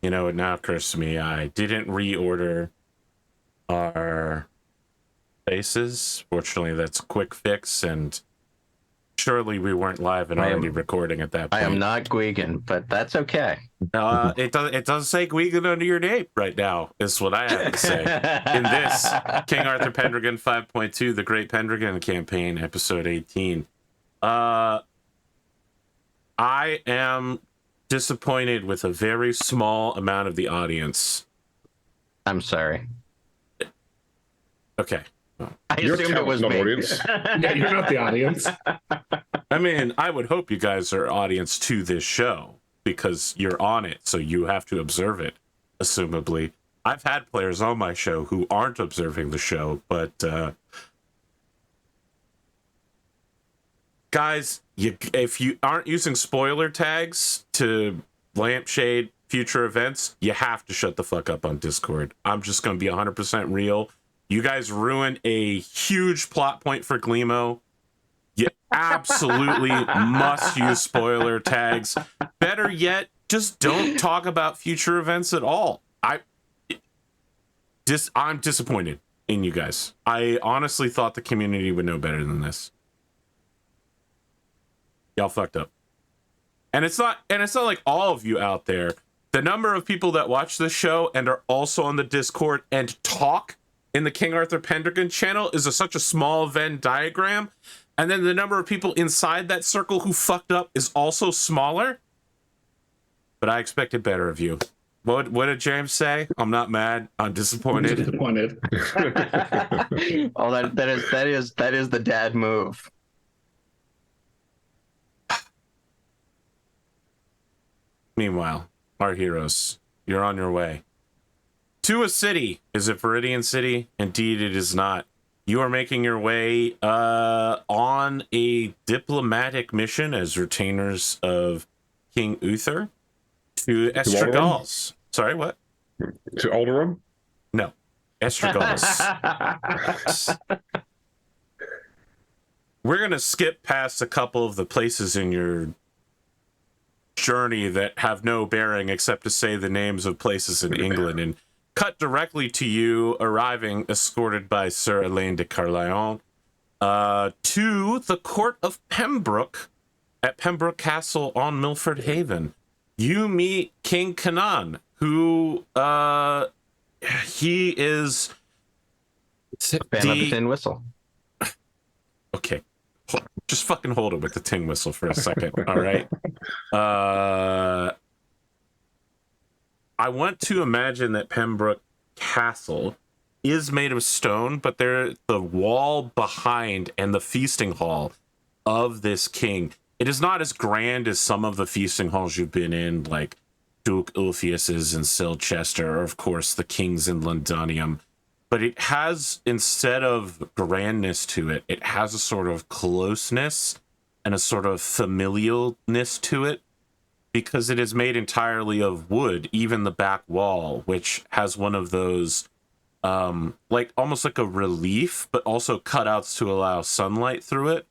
You know, it now occurs to me I didn't reorder our faces. Fortunately, that's a quick fix, and surely we weren't live and already recording at that point. I am not Gwgan, but that's okay. It does say Gwgan under your name right now, is what I have to say. In this King Arthur Pendragon 5.2, the Great Pendragon Campaign, episode 18. I am disappointed with a very small amount of the audience. I'm sorry. Okay. I assumed it was me. Audience. Yeah, you're not the audience. I mean, I would hope you guys are audience to this show because you're on it, so you have to observe it, assumably. I've had players on my show who aren't observing the show, but guys, if you aren't using spoiler tags to lampshade future events, you have to shut the fuck up on Discord. I'm just going to be 100% real. You guys ruined a huge plot point for Glimo. You absolutely must use spoiler tags. Better yet, just don't talk about future events at all. I'm disappointed in you guys. I honestly thought the community would know better than this. Y'all fucked up. And it's not like all of you out there. The number of people that watch this show and are also on the Discord and talk in the King Arthur Pendragon channel is such a small Venn diagram. And then the number of people inside that circle who fucked up is also smaller. But I expected better of you. What did James say? I'm not mad. I'm disappointed. Disappointed. Oh, that is the dad move. Meanwhile, our heroes, you're on your way to a city. Is it Viridian City? Indeed, it is not. You are making your way on a diplomatic mission as retainers of King Uther to Estragals. Sorry, what? To Alderaan? No, Estragals. We're going to skip past a couple of the places in your journey that have no bearing except to say the names of places in England and cut directly to you arriving escorted by Sir Elaine de Carleon to the court of Pembroke at Pembroke Castle on Milford Haven. You meet King Canaan, who he is Fan of the tin whistle. Okay. Just fucking hold it with the tin whistle for a second, all right? I want to imagine that Pembroke Castle is made of stone, but the wall behind and the feasting hall of this king, it is not as grand as some of the feasting halls you've been in, like Duke Ulfius's in Silchester, or of course the kings in Londonium. But it has, instead of grandness to it, it has a sort of closeness and a sort of familialness to it, because it is made entirely of wood, even the back wall, which has one of those, like almost like a relief, but also cutouts to allow sunlight through it,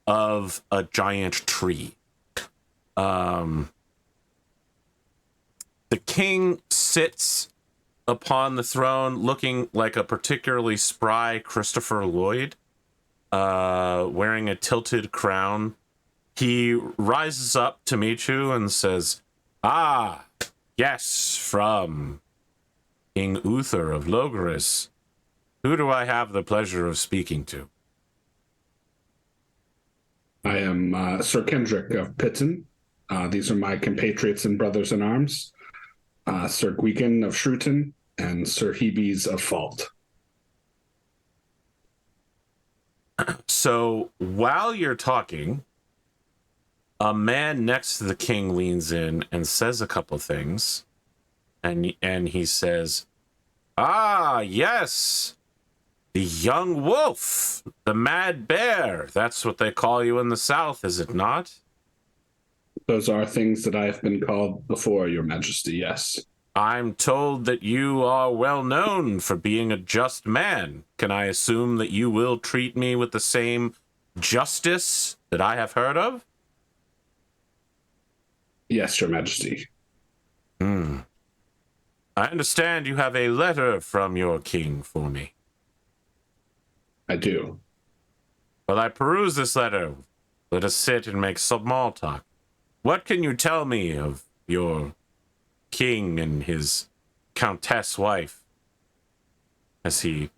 of a giant tree. The king sits upon the throne looking like a particularly spry Christopher Lloyd, wearing a tilted crown. He rises up to meet you and says, "Ah, yes, from King Uther of Logaris. Who do I have the pleasure of speaking to?" I am Sir Kendric of Pitton. These are my compatriots and brothers in arms, Sir Gwgan of Shrewton and Sir Hebes of Fault. So while you're talking, a man next to the king leans in and says a couple things, and he says, "Ah, yes, the young wolf, the mad bear. That's what they call you in the South, is it not?" Those are things that I have been called before, Your Majesty, yes. I'm told that you are well known for being a just man. Can I assume that you will treat me with the same justice that I have heard of? Yes, Your Majesty. I understand you have a letter from your king for me. I do. Well, I peruse this letter. Let us sit and make small talk. What can you tell me of your king and his countess wife? As he,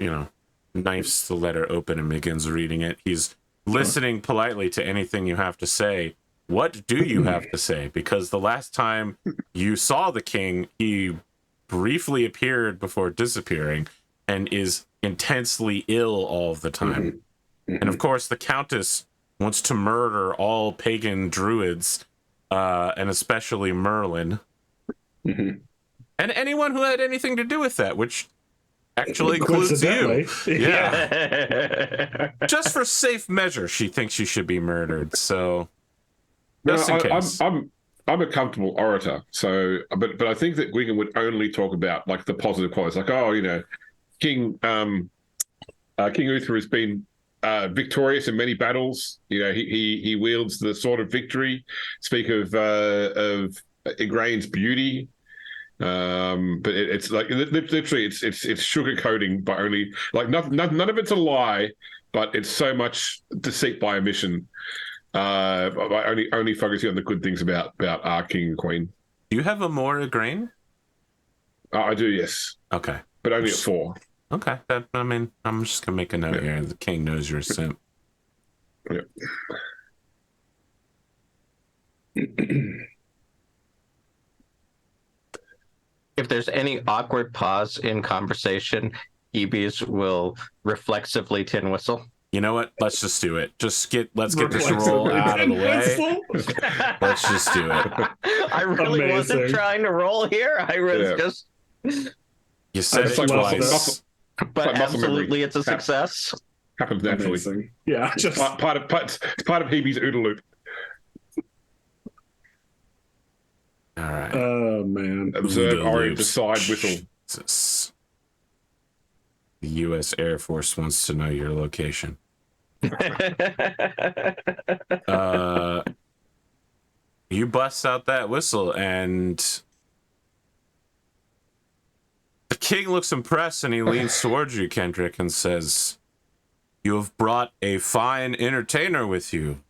knifes the letter open and begins reading it. He's listening politely to anything you have to say. What do you have to say? Because the last time you saw the king, he briefly appeared before disappearing and is intensely ill all the time. And of course, the countess wants to murder all pagan druids, and especially Merlin. And anyone who had anything to do with that, which actually includes you. Yeah. Just for safe measure, she thinks you should be murdered. So, just in case. I'm a comfortable orator, so but I think that Gwgan would only talk about like the positive qualities, like King Uther has been victorious in many battles. He wields the sword of victory. Speak of Igraine's beauty. But it's like literally it's sugarcoating by only like none of it's a lie, but it's so much deceit by omission. By only focusing on the good things about our king and queen. Do you have a more Igraine? I do, yes. Okay, but only at 4. Okay, I'm just gonna make a note here. The king knows you're a simp. Yep. If there's any awkward pause in conversation, Ebes will reflexively tin whistle. You know what? Let's just do it. Let's get this roll out of the way. Let's just do it. I really wasn't trying to roll here. I was just. You said it twice. But absolutely, it's a success. Happens naturally. Amazing. Yeah, just part of Hebe's OODA loop. All right. Oh man. Observe, orient, decide, whistle. Jesus. The U.S. Air Force wants to know your location. You bust out that whistle, and the king looks impressed, and he leans towards you, Kendric, and says, "You have brought a fine entertainer with you."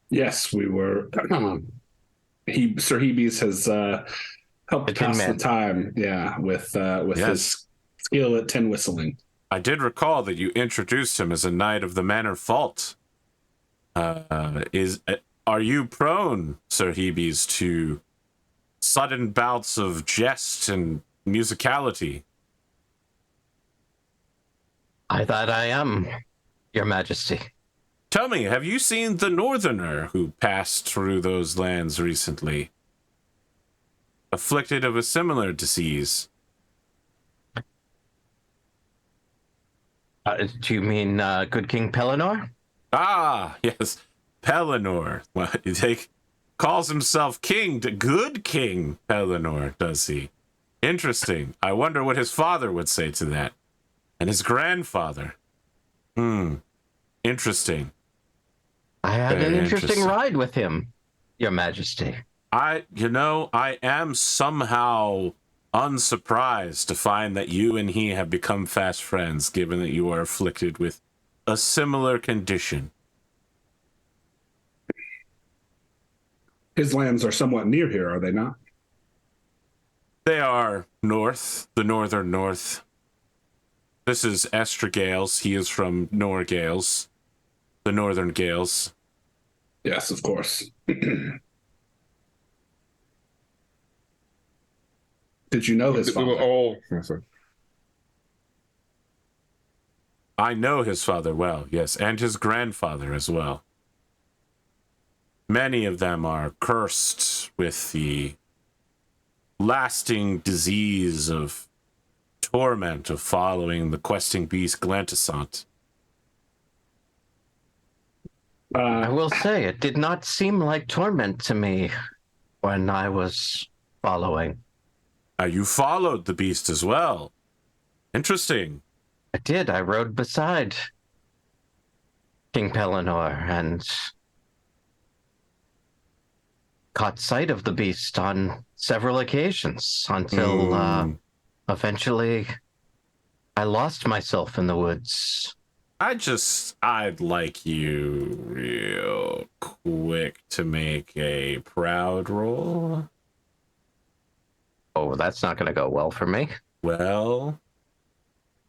Yes, we were. Sir Hebes has helped pass the time. Yeah, with his skill at tin whistling. I did recall that you introduced him as a knight of the Manor Fault. Are you prone, Sir Hebes, to sudden bouts of jest and musicality? I thought I am, Your Majesty. Tell me, have you seen the Northerner who passed through those lands recently? Afflicted of a similar disease? Do you mean good King Pellinor? Ah, yes, Pellinor. Well, he calls himself king, good King Pellinor, does he? Interesting. I wonder what his father would say to that. And his grandfather. Interesting. I had an interesting ride with him, Your Majesty. I am somehow unsurprised to find that you and he have become fast friends, given that you are afflicted with a similar condition. His lands are somewhat near here, are they not? They are north, the northern north. This is Estragales. He is from Norgales, the northern Gales. Yes, of course. Did you know his father? We were all... I know his father well, yes, and his grandfather as well. Many of them are cursed with the lasting disease of torment of following the questing beast Glantissant. I will say, it did not seem like torment to me when I was following. You followed the beast as well. Interesting. I did. I rode beside King Pellinor, and caught sight of the beast on several occasions until eventually I lost myself in the woods. I'd like you real quick to make a proud roll. Oh, that's not going to go well for me. Well,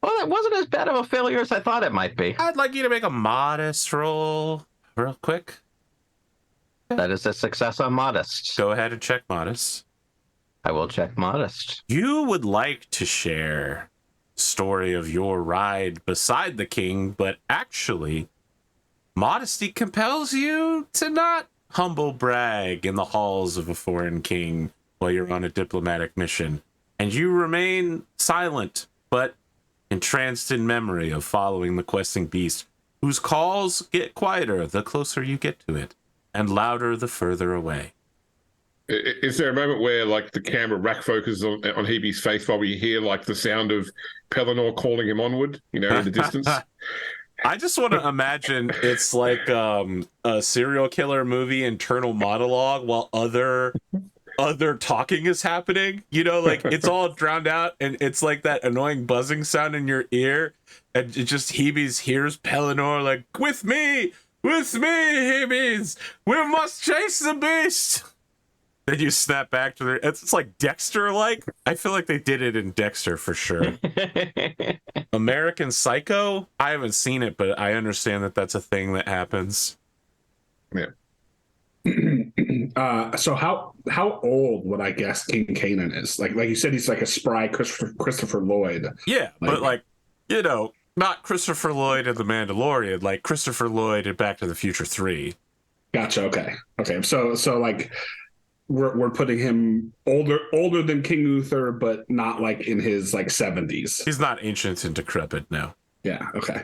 that wasn't as bad of a failure as I thought it might be. I'd like you to make a modest roll real quick. That is a success on modest. Go ahead and check modest. I will check modest. You would like to share story of your ride beside the king, but actually modesty compels you to not humble brag in the halls of a foreign king while you're on a diplomatic mission, and you remain silent but entranced in memory of following the questing beast, whose calls get quieter the closer you get to it and louder the further away. Is there a moment where, like, the camera rack focuses on Hebe's face while we hear, like, the sound of Pellinor calling him onward, in the distance? I just want to imagine it's like a serial killer movie internal monologue while other talking is happening. Like, it's all drowned out, and it's like that annoying buzzing sound in your ear, and it just Hebe's hears Pellinor like, with me, Hebes, we must chase the beast. Then you snap back to their. It's like Dexter-like. I feel like they did it in Dexter for sure. American Psycho. I haven't seen it, but I understand that that's a thing that happens. Yeah. So how old would I guess King Kanan is? Like you said, he's like a spry Christopher Lloyd. Yeah, but not Christopher Lloyd in The Mandalorian, like Christopher Lloyd in Back to the Future 3. Gotcha. Okay. So like. We're putting him older than King Uther, but not like in his like 70s. He's not ancient and decrepit now. Yeah. Okay.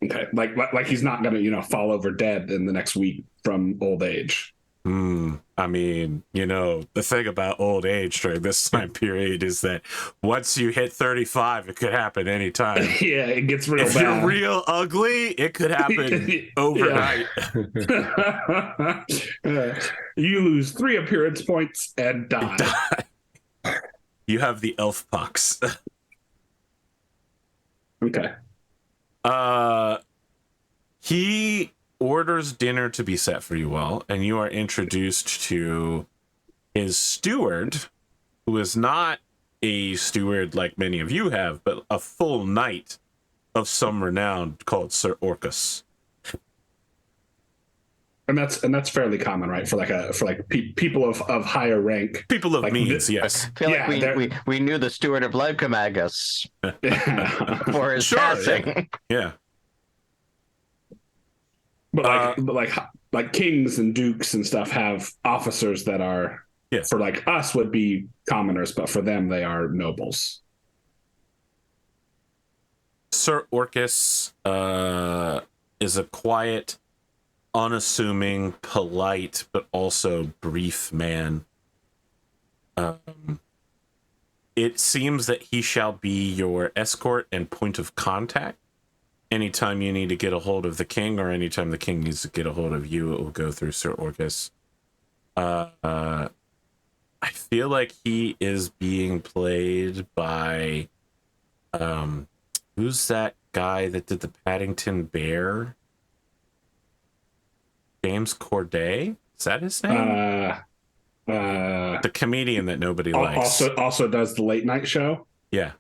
Like he's not gonna fall over dead in the next week from old age. I mean, the thing about old age during this time period is that once you hit 35, it could happen anytime. Yeah, it gets real if bad. You're real ugly, it could happen overnight. You lose 3 appearance points and die. You have the elf pox. Okay. He orders dinner to be set for you all, and you are introduced to his steward, who is not a steward like many of you have, but a full knight of some renown called Sir Orcus. And that's fairly common, right? For people of higher rank, people of means, yes. I feel like we knew the steward of Lycomagus for his passing. Yeah. But like kings and dukes and stuff have officers that are, for like us would be commoners, but for them they are nobles. Sir Orcus is a quiet, unassuming, polite, but also brief man. It seems that he shall be your escort and point of contact. Anytime you need to get a hold of the king, or anytime the king needs to get a hold of you, it will go through Sir Orcus. I feel like he is being played by who's that guy that did the Paddington Bear? James Corday? Is that his name? The comedian that nobody likes. Also does the late night show. Yeah.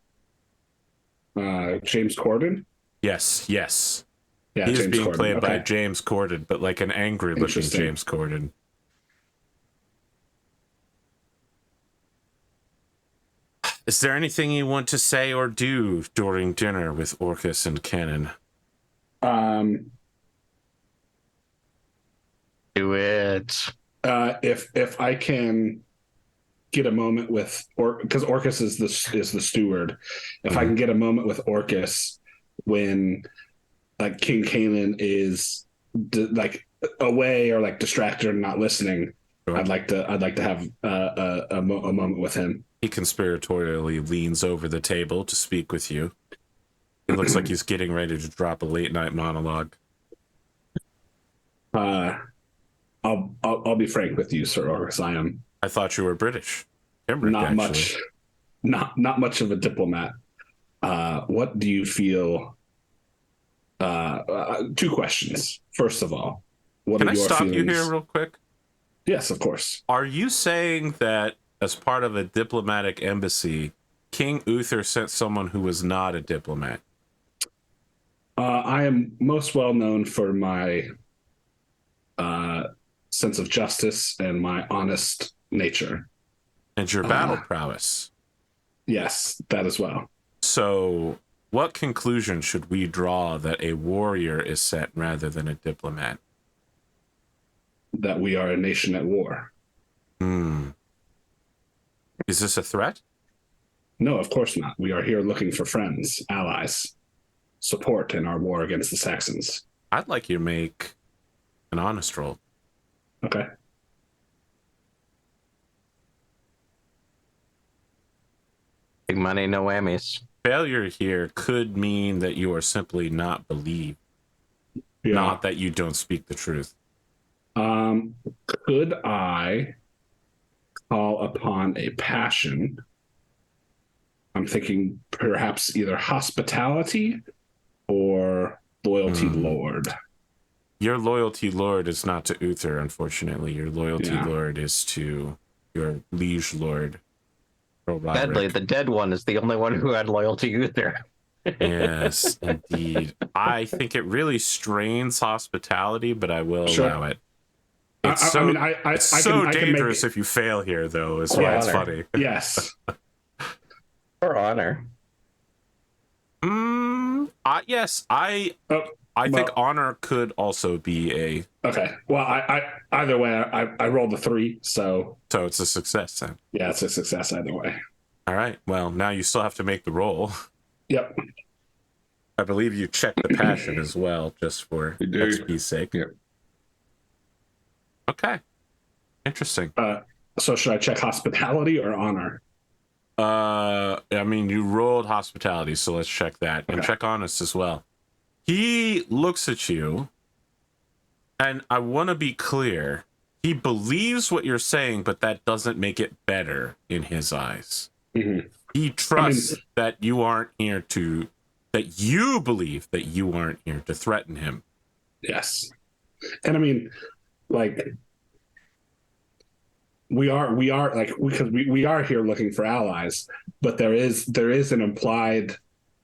James Corden. Yes. Yeah, he's James being Corden. played by Okay. James Corden, but like an angry-looking James Corden. Is there anything you want to say or do during dinner with Orcus and Cannon? Do it. If I can get a moment with because Orcus is the steward. If I can get a moment with Orcus when like King Kanan is like away or like distracted or not listening, sure. I'd like to have a moment with him. He conspiratorially leans over the table to speak with you. It looks like he's getting ready to drop a late night monologue. I'll be frank with you, Sir Orcus. I am I thought you were British. Kendric, not actually. not much of a diplomat. What do you feel? Two questions. First of all, what Can are I your stop feelings? you here real quick? Yes, of course. Are you saying that as part of a diplomatic embassy, King Uther sent someone who was not a diplomat? I am most well known for my sense of justice and my honest nature. And your battle prowess. Yes, that as well. So, what conclusion should we draw that a warrior is sent rather than a diplomat? That we are a nation at war. Is this a threat? No, of course not. We are here looking for friends, allies, support in our war against the Saxons. I'd like you to make an honest roll. Okay. Big money, no whammies. Failure here could mean that you are simply not believed, Yeah. not that you don't speak the truth. Could I call upon a passion? I'm thinking perhaps either hospitality or loyalty lord. Your loyalty lord is not to Uther, unfortunately. Your loyalty lord is to your liege lord, Earl Roderick. Sadly, the dead one is the only one who had loyalty Uther. Yes, indeed. I think it really strains hospitality, but I will Sure. allow it. It's so, it's so dangerous if you fail here, though, is why it's funny. Yes. For honor. Yes, I think honor could also be a... Okay. Well, I either way, I rolled a 3, so... So it's a success, then. Yeah, it's a success either way. All right. Well, now you still have to make the roll. Yep. I believe you checked the passion as well, just for XP's sake. Yep. Okay. Interesting. So should I check hospitality or honor? I mean, you rolled hospitality, so let's check that. And check honest as well. He looks at you, and I want to be clear. He believes what you're saying, but that doesn't make it better in his eyes. Mm-hmm. He trusts that you aren't here to... that you believe that you aren't here to threaten him. Yes. And I mean, like... We are like, because we are here looking for allies, but there is an implied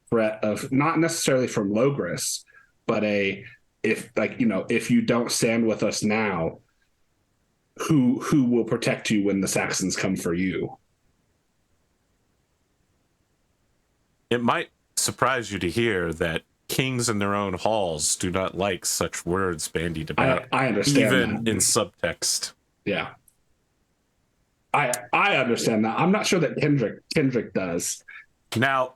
threat of not necessarily from Logris, but if you don't stand with us now, who will protect you when the Saxons come for you? It might surprise you to hear that kings in their own halls do not like such words bandied about. I understand even that. In subtext. Yeah. I understand that. I'm not sure that Kendric does. Now,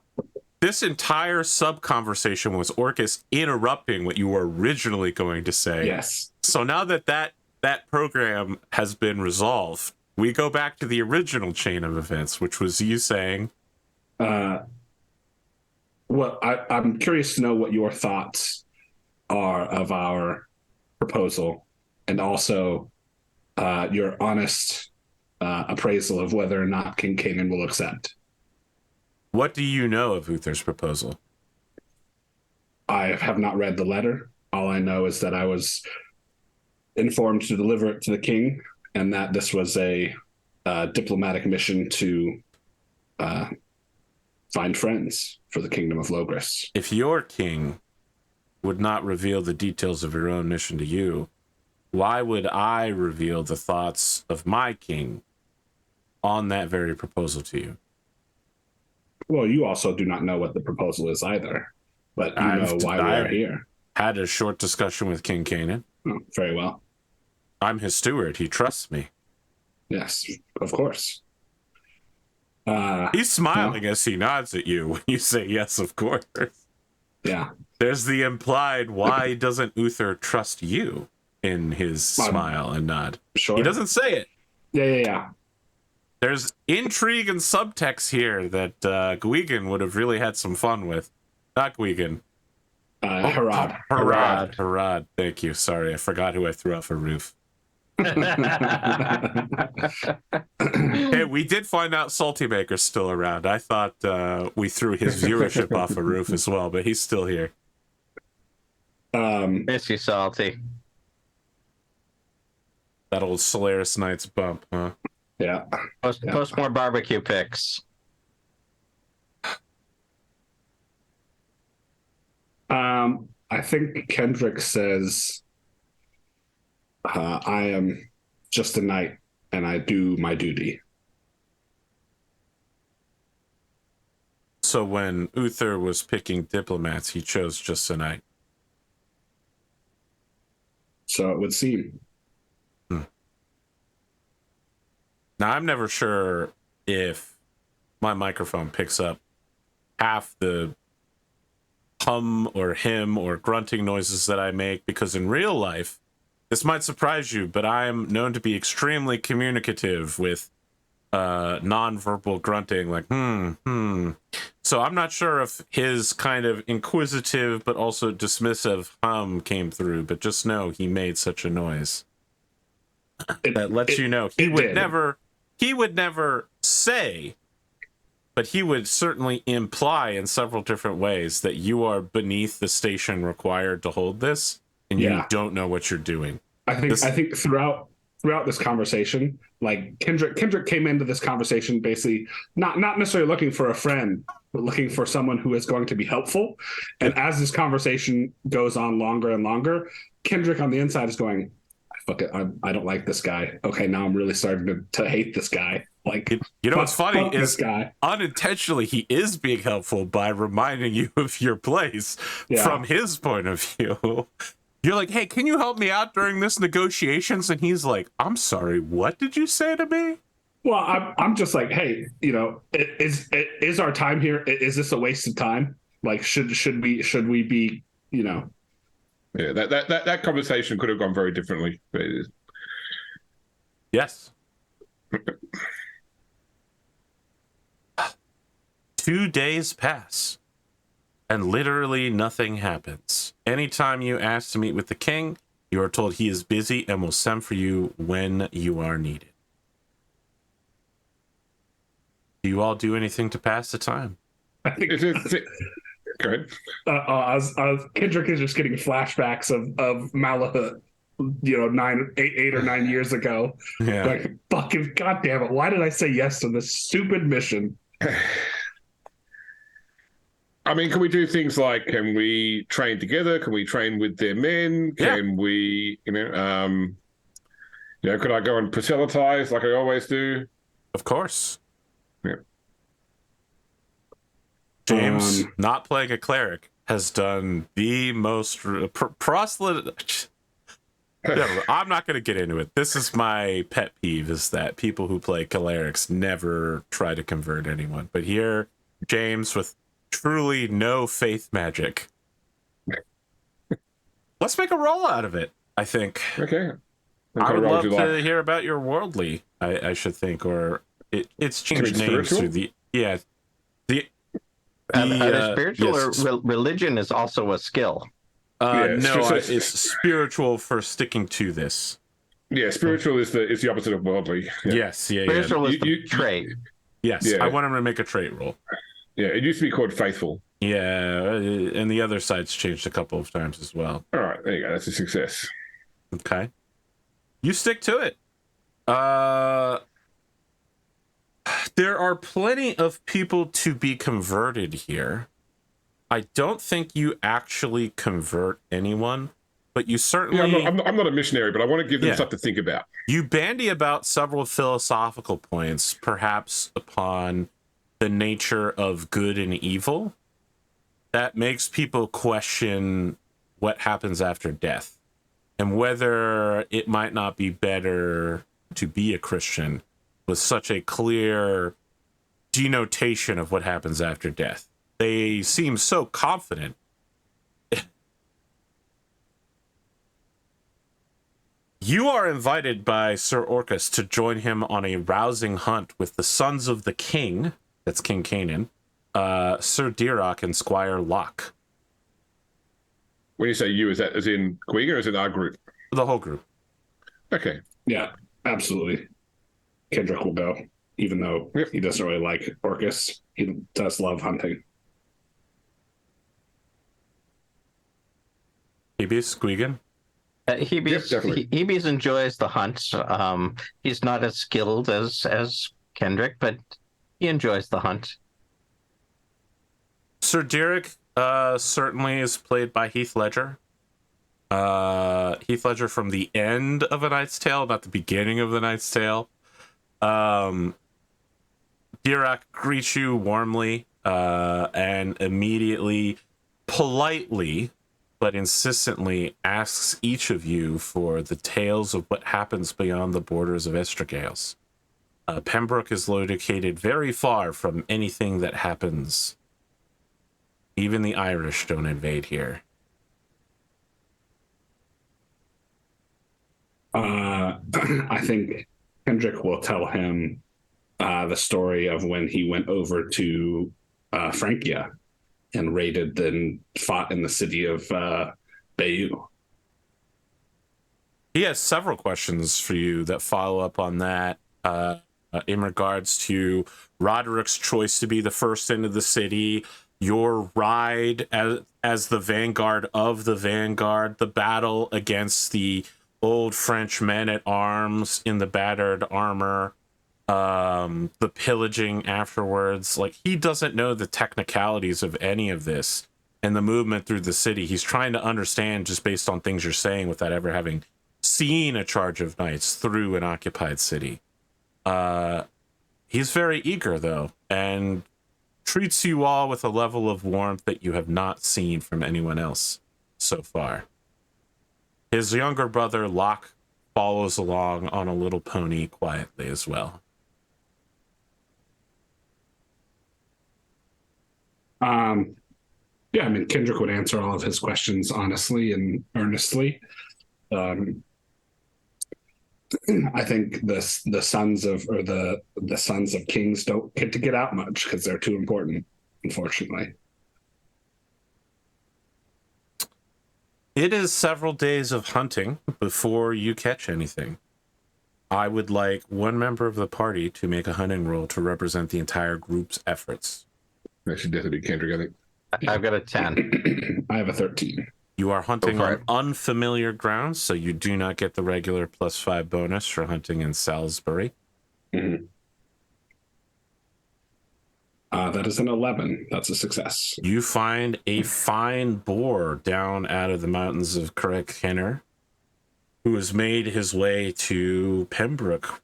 this entire sub-conversation was Orcus interrupting what you were originally going to say. Yes. So now that program has been resolved, we go back to the original chain of events, which was you saying... Well, I'm curious to know what your thoughts are of our proposal, and also your honest appraisal of whether or not King Canaan will accept. What do you know of Uther's proposal? I have not read the letter. All I know is that I was informed to deliver it to the king, and that this was a diplomatic mission to find friends for the kingdom of Logris. If your king would not reveal the details of your own mission to you, why would I reveal the thoughts of my king on that very proposal to you? Well, you also do not know what the proposal is either, but you know why we are here. Had a short discussion with King Canaan. Oh, very well. I'm his steward. He trusts me. Yes, of course. He's smiling as he nods at you when you say yes, of course. Yeah. There's the implied, why doesn't Uther trust you in his smile and nod? Sure. He doesn't say it. Yeah. There's intrigue and subtext here that Gwgan would have really had some fun with. Not Gwgan. Herawd. Herawd. Thank you. Sorry, I forgot who I threw off a roof. Hey, we did find out Salty Maker's still around. I thought we threw his viewership off a roof as well, but he's still here. Miss you, Salty. That old Solaris Knights bump, huh? Yeah. Post more barbecue pics. I think Kendric says, I am just a knight and I do my duty. So when Uther was picking diplomats, he chose just a knight. So it would seem. Now, I'm never sure if my microphone picks up half the hum or him or grunting noises that I make, because in real life, this might surprise you, but I am known to be extremely communicative with non-verbal grunting, like, So I'm not sure if his kind of inquisitive but also dismissive hum came through, but just know he made such a noise. That lets you know he would never say, but he would certainly imply in several different ways that you are beneath the station required to hold this, and you don't know what you're doing. I think throughout this conversation, like Kendric came into this conversation basically not necessarily looking for a friend, but looking for someone who is going to be helpful. And as this conversation goes on longer and longer, Kendric on the inside is going, fuck it, I don't like this guy. Okay, now I'm really starting to hate this guy. Like, you know what's funny is this guy. Unintentionally he is being helpful by reminding you of your place from his point of view. You're like, hey, can you help me out during this negotiations? And he's like, I'm sorry, what did you say to me? Well, I'm just like, hey, is our time here? Is this a waste of time? Like, should we be, Yeah, that conversation could have gone very differently. Yes. 2 days pass, and literally nothing happens. Anytime you ask to meet with the king, you are told he is busy and will send for you when you are needed. Do you all do anything to pass the time? I think. Go ahead. Kendric is just getting flashbacks of Malahut, 8 or 9 years ago. Yeah. Like, fucking goddamn it! Why did I say yes to this stupid mission? I mean, can we do things like, can we train together? Can we train with their men? Can we, could I go and proselytize like I always do? Of course. Yeah. James, not playing a cleric, has done the most proselyte. I'm not going to get into it. This is my pet peeve, is that people who play clerics never try to convert anyone. But here, James, with truly no faith magic. Let's make a roll out of it, I think. Okay. I would love to hear about your worldly, I should think, or it's changed names through the spiritual or religion is also a skill. It's spiritual for sticking to this. Yeah, spiritual is the opposite of worldly. Yeah. Yes, spiritual is the trait. Yes, I want him to make a trait roll. Yeah, it used to be called faithful. Yeah, and the other side's changed a couple of times as well. All right, there you go. That's a success. Okay. You stick to it. There are plenty of people to be converted here. I don't think you actually convert anyone, but you certainly... Yeah, I'm not a missionary, but I want to give them something to think about. You bandy about several philosophical points, perhaps upon the nature of good and evil, that makes people question what happens after death and whether it might not be better to be a Christian with such a clear denotation of what happens after death. They seem so confident. You are invited by Sir Orcus to join him on a rousing hunt with the sons of the king, that's King Canaan, Sir Dirok and Squire Locke. When you say you, is that as in Gwgan or is it our group? The whole group. Okay. Yeah, absolutely. Kendric will go, even though Yep. he doesn't really like Orcus. He does love hunting. Hebes, Gwgan? Hebes, definitely. Hebes enjoys the hunt. He's not as skilled as Kendric, but he enjoys the hunt. Sir Derek certainly is played by Heath Ledger. Heath Ledger from the end of A Knight's Tale, not the beginning of The Knight's Tale. Dirac greets you warmly and immediately, politely, but insistently asks each of you for the tales of what happens beyond the borders of Estragales. Pembroke is located very far from anything that happens. Even the Irish don't invade here. I think Kendrick will tell him the story of when he went over to Francia and raided and fought in the city of Bayeux. He has several questions for you that follow up on that in regards to Roderick's choice to be the first into the city, your ride as the vanguard of the vanguard, the battle against the old French men at arms in the battered armor, the pillaging afterwards. Like, he doesn't know the technicalities of any of this and the movement through the city. He's trying to understand just based on things you're saying without ever having seen a charge of knights through an occupied city. He's very eager, though, and treats you all with a level of warmth that you have not seen from anyone else so far. His younger brother, Locke, follows along on a little pony quietly as well. Yeah, I mean, Kendrick would answer all of his questions honestly and earnestly. I think the sons of kings don't get to get out much because they're too important, unfortunately. It is several days of hunting before you catch anything. I would like one member of the party to make a hunting roll to represent the entire group's efforts. That should definitely be Kendrick, I think. I've got a 10. I have a 13. You are hunting Go for on it. unfamiliar grounds, so you do not get the regular +5 bonus for hunting in Salisbury. Mm-hmm. That is an 11. That's a success. You find a fine boar down out of the mountains of Carrick-Kenner who has made his way to Pembroke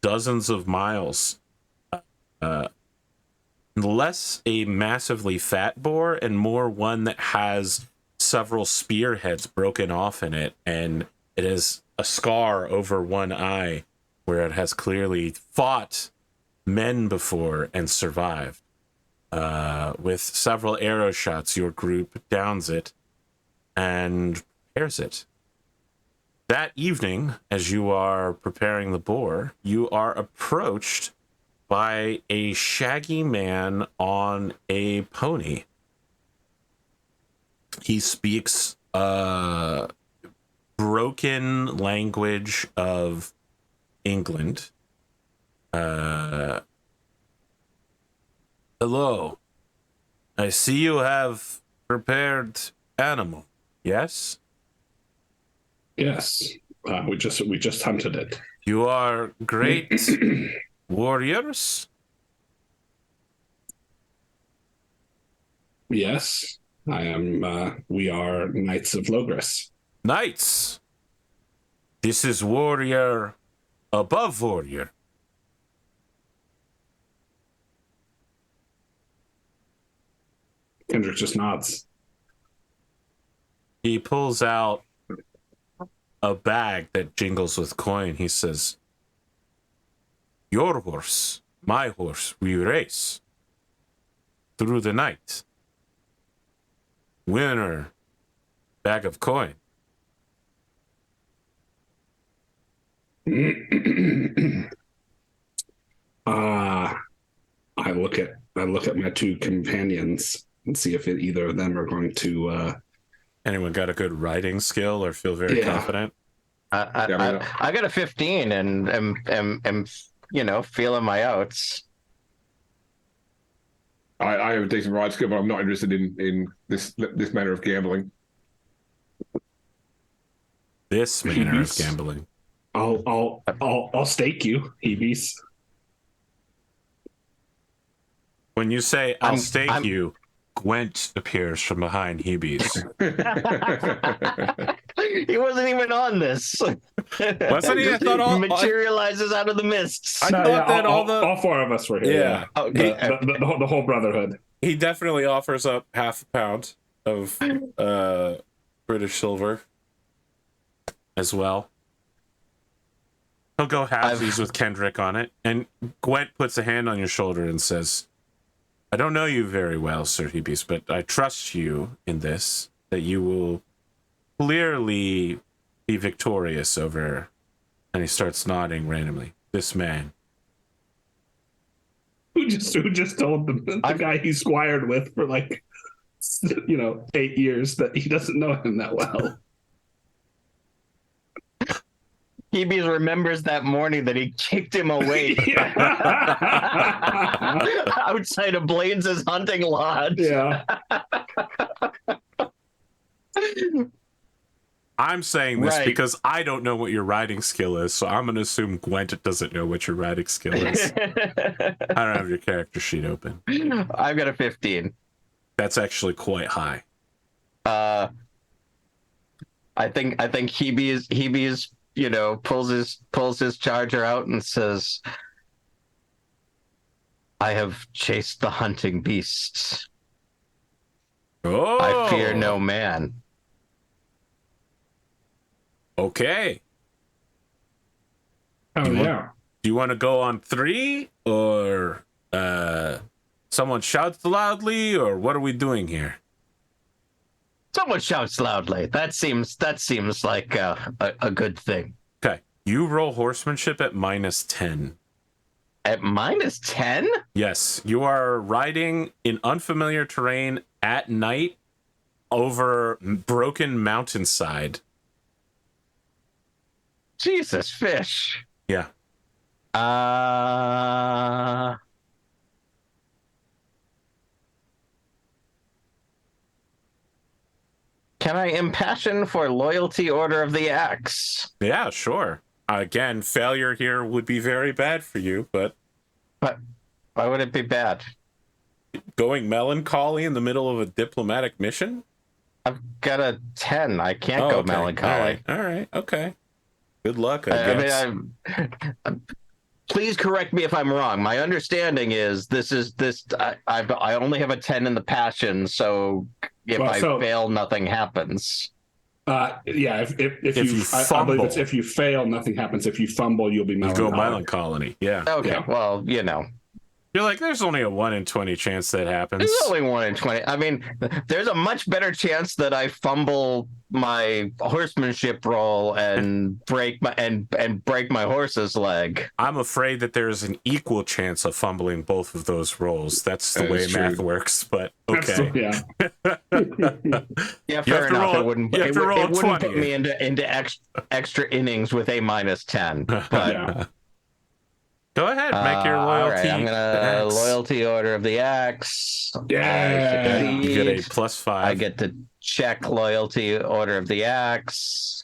dozens of miles. Less a massively fat boar and more one that has several spearheads broken off in it, and it has a scar over one eye where it has clearly fought men before and survived. With several arrow shots, your group downs it and prepares it. That evening, as you are preparing the boar, you are approached by a shaggy man on a pony. He speaks broken language of England. Hello. I see you have prepared animal. Yes? Yes. We just hunted it. You are great warriors? Yes. I am. We are Knights of Logris. Knights. This is warrior above warrior. Kendrick just nods. He pulls out a bag that jingles with coin. He says, your horse, my horse, we race through the night. Winner, bag of coin. I look at my two companions and see if either of them are going to. Anyone got a good riding skill or feel very confident? I got a 15 and am feeling my outs. I have a decent ride skill, but I'm not interested in this manner of gambling. This manner of gambling. I'll stake you, Hebees. When you say I'll stake you, Gwent appears from behind Hebees. He wasn't even on this. Wasn't he? I thought all materializes out of the mists. I thought that all four of us were here. Yeah. Okay. The whole brotherhood. He definitely offers up half a pound of British silver as well. He'll go halvesies with Kendric on it, and Gwent puts a hand on your shoulder and says, I don't know you very well, Sir Hebees, but I trust you in this, that you will clearly be victorious over, and he starts nodding randomly, this man. Who just told the guy he squired with for 8 years that he doesn't know him that well. Hebees remembers that morning that he kicked him away outside of Blaine's hunting lodge. Yeah. I'm saying this Right. because I don't know what your riding skill is, so I'm going to assume Gwent doesn't know what your riding skill is. I don't have your character sheet open. I've got a 15. That's actually quite high. I think Hebees pulls his charger out and says, I have chased the hunting beasts. Oh, I fear no man. Okay. Oh, yeah. Do you want to go on 3, or someone shouts loudly, or what are we doing here? Someone shouts loudly. That seems like a good thing. Okay. You roll horsemanship at -10. At -10? Yes. You are riding in unfamiliar terrain at night over broken mountainside. Jesus fish. Yeah. Can I impassion for loyalty order of the axe? Yeah, sure. Again, failure here would be very bad for you, but But why would it be bad? going melancholy in the middle of a diplomatic mission? I've got a 10. I can't go okay. melancholy. All right. Okay. Good luck, I guess. Please correct me if I'm wrong. My understanding is I only have a 10 in the passion, so if I fail, nothing happens. Yeah, if you fumble. I believe it's if you fail, nothing happens. If you fumble, you'll be melancholy. You go melancholy. Yeah. Okay, Yeah. well, You're like, there's only a 1 in 20 chance that happens. there's only 1 in 20. I mean, there's a much better chance that I fumble my horsemanship roll and break my horse's leg. I'm afraid that there's an equal chance of fumbling both of those rolls. That's the way That's math true. works, but okay. Yeah. Yeah, You fair have to enough. roll- It wouldn't. you have It, to would- roll it a wouldn't 20. put me into extra innings with a -10. But Yeah. Go ahead, make your all loyalty. right, I'm gonna axe. loyalty order of the axe. Yeah. I You get a succeed. +5. I get to check loyalty order of the axe.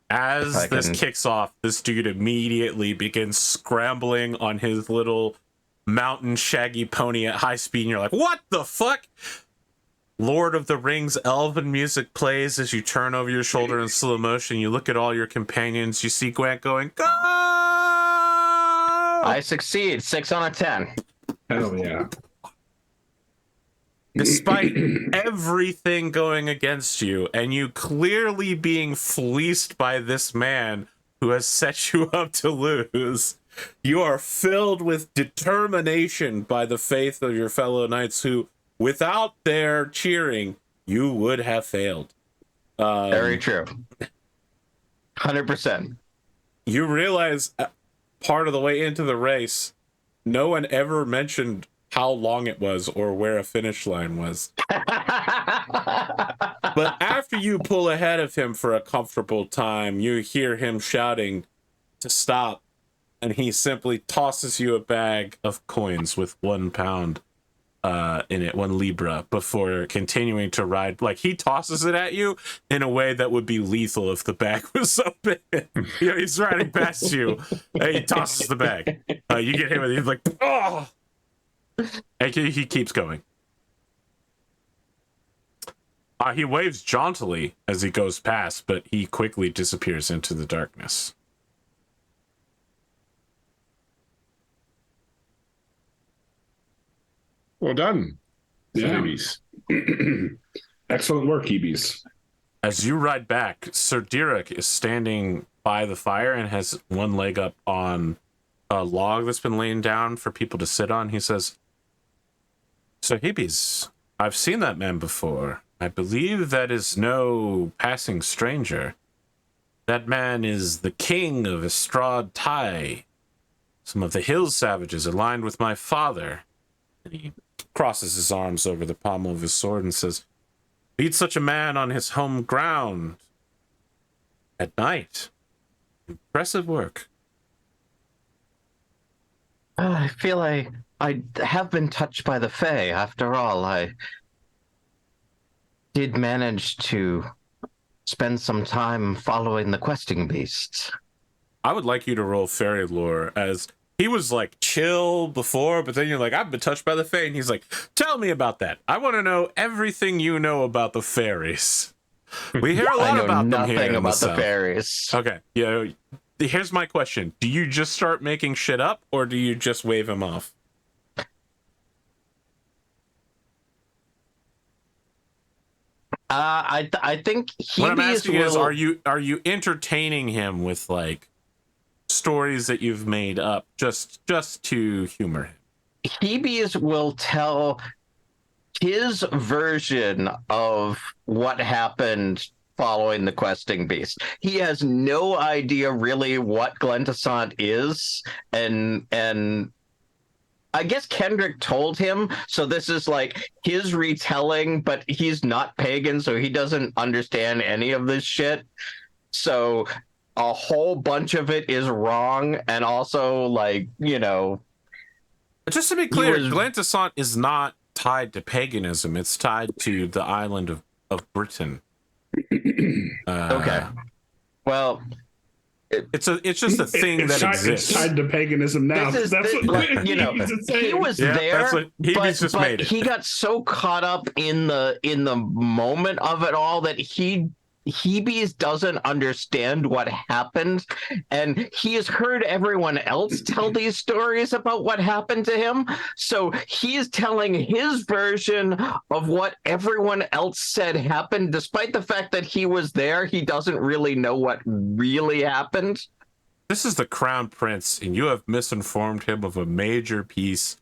As I this can- kicks off, this dude immediately begins scrambling on his little mountain shaggy pony at high speed, and you're like, what the fuck? Lord of the Rings elven music plays as you turn over your shoulder in slow motion. You look at all your companions. You see Gwent going, go! I succeed. 6 on a 10. Hell yeah. Despite everything going against you, and you clearly being fleeced by this man who has set you up to lose, you are filled with determination by the faith of your fellow knights who, without their cheering, you would have failed. Very true. 100%. You realize part of the way into the race, no one ever mentioned how long it was or where a finish line was. But after you pull ahead of him for a comfortable time, you hear him shouting to stop, and he simply tosses you a bag of coins with £1 in it, 1 libra, before continuing to ride. Like, he tosses it at you in a way that would be lethal if the bag was open. He's riding past you, and he tosses the bag. You get hit with it, he's like, oh! And he keeps going. He waves jauntily as he goes past, but he quickly disappears into the darkness. Well done. Yeah. Excellent work, Hebes. As you ride back, Sir Derek is standing by the fire and has one leg up on a log that's been laying down for people to sit on. He says, "Sir Hebes, I've seen that man before. I believe that is no passing stranger. That man is the king of Herawd Tai, some of the hill savages aligned with my father." And he crosses his arms over the pommel of his sword and says, "Beat such a man on his home ground at night. Impressive work." I feel I have been touched by the Fae. After all, I did manage to spend some time following the questing beasts. I would like you to roll fairy lore, as he was like chill before, but then you're like, "I've been touched by the Fae," and he's like, "Tell me about that. I want to know everything you know about the fairies." We hear a lot about them here. Nothing about the South. fairies. Okay, yeah. Here's my question: do you just start making shit up, or do you just wave him off? I think What I'm asking is, will... are you entertaining him with like stories that you've made up just to humor him? Hebes will tell his version of what happened following the questing beast. He has no idea really what Glentissant is, and I guess Kendric told him, so this is like his retelling, but he's not pagan, so he doesn't understand any of this shit. So a whole bunch of it is wrong, and also, like, you know... Just to be clear, Glentissant is not tied to paganism. It's tied to the island of Britain. Okay. Well... It's just a thing that exists. It's tied to paganism now. That's what, like, you know, he was there, that's what Hebes just made it. He got so caught up in the moment of it all that Hebes doesn't understand what happened, and he has heard everyone else tell these stories about what happened to him, so he's telling his version of what everyone else said happened. Despite the fact that he was there, he doesn't really know what really happened. This is the Crown Prince, and you have misinformed him of a major piece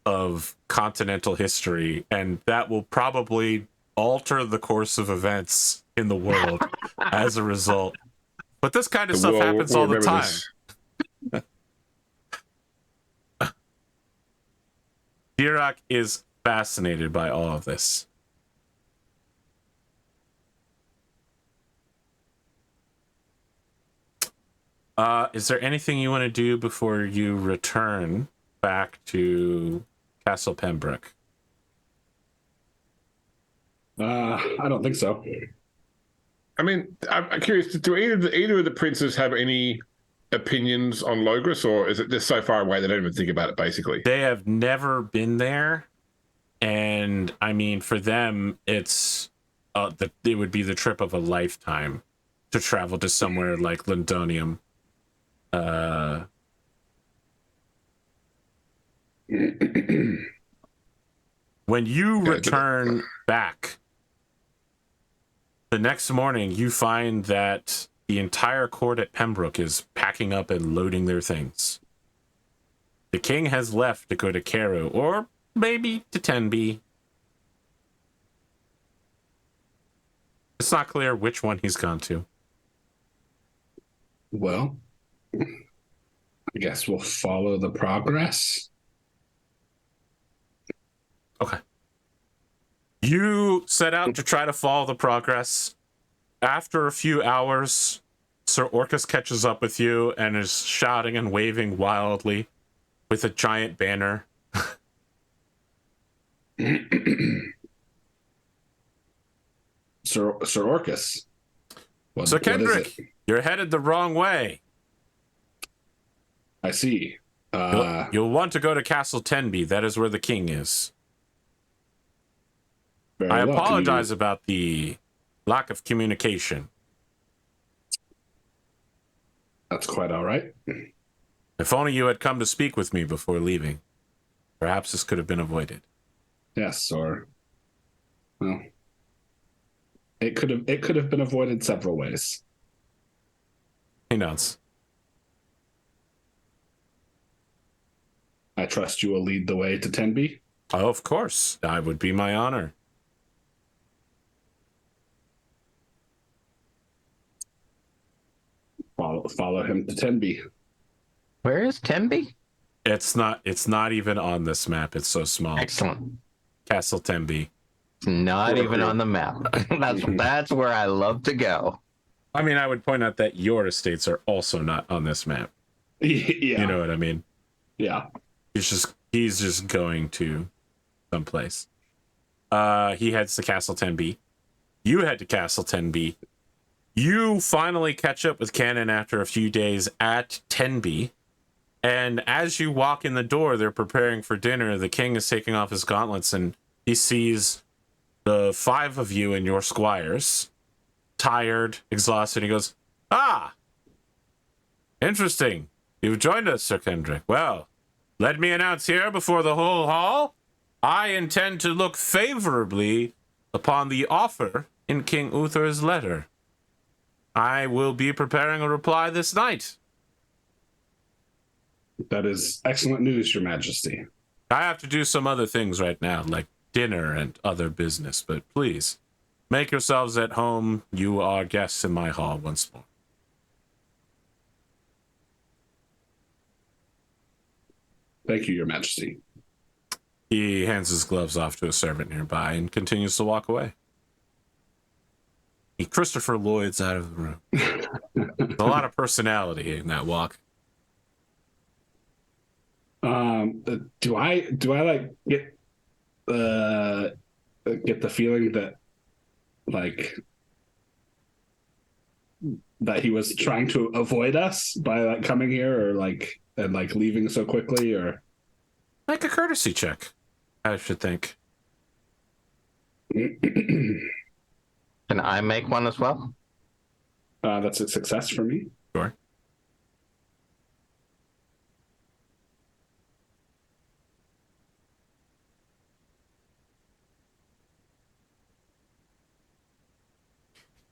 of continental history, and that will probably alter the course of events in the world as a result. But this kind of stuff happens all the time. Dirac is fascinated by all of this. Is there anything you want to do before you return back to Castle Pembroke? I don't think so. I mean, I'm curious, do either of the princes have any opinions on Logris, or is it just so far away they don't even think about it, basically? They have never been there, and I mean, for them, it's it would be the trip of a lifetime to travel to somewhere like Londonium. When you return back, the next morning, you find that the entire court at Pembroke is packing up and loading their things. The king has left to go to Cairo, or maybe to Tenby. It's not clear which one he's gone to. Well, I guess we'll follow the progress. Okay. You set out to try to follow the progress. After a few hours, Sir Orcus catches up with you and is shouting and waving wildly with a giant banner. Sir Orcus. Sir What is Kendric, it? you're headed the wrong way. I see. You'll want to go to Castle Tenby. That is where the king is. Very I well. apologize about the lack of communication. That's quite all right. If only you had come to speak with me before leaving. Perhaps this could have been avoided. Yes, or well, it could have been avoided several ways. He nods. I trust you will lead the way to Tenby. Oh, of course. That would be my honor. Follow him to Tenby. Where is Tenby? It's not even on this map. It's so small. Excellent. Castle Tenby. It's not even on the map. That's where I love to go. I mean, I would point out that your estates are also not on this map. Yeah. You know what I mean? Yeah. He's just going to someplace. He heads to Castle Tenby. You head to Castle Tenby. You finally catch up with Cannon after a few days at Tenby. And as you walk in the door, they're preparing for dinner. The king is taking off his gauntlets and he sees the 5 of you and your squires, tired, exhausted. He goes, "Ah, interesting. You've joined us, Sir Kendric. Well, let me announce here before the whole hall, I intend to look favorably upon the offer in King Uther's letter. I will be preparing a reply this night. That is excellent news, Your Majesty. I have to do some other things right now, like dinner and other business, but please, make yourselves at home. You are guests in my hall once more." Thank you, Your Majesty. He hands his gloves off to a servant nearby and continues to walk away. He Christopher Lloyd's out of the room. There's a lot of personality in that walk. Do I like get the feeling that like that he was trying to avoid us by like coming here or like and like leaving so quickly, or Make a courtesy check, I should think. Can I make one as well? that's a success for me. Sure.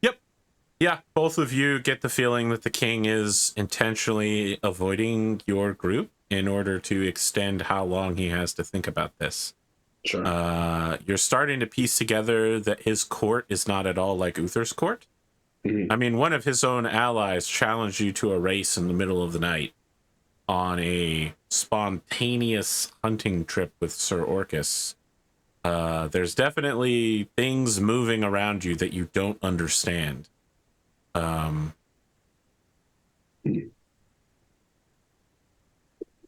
Yep. Yeah, both of you get the feeling that the king is intentionally avoiding your group in order to extend how long he has to think about this. Sure. You're starting to piece together that his court is not at all like Uther's court. Mhm. I mean, one of his own allies challenged you to a race in the middle of the night on a spontaneous hunting trip with Sir Orcus. There's definitely things moving around you that you don't understand.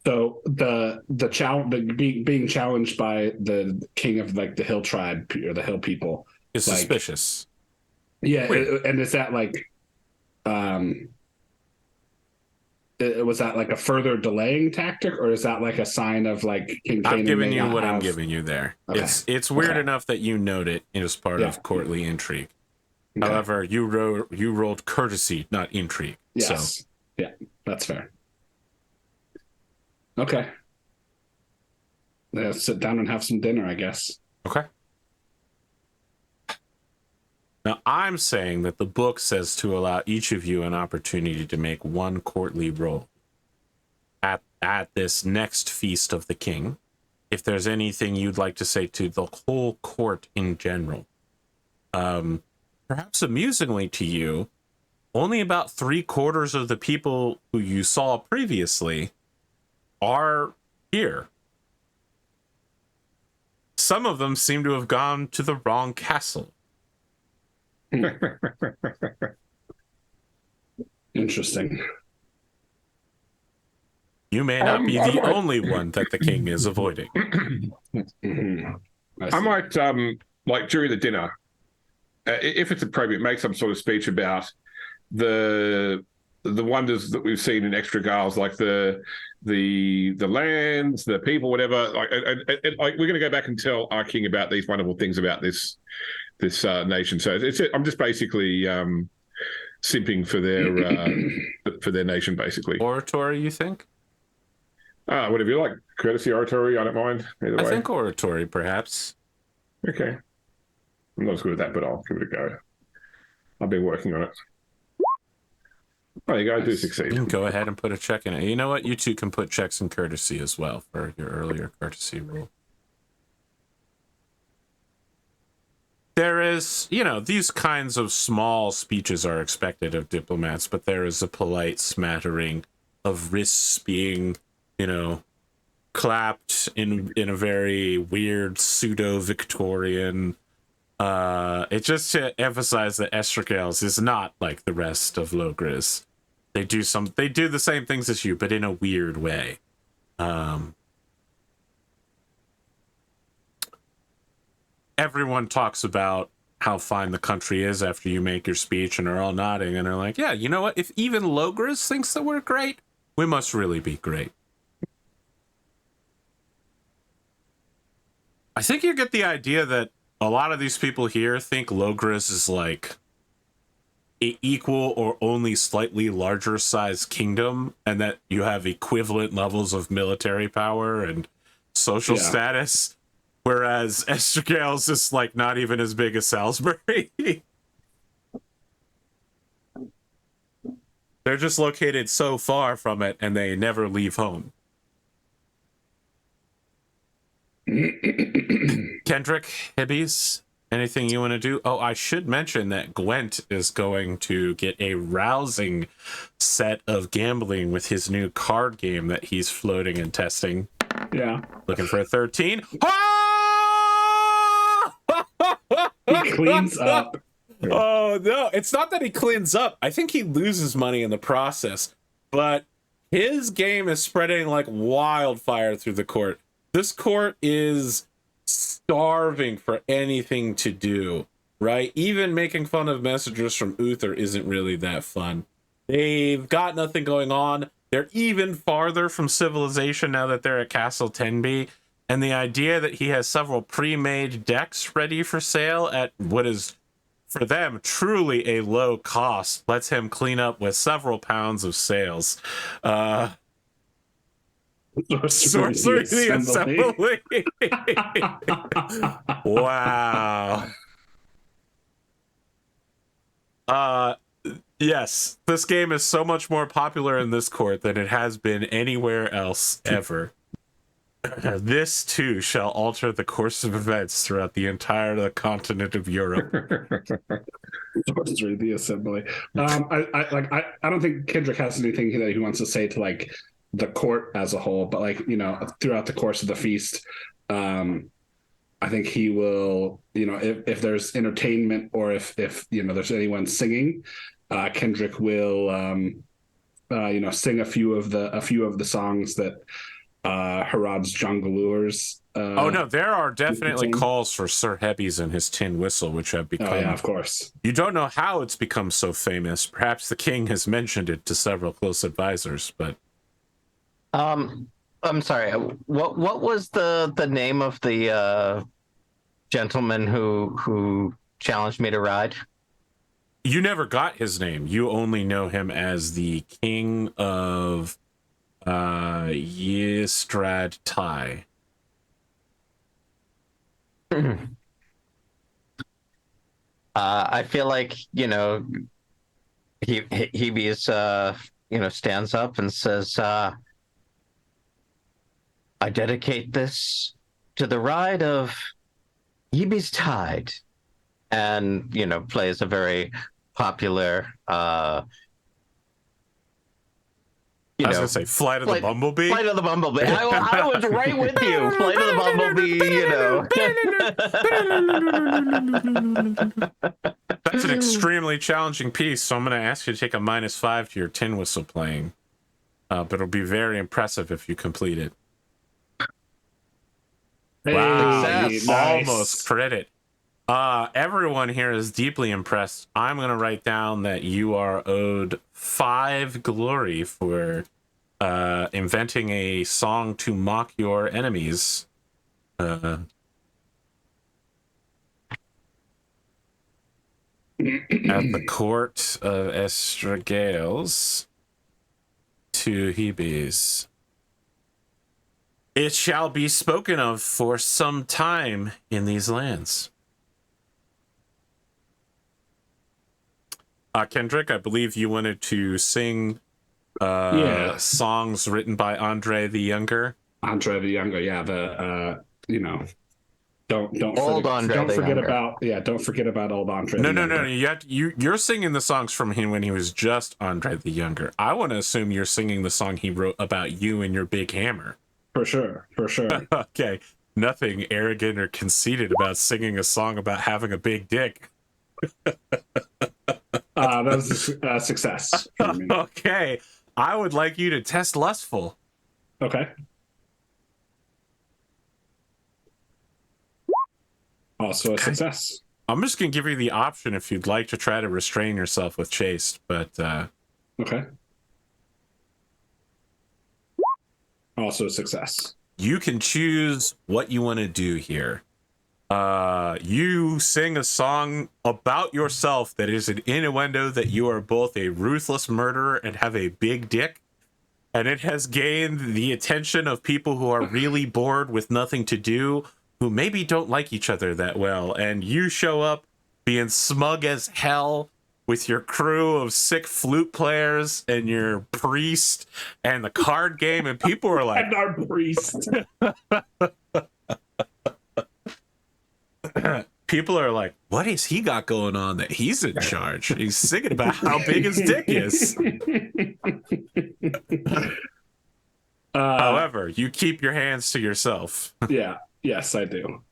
So the challenge, being challenged by the king of like the hill tribe or the hill people is like, suspicious. Yeah, Weird. and is that like, was that like a further delaying tactic, or is that like a sign of like King Canaan I'm giving may you not what I'm have- giving you there. Okay. It's weird Okay. enough that you note it as part Yeah. of courtly intrigue. Okay. However, you rolled courtesy, not intrigue. Yes. So Yeah, that's fair. Okay. Let's sit down and have some dinner, I guess. okay. Now, I'm saying that the book says to allow each of you an opportunity to make one courtly roll at this next feast of the king. If there's anything you'd like to say to the whole court in general. Perhaps amusingly to you, only about 3/4 of the people who you saw previously are here. some of them seem to have gone to the wrong castle. Interesting. You may not be the only one that the king is avoiding. I might, like during the dinner, if it's appropriate, make some sort of speech about the wonders that we've seen in Extra Gales, like the lands, the people, whatever. Like, like we're going to go back and tell our king about these wonderful things about this nation. So I'm just basically simping for their nation, basically. Oratory, you think? Whatever you like. Courtesy, oratory, I don't mind. Either way. I think oratory, perhaps. Okay. I'm not as good at that, but I'll give it a go. I've been working on it. Oh, you guys do succeed. You can go ahead and put a check in it. You know what? You two can put checks in courtesy as well for your earlier courtesy rule. There is, these kinds of small speeches are expected of diplomats, but there is a polite smattering of wrists being, clapped in a very weird pseudo-Victorian. It's just to emphasize that Estragales is not like the rest of Logris. They do the same things as you, but in a weird way. Everyone talks about how fine the country is after you make your speech, and are all nodding, and they're like, yeah, you know what? If even Logris thinks that we're great, we must really be great. I think you get the idea that a lot of these people here think Logris is like an equal or only slightly larger size kingdom, and that you have equivalent levels of military power and social status, whereas Estragales is like not even as big as Salisbury. They're just located so far from it, and they never leave home. Kendric, Hibbies, anything you want to do? Oh, I should mention that Gwent is going to get a rousing set of gambling with his new card game that he's floating and testing. Yeah. Looking for a 13. He cleans up. Oh, no. It's not that he cleans up. I think he loses money in the process. But his game is spreading like wildfire through the court. This court is starving for anything to do, right? Even making fun of messengers from Uther isn't really that fun. They've got nothing going on. They're even farther from civilization now that they're at Castle Tenby. And the idea that he has several pre-made decks ready for sale at what is, for them, truly a low cost lets him clean up with several pounds of sales. Sorcery the Assembly. Wow. Yes, this game is so much more popular in this court than it has been anywhere else ever. This too shall alter the course of events throughout the entire continent of Europe. Sorcery the Assembly. I don't think Kendric has anything that he wants to say to like the court as a whole, but like, throughout the course of the feast, I think he will, if there's entertainment or if there's anyone singing, Kendric will sing a few of the songs that Herawd's jongleurs. Oh no, there are definitely calls for Sir Hebbies and his tin whistle, which have become. Oh yeah, of course. You don't know how it's become so famous. Perhaps the king has mentioned it to several close advisors, but. I'm sorry. What was the name of the gentleman who challenged me to ride? You never got his name. You only know him as the king of Yestrad Tai. I feel like he stands up and says, I dedicate this to the ride of Yeeby's Tide, and plays a very popular you I was know, gonna say Flight of the Bumblebee. Flight of the Bumblebee. I was right with you. Flight of the Bumblebee, That's an extremely challenging piece, so I'm gonna ask you to take a -5 to your tin whistle playing. But it'll be very impressive if you complete it. Wow, you almost credit. Everyone here is deeply impressed. I'm going to write down that you are owed 5 glory for inventing a song to mock your enemies. At the court of Estragales to Hebes. It shall be spoken of for some time in these lands. Kendric, I believe you wanted to sing songs written by Andre the Younger. Andre the Younger, yeah. The don't forget about old Andre. No. You're singing the songs from him when he was just Andre the Younger. I want to assume you're singing the song he wrote about you and your big hammer. For sure. Okay. Nothing arrogant or conceited about singing a song about having a big dick. That was a success. Okay. I would like you to test lustful. Okay. Also a success. I'm just going to give you the option if you'd like to try to restrain yourself with chaste, but... Okay. Also a success. You can choose what you want to do here. You sing a song about yourself that is an innuendo that you are both a ruthless murderer and have a big dick, and it has gained the attention of people who are really bored with nothing to do, who maybe don't like each other that well, and you show up being smug as hell with your crew of sick flute players and your priest and the card game, and people are like, and our priest. People are like, what has he got going on that he's in charge? He's singing about how big his dick is. However, you keep your hands to yourself. Yeah. Yes, I do.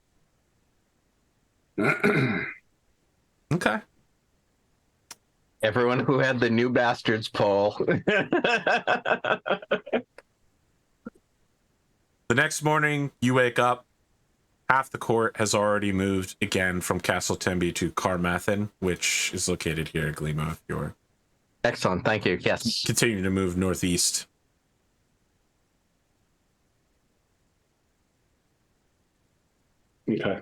Okay. Everyone who had the new bastards poll. The next morning, you wake up. Half the court has already moved again from Castle Tembe to Carmarthen, which is located here at Glimo. If you're Excellent, thank you. Yes. continuing to move northeast. Okay.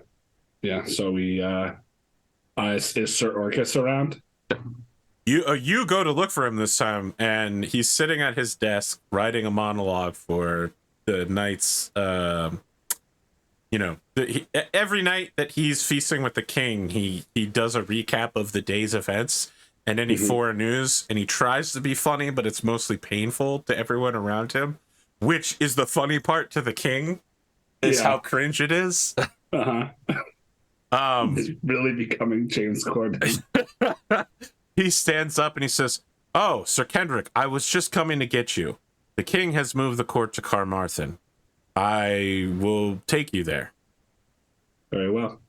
Yeah. So we is Sir Orcus around? You go to look for him this time, and he's sitting at his desk writing a monologue for the night's. Every night that he's feasting with the king, he does a recap of the day's events and any foreign news, and he tries to be funny, but it's mostly painful to everyone around him, which is the funny part to the king, is how cringe it is. He's really becoming James Corden. He stands up and he says, "Oh, Sir Kendric, I was just coming to get you. The king has moved the court to Carmarthen. I will take you there." Very well.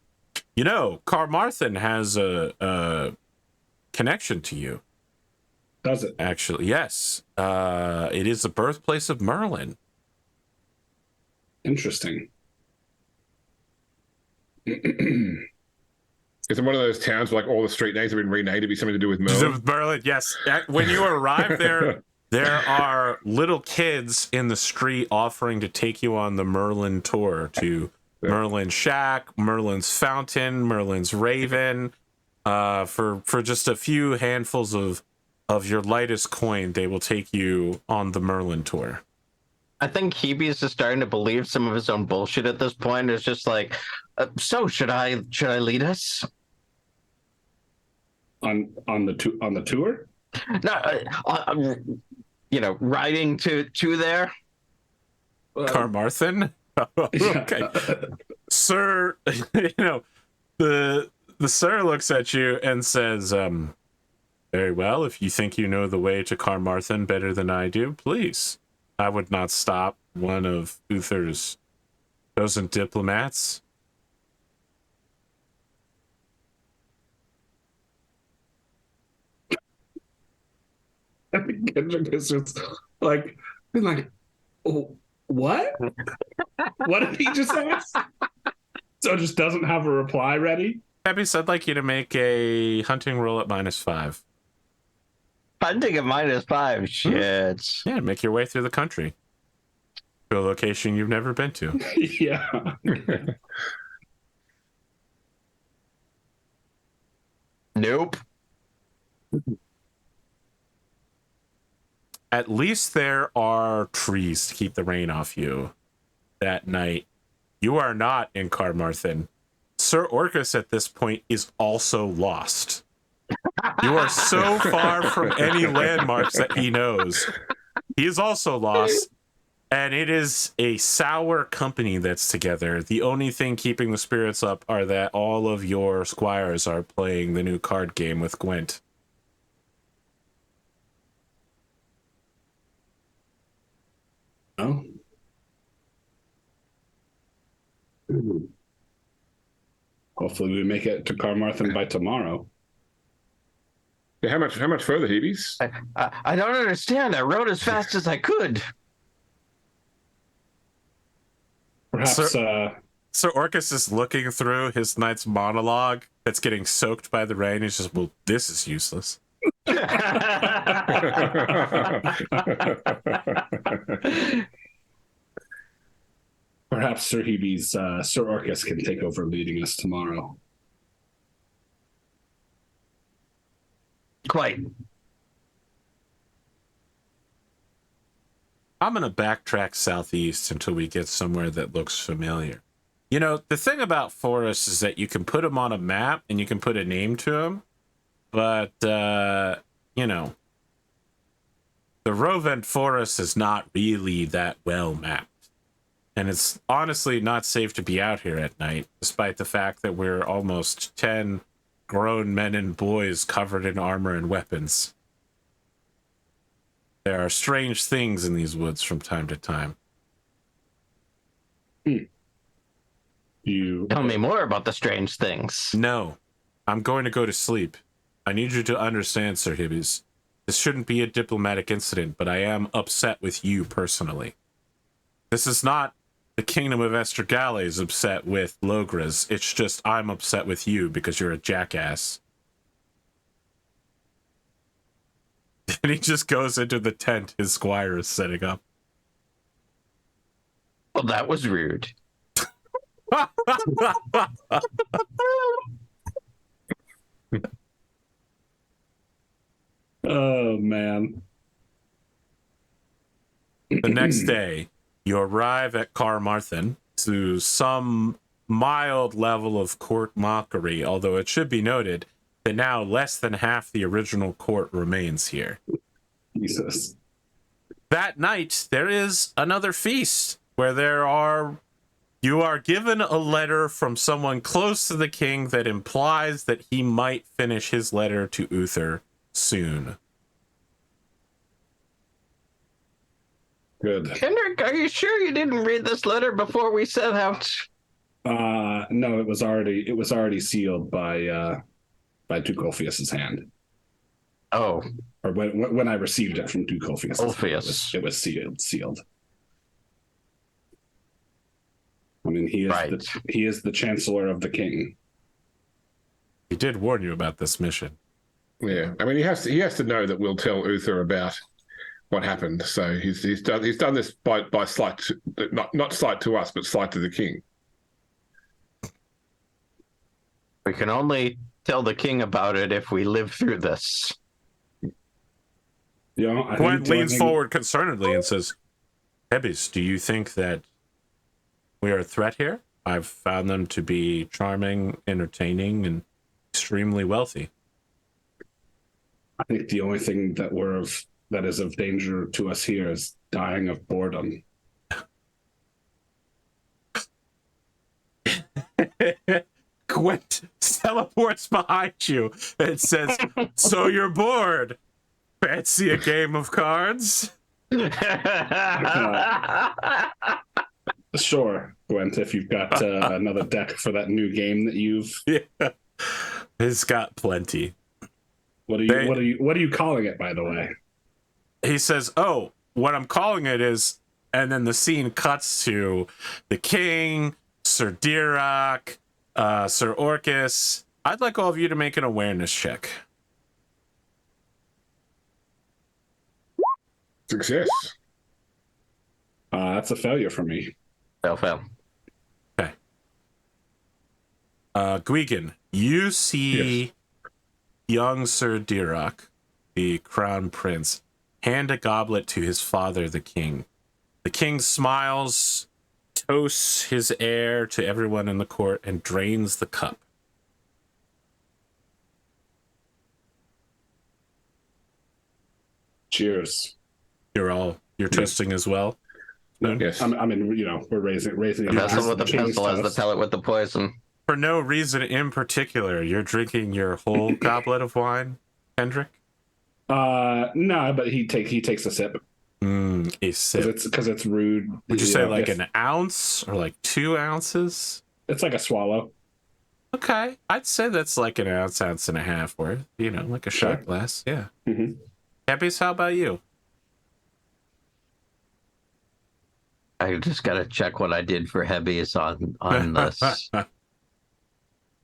You know, Carmarthen has a connection to you. Does it? Actually, yes. It is the birthplace of Merlin. Interesting. Is it one of those towns where like all the street names have been renamed to be something to do with Merlin? Merlin, yes. When you arrive there, there are little kids in the street offering to take you on the Merlin tour to Merlin's Shack, Merlin's Fountain, Merlin's Raven. For just a few handfuls of your lightest coin, they will take you on the Merlin tour. I think Hebe is just starting to believe some of his own bullshit at this point. It's just like, so should I lead us on the tour? No, riding to there. Carmarthen. Okay, sir. The sir looks at you and says, Very well. If you think you know the way to Carmarthen better than I do, please. I would not stop one of Uther's chosen diplomats. I think Kendric is just like, being like, oh, what? What did he just ask? So just doesn't have a reply ready? Peppy, I'd like you to make a hunting roll at -5. Hunting at -5. Shit. Yeah, make your way through the country to a location you've never been to. Yeah. Nope. At least there are trees to keep the rain off you that night. You are not in Carmarthen. Sir Orcus at this point is also lost. You are so far from any landmarks that he knows. He is also lost, and it is a sour company that's together. The only thing keeping the spirits up are that all of your squires are playing the new card game with Gwent. Oh. Hopefully we make it to Carmarthen by tomorrow. Yeah, how much further, Hebes? I don't understand. I rode as fast as I could. Perhaps Sir Orcus is looking through his knight's monologue that's getting soaked by the rain. He's just, well, this is useless. perhaps Sir Hebe's Sir Orcus can take over leading us tomorrow. Quite. I'm going to backtrack southeast until we get somewhere that looks familiar. You know, the thing about forests is that you can put them on a map and you can put a name to them, but, you know, the Rovent Forest is not really that well mapped. And it's honestly not safe to be out here at night, despite the fact that we're almost 10 grown men and boys covered in armor and weapons. There are strange things in these woods from time to time. You Tell me more about the strange things. No, I'm going to go to sleep. I need you to understand, Sir Hibbies. This shouldn't be a diplomatic incident, but I am upset with you personally. This is not the Kingdom of Estergale is upset with Logres. It's just I'm upset with you because you're a jackass. And he just goes into the tent his squire is setting up. Well, that was rude. Oh, man. The next day, you arrive at Carmarthen to some mild level of court mockery, although it should be noted that now less than half the original court remains here. Jesus. That night, there is another feast where you are given a letter from someone close to the king that implies that he might finish his letter to Uther soon. Good. Kendric, are you sure you didn't read this letter before we set out? No, it was already sealed by Duke Ulfius's hand. Oh, Or when I received it from Duke Ulfius. Ulfius. It was sealed. I mean, he is the Chancellor of the King. He did warn you about this mission. Yeah, I mean, he has to know that we'll tell Uther about what happened. So he's done this by slight, not slight to us, but slight to the king. We can only tell the king about it if we live through this. Yeah, Gwent leans forward concernedly and says, Hebbies, do you think that we are a threat here? I've found them to be charming, entertaining, and extremely wealthy. I think the only thing that is of danger to us here is dying of boredom. Gwent teleports behind you and it says, "So you're bored? Fancy a game of cards?" Sure, Gwent, if you've got another deck for that new game that you've. Yeah, he's got plenty. What are you calling it, by the way? He says, "Oh, what I'm calling it is," and then the scene cuts to the king, Sir Dirac, Sir Orcus. I'd like all of you to make an awareness check. Success. That's a failure for me. Fail. Okay. Gwgan, you see young Sir Dirac, the crown prince, hand a goblet to his father, the king. The king smiles, toasts his heir to everyone in the court, and drains the cup. Cheers. You're toasting as well? Yes. I mean, we're raising. The vessel with the pestle has the pellet with the poison. For no reason in particular, you're drinking your whole goblet of wine, Kendric? No, but he takes a sip. A sip. Because it's rude. Would you say like an ounce or like 2 ounces? It's like a swallow. Okay, I'd say that's like an ounce and a half worth. Like a shot glass. Yeah. Mm-hmm. Abby's, how about you? I just gotta check what I did for Hebbies on this.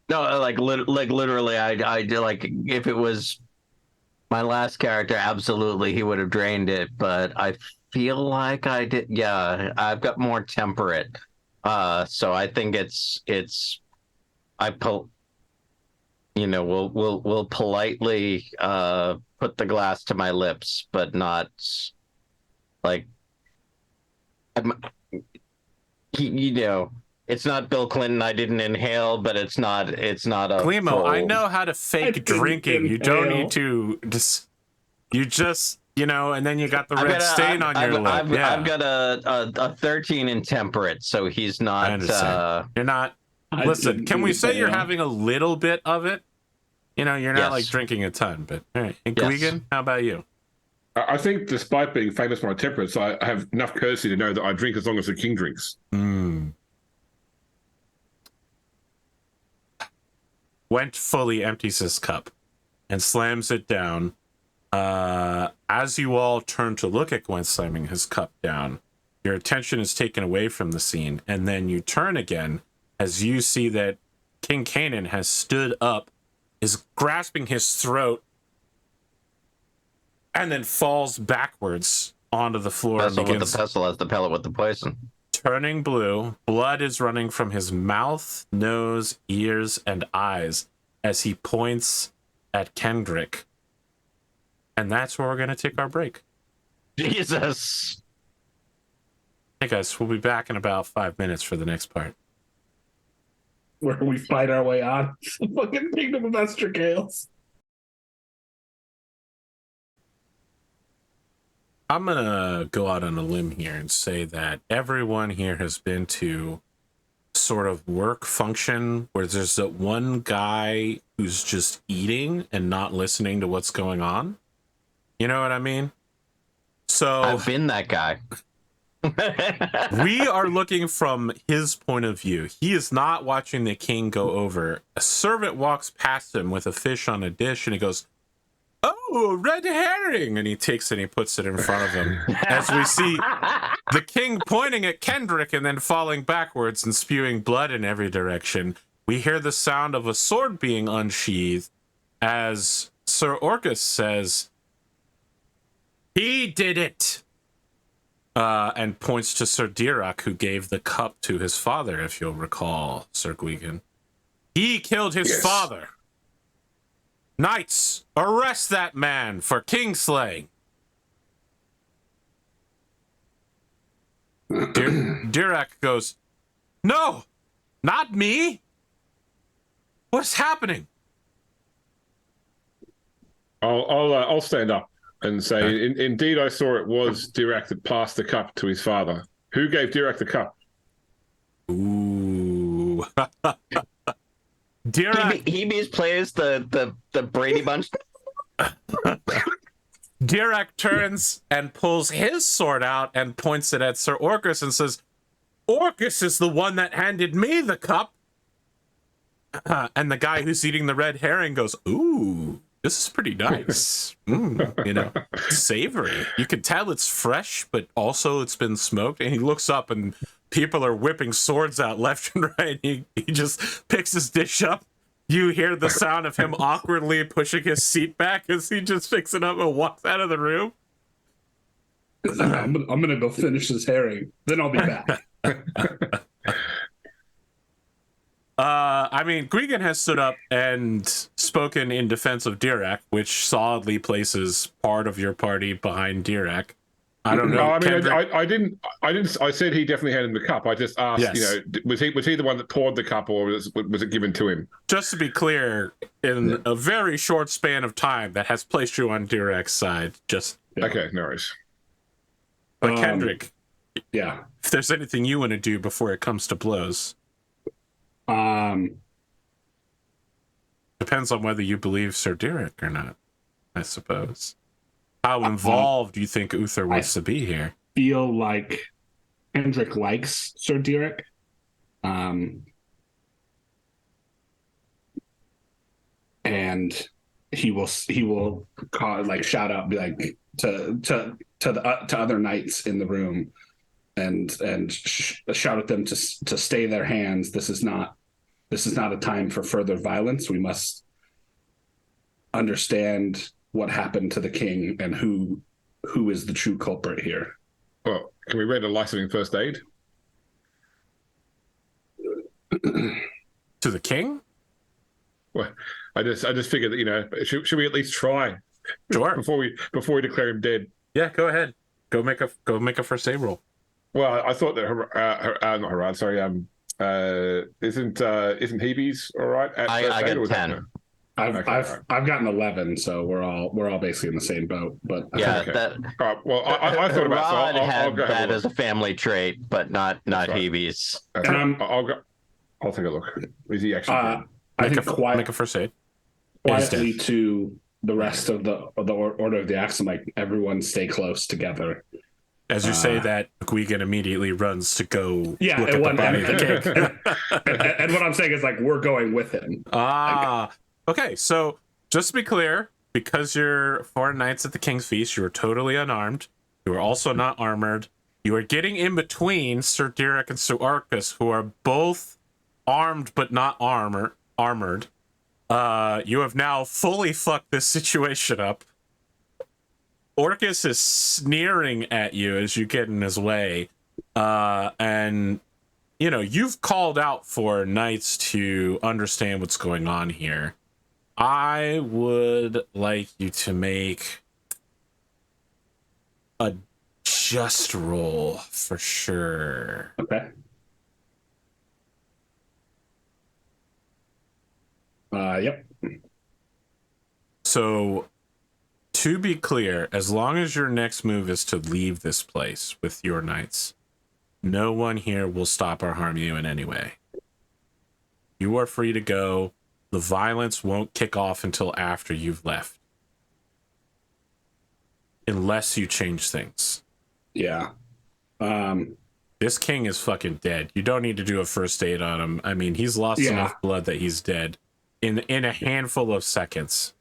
No, like literally, I did, like, if it was my last character, absolutely he would have drained it. But I feel like I did. Yeah, I've got more temperate. So I think we'll politely put the glass to my lips, but not like. It's not Bill Clinton. I didn't inhale, but it's not a Glimo, I know how to fake drinking. You don't need to you just and then you got the red stain on your lip. I've got a 13 in temperate, so he's not. I understand. You're not. Listen, can we say you're having a little bit of it? You're not like drinking a ton, but all right. And Gwgan, how about you? I think, despite being famous for my temperance, I have enough courtesy to know that I drink as long as the king drinks. Gwent fully empties his cup and slams it down. As you all turn to look at Gwent slamming his cup down, your attention is taken away from the scene, and then you turn again as you see that King Canaan has stood up, is grasping his throat, and then falls backwards onto the floor. Pestle with the pestle has the pellet with the poison. Turning blue, blood is running from his mouth, nose, ears, and eyes as he points at Kendric. And that's where we're going to take our break. Jesus. Hey guys, we'll be back in about 5 minutes for the next part. Where we fight our way on the fucking Kingdom of Estragales. I'm going to go out on a limb here and say that everyone here has been to sort of work function where there's that one guy who's just eating and not listening to what's going on. You know what I mean? So I've been that guy. We are looking from his point of view. He is not watching the king go over. A servant walks past him with a fish on a dish and he goes, "Oh, red herring!" And he takes it and he puts it in front of him. As we see the king pointing at Kendric and then falling backwards and spewing blood in every direction. We hear the sound of a sword being unsheathed as Sir Orcus says, "He did it!" And points to Sir Dirac, who gave the cup to his father, if you'll recall, Sir Gwgan. He killed his father. Knights, arrest that man for kingslaying. Dirac goes, "No, not me. What's happening?" I'll stand up and say, indeed, I saw it was Dirac that passed the cup to his father. Who gave Dirac the cup? Ooh. Dirac, Hebe's plays the Brady Bunch. Dirac turns and pulls his sword out and points it at Sir Orcus and says, Orcus is the one that handed me the cup. And the guy who's eating the red herring goes, ooh, this is pretty nice. You know, savory. You can tell it's fresh, but also it's been smoked. And he looks up and people are whipping swords out left and right. He just picks his dish up. You hear the sound of him awkwardly pushing his seat back as he just picks it up and walks out of the room. I'm gonna go finish this herring, then I'll be back. I mean, Gwgan has stood up and spoken in defense of Dirac, which solidly places part of your party behind Dirac. I don't know. No, I mean, Kendric... I didn't. I said he definitely handed him the cup. I just asked, Yes. you know, was he the one that poured the cup, or was it given to him? Just to be clear, in a very short span of time, that has placed you on Dirac's side. Just Okay, no worries. but Kendric, Yeah. if there's anything you want to do before it comes to blows, depends on whether you believe Sir Dirac or not, I suppose. How involved do you think Uther wants to be here? Feel like Kendric likes Sir Dirac. And he will call, like, shout out, be like to other knights in the room, and shout at them to stay their hands. This is not a time for further violence. We must understand what happened to the king and who is the true culprit here. Well, can we read a licensing first aid? To the king? Well, I just figured that, you know, should we at least try Sure. before we declare him dead? Yeah, go ahead. Go make a first aid roll. Well, I thought that not Herawd, sorry, isn't Hebe's all right? I got 10. I've gotten 11, so we're all basically in the same boat. But Yeah, Okay. that. All right, well, I thought about Herawd so I'll had go have that a as a family trait, but not right. Hebe's. look. And I'm- I'll take a look. Is he actually dead? I Make think make a first aid. He's quietly dead. to the rest of the Order of the Axe, like, everyone stay close together. As you say that, Gwgan immediately runs to go Yeah, look and at the one- body of the king. and what I'm saying is, like, we're going with him. Okay, so just to be clear, because you're foreign knights at the King's Feast, you are totally unarmed. You are also not armored. You are getting in between Sir Dirac and Sir Orcus, who are both armed but not armored. You have now fully fucked this situation up. Orcus is sneering at you as you get in his way. And, you know, you've called out for knights to understand what's going on here. I would like you to make a just roll for sure. Okay. Yep. So, to be clear, as long as your next move is to leave this place with your knights, no one here will stop or harm you in any way. You are free to go. The violence won't kick off until after you've left. Unless you change things. Yeah. This king is fucking dead. You don't need to do a first aid on him. I mean, he's lost Yeah. enough blood that he's dead in a handful of seconds.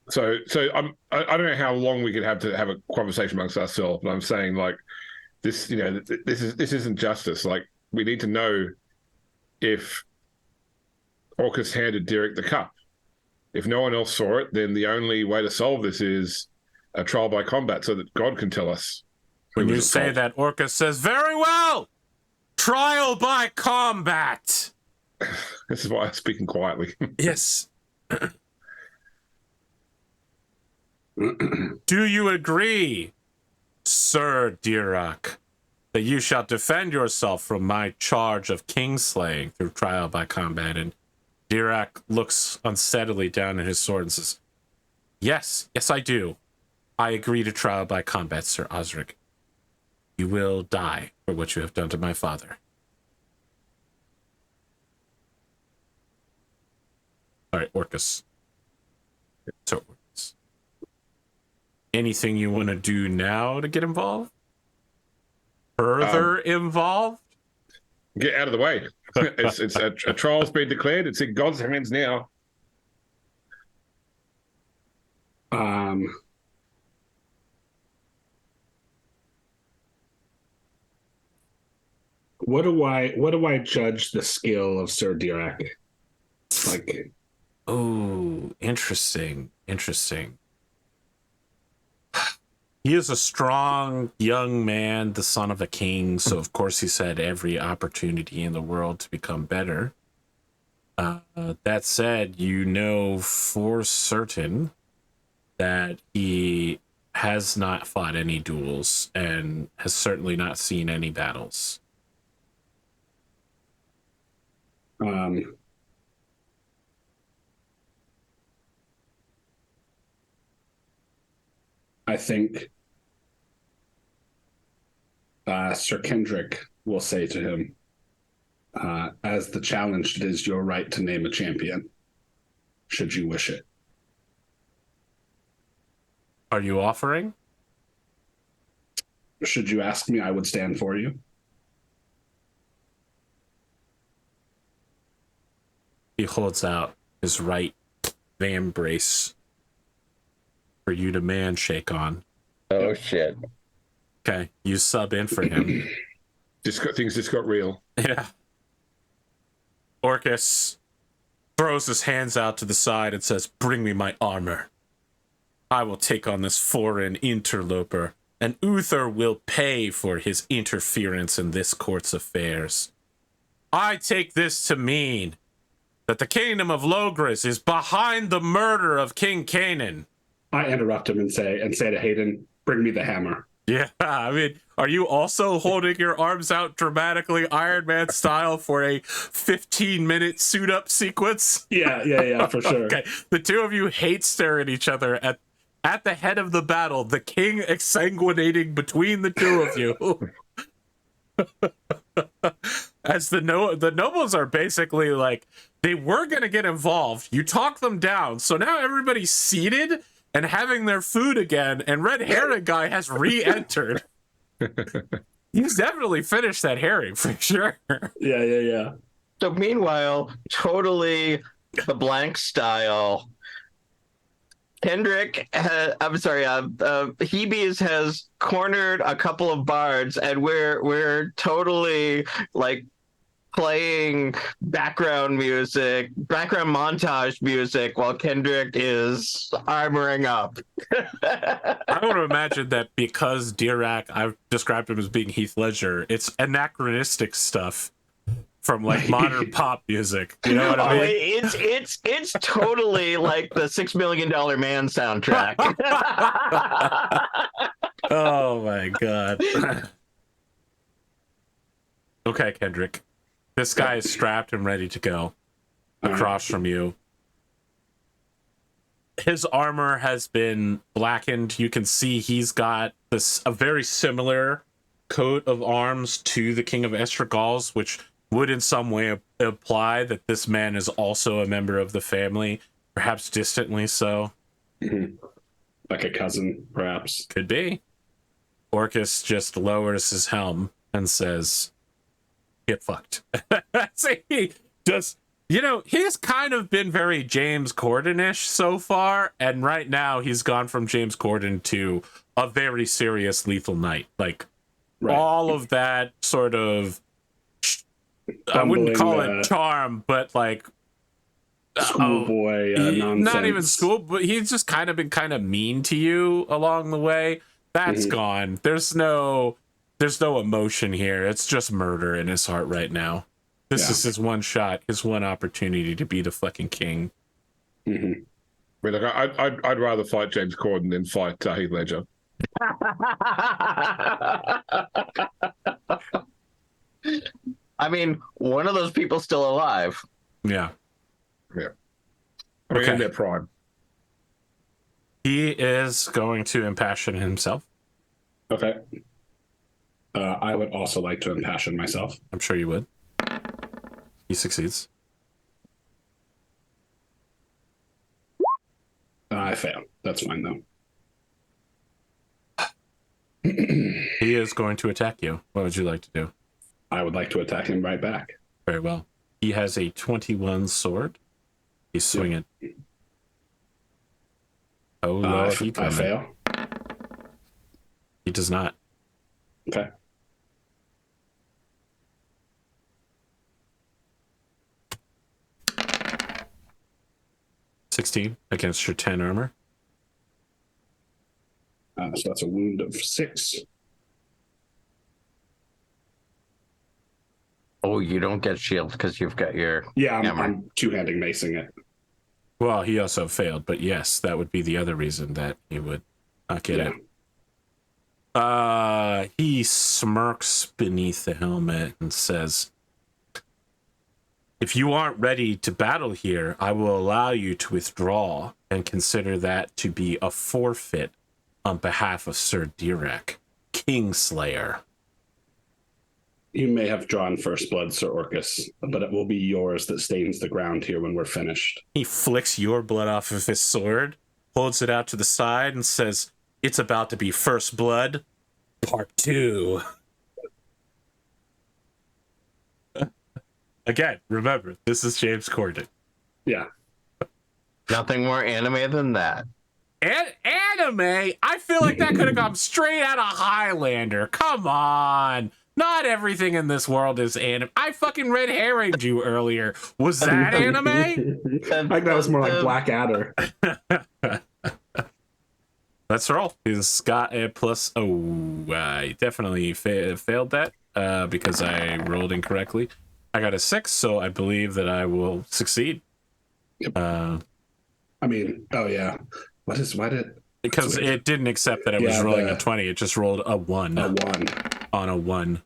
So I don't know how long we could have to have a conversation amongst ourselves, but I'm saying, like, this, you know, this isn't justice. Like, we need to know if Orcus handed Dirac the cup. If no one else saw it, then the only way to solve this is a trial by combat, so that God can tell us. When you say that, Orcus says, "Very well! Trial by combat!" This is why I'm speaking quietly. Yes. Do you agree, Sir Dirac, that you shall defend yourself from my charge of kingslaying through trial by combat? And Dirac looks unsteadily down at his sword and says, yes, I do. I agree to trial by combat, Sir Osric. You will die for what you have done to my father. Orcus. So, anything you want to do now to get involved? Further involved? Get out of the way. It's a trial's been declared. It's in God's hands now. What do I judge the skill of Sir Dirac? Like, oh, interesting. He is a strong young man, the son of a king, so of course he's had every opportunity in the world to become better. That said, you know for certain that he has not fought any duels and has certainly not seen any battles. I think Sir Kendric will say to him, as the challenged, it is your right to name a champion, should you wish it. Are you offering? Should you ask me, I would stand for you. He holds out his right vambrace for you to man shake on. Oh, shit. Okay, you sub in for him. Things just got real. Yeah. Orcus throws his hands out to the side and says, "Bring me my armor. I will take on this foreign interloper, and Uther will pay for his interference in this court's affairs. I take this to mean that the kingdom of Logris is behind the murder of King Canaan." I interrupt him and say to Hayden, "Bring me the hammer." Yeah, I mean, are you also holding your arms out dramatically Iron Man style for a 15-minute suit-up sequence? Yeah, for sure. Okay, the two of you hate stare at each other at the head of the battle, the king exsanguinating between the two of you. As the nobles are basically like, they were going to get involved. You talk them down. So now everybody's seated and having their food again, and red-haired guy has re-entered. He's definitely finished that herring for sure. Yeah. So meanwhile, totally the blank style, Kendric, Hebes has cornered a couple of bards, and we're totally like playing background montage music while Kendric is armoring up. I want to imagine that because Dirac, I've described him as being Heath Ledger, it's anachronistic stuff from like modern pop music. You know what I mean? It's totally like the $6 Million Man soundtrack. Oh my god. Okay, Kendric. This guy is strapped and ready to go across from you. His armor has been blackened. You can see he's got a very similar coat of arms to the King of Estragal's, which would in some way imply that this man is also a member of the family, perhaps distantly so. Mm-hmm. Like a cousin, perhaps. Could be. Orcus just lowers his helm and says, "Get fucked." See, just, he's kind of been very James Corden-ish so far, and right now he's gone from James Corden to a very serious Lethal Knight. Like, right. All of that sort of, I wouldn't call it charm, but like schoolboy nonsense. Not even school, but he's just kind of been kind of mean to you along the way. That's gone. There's no emotion here. It's just murder in his heart right now. This is his one shot, his one opportunity to be the fucking king. Mm-hmm. I mean, look, I'd rather fight James Corden than fight Heath Ledger. I mean, one of those people's still alive. Yeah. I mean, in their prime. He is going to impassion himself. Okay. I would also like to impassion myself. I'm sure you would. He succeeds. I fail. That's fine though. He is going to attack you. What would you like to do? I would like to attack him right back. Very well. He has a 21 sword. He's swinging. Oh, Lord, I fail. He does not. Okay. $16 against your 10 armor. So that's a wound of 6. Oh, you don't get shield because you've got your Yeah, hammer. I'm two-handing macing it. Well, he also failed, but yes, that would be the other reason that he would not get it. He smirks beneath the helmet and says, "If you aren't ready to battle here, I will allow you to withdraw and consider that to be a forfeit on behalf of Sir Direk, Kingslayer." You may have drawn first blood, Sir Orcus, but it will be yours that stains the ground here when we're finished. He flicks your blood off of his sword, holds it out to the side, and says, "It's about to be First Blood, Part 2. Again, remember, this is James Corden. Yeah. Nothing more anime than that. Anime? I feel like that could have come straight out of Highlander. Come on. Not everything in this world is anime. I fucking red herringed you earlier. Was that anime? I think that was more like Blackadder. Let's roll. He's got a plus. Oh, I definitely failed that because I rolled incorrectly. I got a 6, so I believe that I will succeed. Yep. I mean, oh yeah. Because it didn't accept that it was rolling a 20. It just rolled a 1. A 1. On a 1.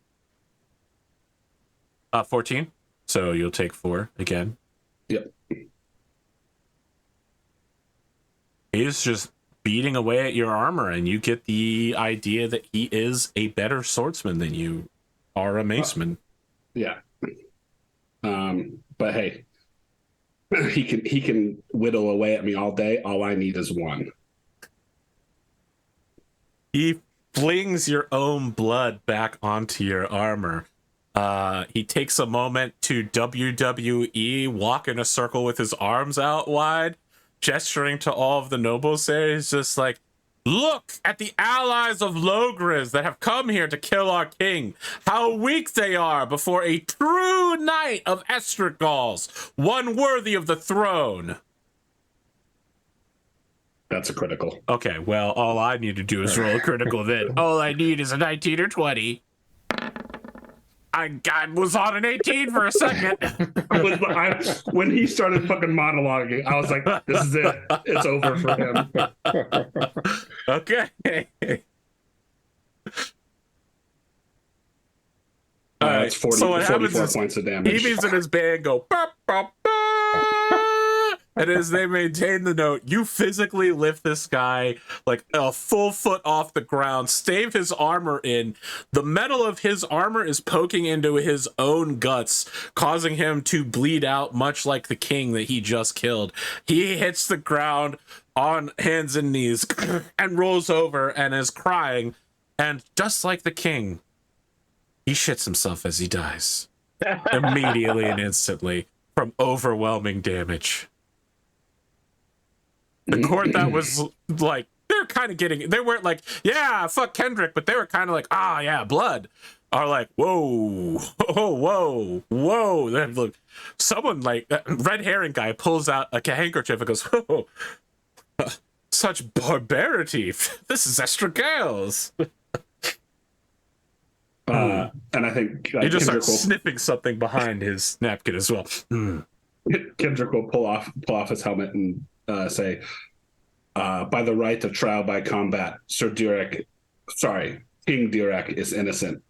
14. So you'll take 4 again. Yep. He's just beating away at your armor, and you get the idea that he is a better swordsman than you are a maceman. Yeah. But hey, he can whittle away at me all day. All I need is 1. He flings your own blood back onto your armor. He takes a moment to WWE walk in a circle with his arms out wide, gesturing to all of the nobles there. He's just like, "Look at the allies of Logres that have come here to kill our king. How weak they are before a true knight of Estragals, one worthy of the throne." That's a critical. Okay, well, all I need to do is roll a critical then. All I need is a 19 or 20. I was on an 18 for a second. When he started fucking monologuing, I was like, this is it. It's over for him. Okay. It's 44 points of damage. Evie's and his band go, "Bop, bop, bop." And as they maintain the note, you physically lift this guy like a full foot off the ground, stave his armor in. The metal of his armor is poking into his own guts, causing him to bleed out, much like the king that he just killed. He hits the ground on hands and knees and rolls over and is crying. And just like the king, he shits himself as he dies. Immediately and instantly from overwhelming damage. The court that was like, they're kind of getting, they weren't like, yeah, fuck Kendric, but they were kind of like, ah, yeah, blood. Are like, whoa, oh, whoa, whoa. Then look, someone like red herring guy pulls out a handkerchief and goes, "Whoa, such barbarity. This is Estragals." And I think he just starts sniffing something behind his napkin as well. Kendric will pull off his helmet and say, "By the right of trial by combat, King Direk is innocent.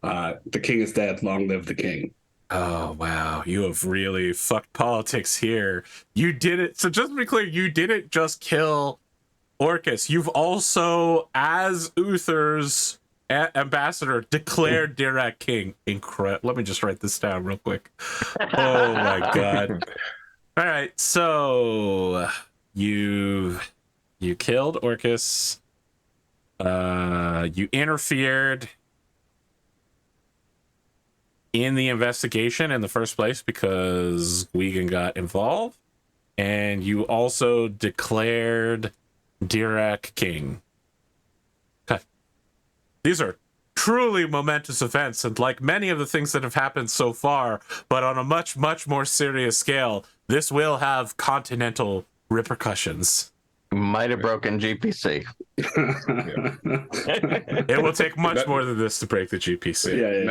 The king is dead. Long live the king." Oh, wow. You have really fucked politics here. You did it. So just to be clear, you didn't just kill Orcus. You've also, as Uther's ambassador, declared Direk king. Incredible. Let me just write this down real quick. Oh, my God. All right. So you You killed Orcus. You interfered in the investigation in the first place because Gwgan got involved. And you also declared Dirac king. Okay. These are truly momentous events, and like many of the things that have happened so far, but on a much, much more serious scale, this will have continental repercussions. Might have broken GPC. It will take much more than this to break the GPC.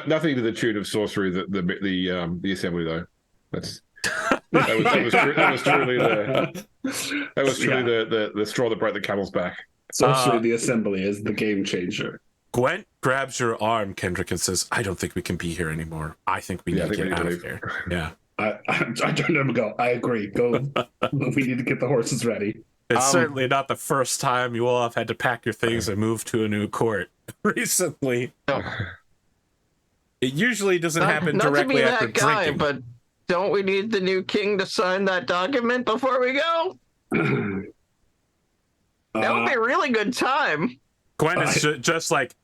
Nothing to the tune of sorcery. The assembly though. That was truly the straw that broke the camel's back. Sorcery, the assembly is the game changer. Gwent grabs your arm, Kendric, and says, "I don't think we can be here anymore. I think we need to get out of here." Yeah. I turned to him and go, I agree. Go. We need to get the horses ready. It's certainly not the first time you all have had to pack your things and move to a new court recently. No. It usually doesn't happen not directly to be after that guy, drinking. but don't we need the new king to sign that document before we go? That would be a really good time. Gwen is just like,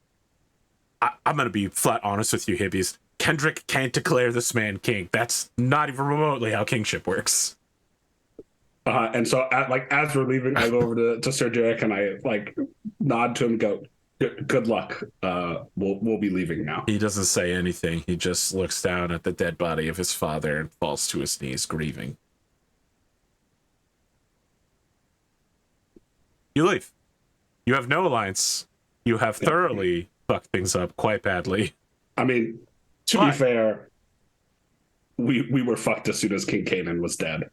I'm going to be flat honest with you, hippies. Kendric can't declare this man king. That's not even remotely how kingship works. And so, as we're leaving, I go over to Sir Derek and I nod to him and go, "Good luck. We'll be leaving now." He doesn't say anything. He just looks down at the dead body of his father and falls to his knees, grieving. You leave. You have no alliance. You have thoroughly fucked things up quite badly. I mean, to be fair, we were fucked as soon as King Kanan was dead.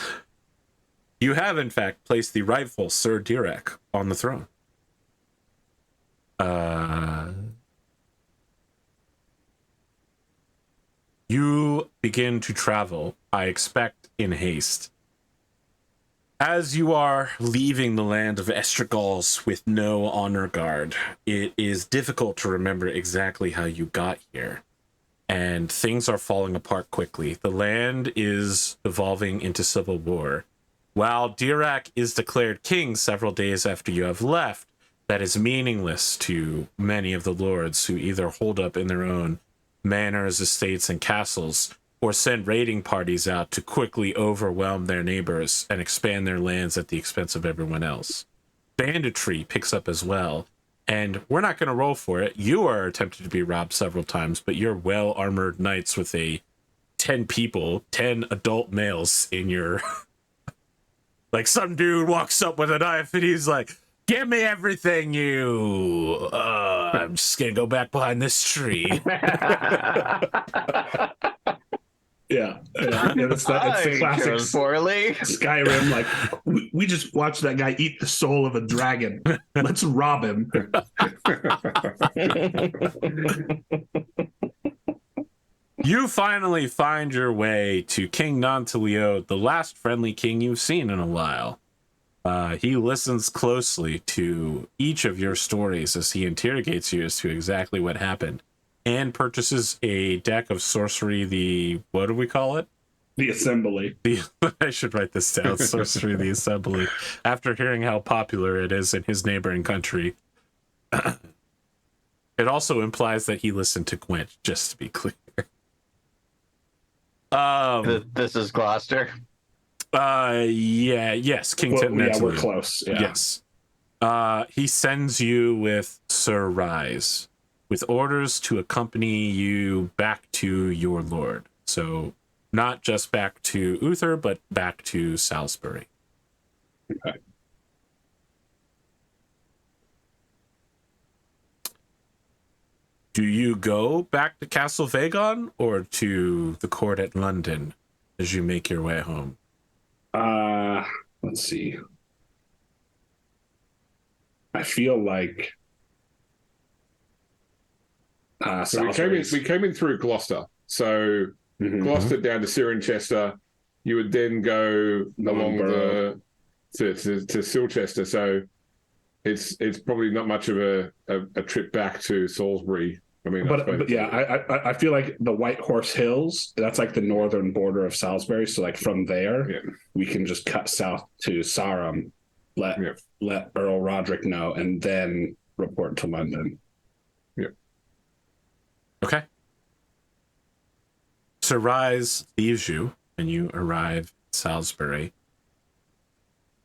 You have, in fact, placed the rightful Sir Dirac on the throne. You begin to travel, I expect, in haste. As you are leaving the land of Estragals with no honor guard, it is difficult to remember exactly how you got here. And things are falling apart quickly. The land is evolving into civil war. While Dirac is declared king several days after you have left, that is meaningless to many of the lords who either hold up in their own manors, estates, and castles, or send raiding parties out to quickly overwhelm their neighbors and expand their lands at the expense of everyone else. Banditry picks up as well, and we're not going to roll for it. You are attempted to be robbed several times, but you're well-armored knights with 10 adult males in your... Like, some dude walks up with a knife and he's like, "Give me everything you... I'm just going to go back behind this tree." Yeah, it's the classic Skyrim. Like, we just watched that guy eat the soul of a dragon. Let's rob him. You finally find your way to King Nantaleo, the last friendly king you've seen in a while. He listens closely to each of your stories as he interrogates you as to exactly what happened, and purchases a deck of sorcery, what do we call it? The Assembly. I should write this down, Sorcery the Assembly, after hearing how popular it is in his neighboring country. It also implies that he listened to Gwent, just to be clear. This is Gloucester. Yes, Kington. Yeah, we're close. Yeah. Yes. He sends you with Sir Rise, with orders to accompany you back to your lord. So not just back to Uther, but back to Salisbury. Okay. Do you go back to Castle Vagon or to the court at London as you make your way home? Let's see. I feel like so we came in through Gloucester. So Gloucester down to Cirencester. You would then go along to Silchester. So it's probably not much of a trip back to Salisbury. I mean, but yeah, I feel like the White Horse Hills, that's like the northern border of Salisbury. So like from there, we can just cut south to Sarum let Yeah. let Earl Roderick know, and then report to London. Okay. Sir Rise leaves you, and you arrive at Salisbury.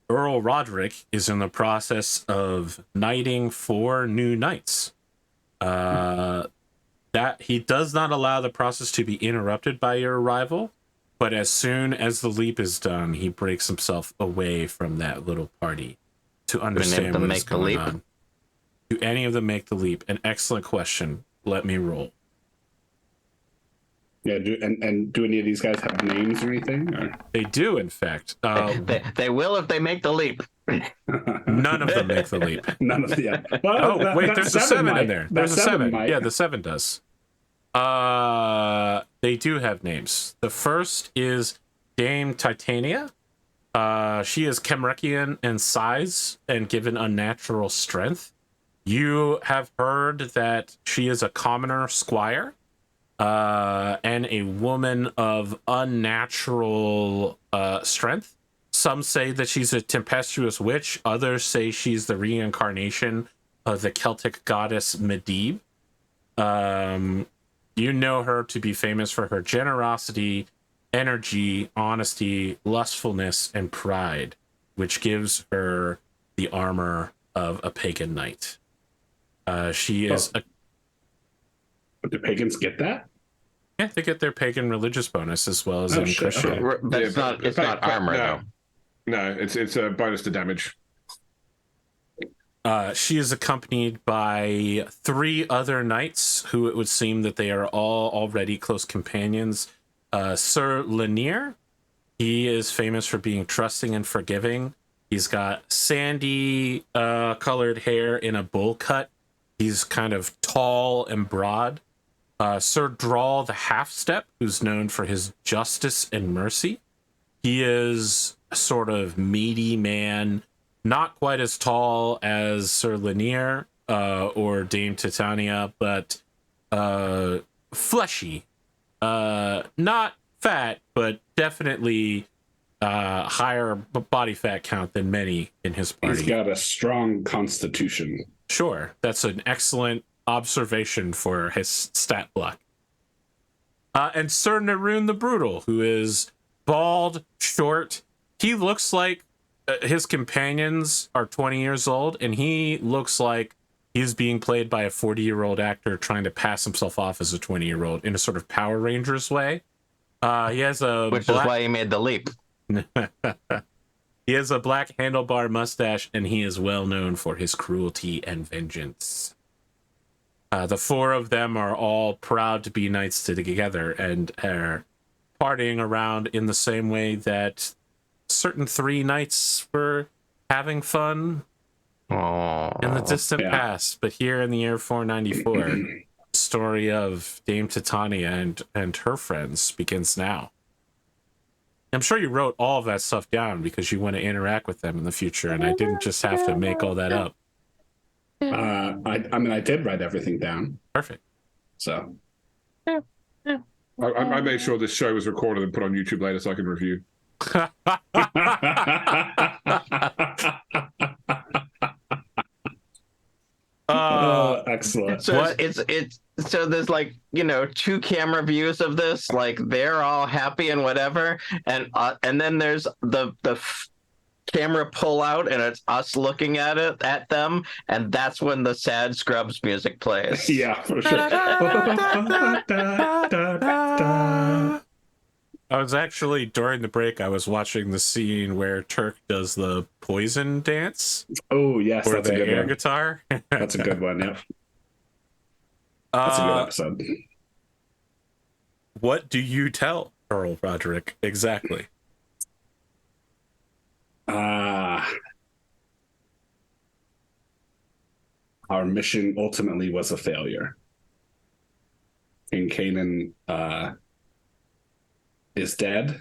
Earl Roderick is in the process of knighting 4 new knights. That he does not allow the process to be interrupted by your arrival, but as soon as the leap is done, he breaks himself away from that little party to understand what is going on. Do any of them make the leap? An excellent question. Let me roll. Yeah, do any of these guys have names or anything? Or? They do, in fact. They will if they make the leap. None of them make the leap. None of the. Oh, wait, there's a 7 in there. There's a 7. Might. Yeah, the 7 does. They do have names. The first is Dame Titania. She is Kemrecian in size and given unnatural strength. You have heard that she is a commoner squire, and a woman of unnatural strength. Some say that she's a tempestuous witch. Others say she's the reincarnation of the Celtic goddess Medivh. You know her to be famous for her generosity, energy, honesty, lustfulness, and pride, which gives her the armor of a pagan knight. She is a... But do pagans get that? Yeah, they get their pagan religious bonus as well as in Christian. Okay. But it's not armor, though. No, it's a bonus to damage. She is accompanied by 3 other knights who it would seem that they are all already close companions. Sir Lanier, he is famous for being trusting and forgiving. He's got sandy colored hair in a bowl cut. He's kind of tall and broad. Sir Drawl the Half-Step, who's known for his justice and mercy. He is a sort of meaty man, not quite as tall as Sir Lanier or Dame Titania, but fleshy. Not fat, but definitely higher body fat count than many in his party. He's got a strong constitution. Sure, that's an excellent observation for his stat block. And Sir Naroon the Brutal, who is bald, short. He looks like his companions are 20 years old, and he looks like he's being played by a 40-year-old actor trying to pass himself off as a 20-year-old in a sort of Power Rangers way. He has a Which is why he made the leap. He has a black handlebar mustache, and he is well known for his cruelty and vengeance. The 4 of them are all proud to be knights together and are partying around in the same way that certain 3 knights were having fun in the distant past. But here in the year 494, the story of Dame Titania and her friends begins now. I'm sure you wrote all of that stuff down because you want to interact with them in the future, and I didn't just have to make all that up. I did write everything down. Perfect. So I made sure this show was recorded and put on YouTube later so I can review. Excellent. So it's so there's like 2 camera views of this, like they're all happy and whatever, and then there's the camera pull out and it's us looking at them, and that's when the sad Scrubs music plays. Yeah, for sure. I was actually, during the break, I was watching the scene where Turk does the poison dance. Oh, yes, or that's the a good air one. guitar. That's a good one, yeah. That's a good episode. What do you tell Earl Roderick exactly? Our mission ultimately was a failure. King Canaan is dead,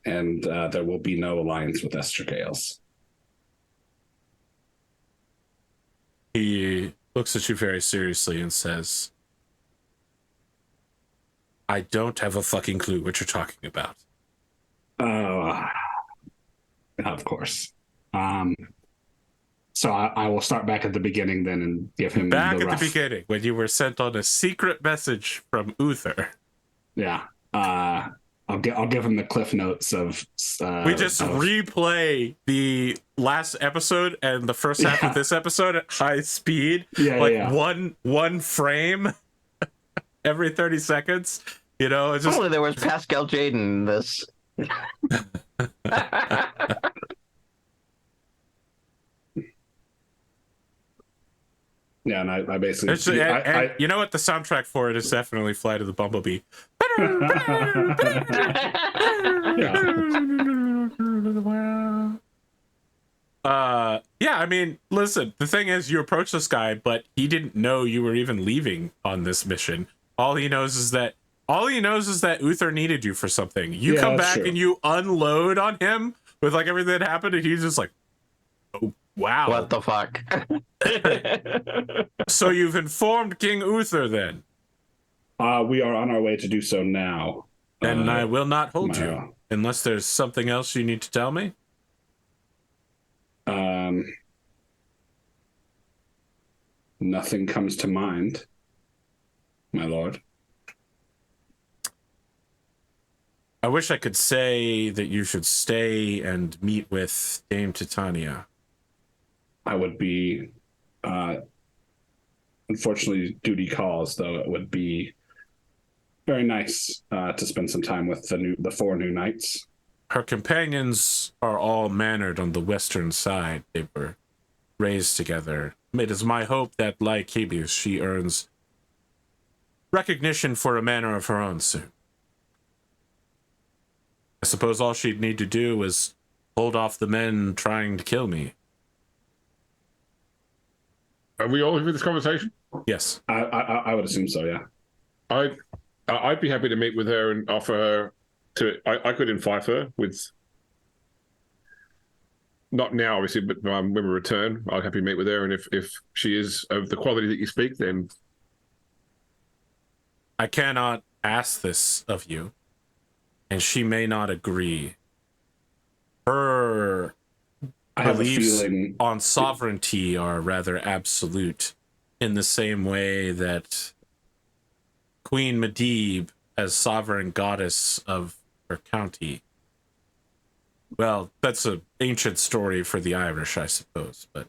and there will be no alliance with Esther Gales. He looks at you very seriously and says, I don't have a fucking clue what you're talking about. Of course. So I will start back at the beginning then and give him Back the at rough. the beginning, when you were sent on a secret message from Uther. Yeah. I'll give him the cliff notes of. We just replay the last episode and the first half of this episode at high speed, one frame every 30 seconds. You know, it's just. Only there was Pascal Jaden in this. Yeah, and I basically. You know what? The soundtrack for it is definitely Flight of the Bumblebee. Yeah, I mean, listen, the thing is, you approach this guy, but he didn't know you were even leaving on this mission. All he knows is that Uther needed you for something. You come back and you unload on him with like everything that happened, and he's just like, oh, wow. What the fuck? So you've informed King Uther then? We are on our way to do so now. And I will not hold you unless there's something else you need to tell me. Nothing comes to mind, my lord. I wish I could say that you should stay and meet with Dame Titania. I would be, unfortunately, duty calls, though it would be very nice to spend some time with the 4 new knights. Her companions are all mannered on the western side. They were raised together. It is my hope that, like Hebius, she earns recognition for a manner of her own soon. I suppose all she'd need to do is hold off the men trying to kill me. Are we all having this conversation? Yes. I would assume so, yeah. I'd be happy to meet with her and offer her to. I could invite her with. Not now, obviously, but when we return, I'll happy to meet with her. And if she is of the quality that you speak, then I cannot ask this of you, and she may not agree. Her beliefs on sovereignty are rather absolute, in the same way that Queen Medivh, as sovereign goddess of her county. Well, that's an ancient story for the Irish, I suppose, but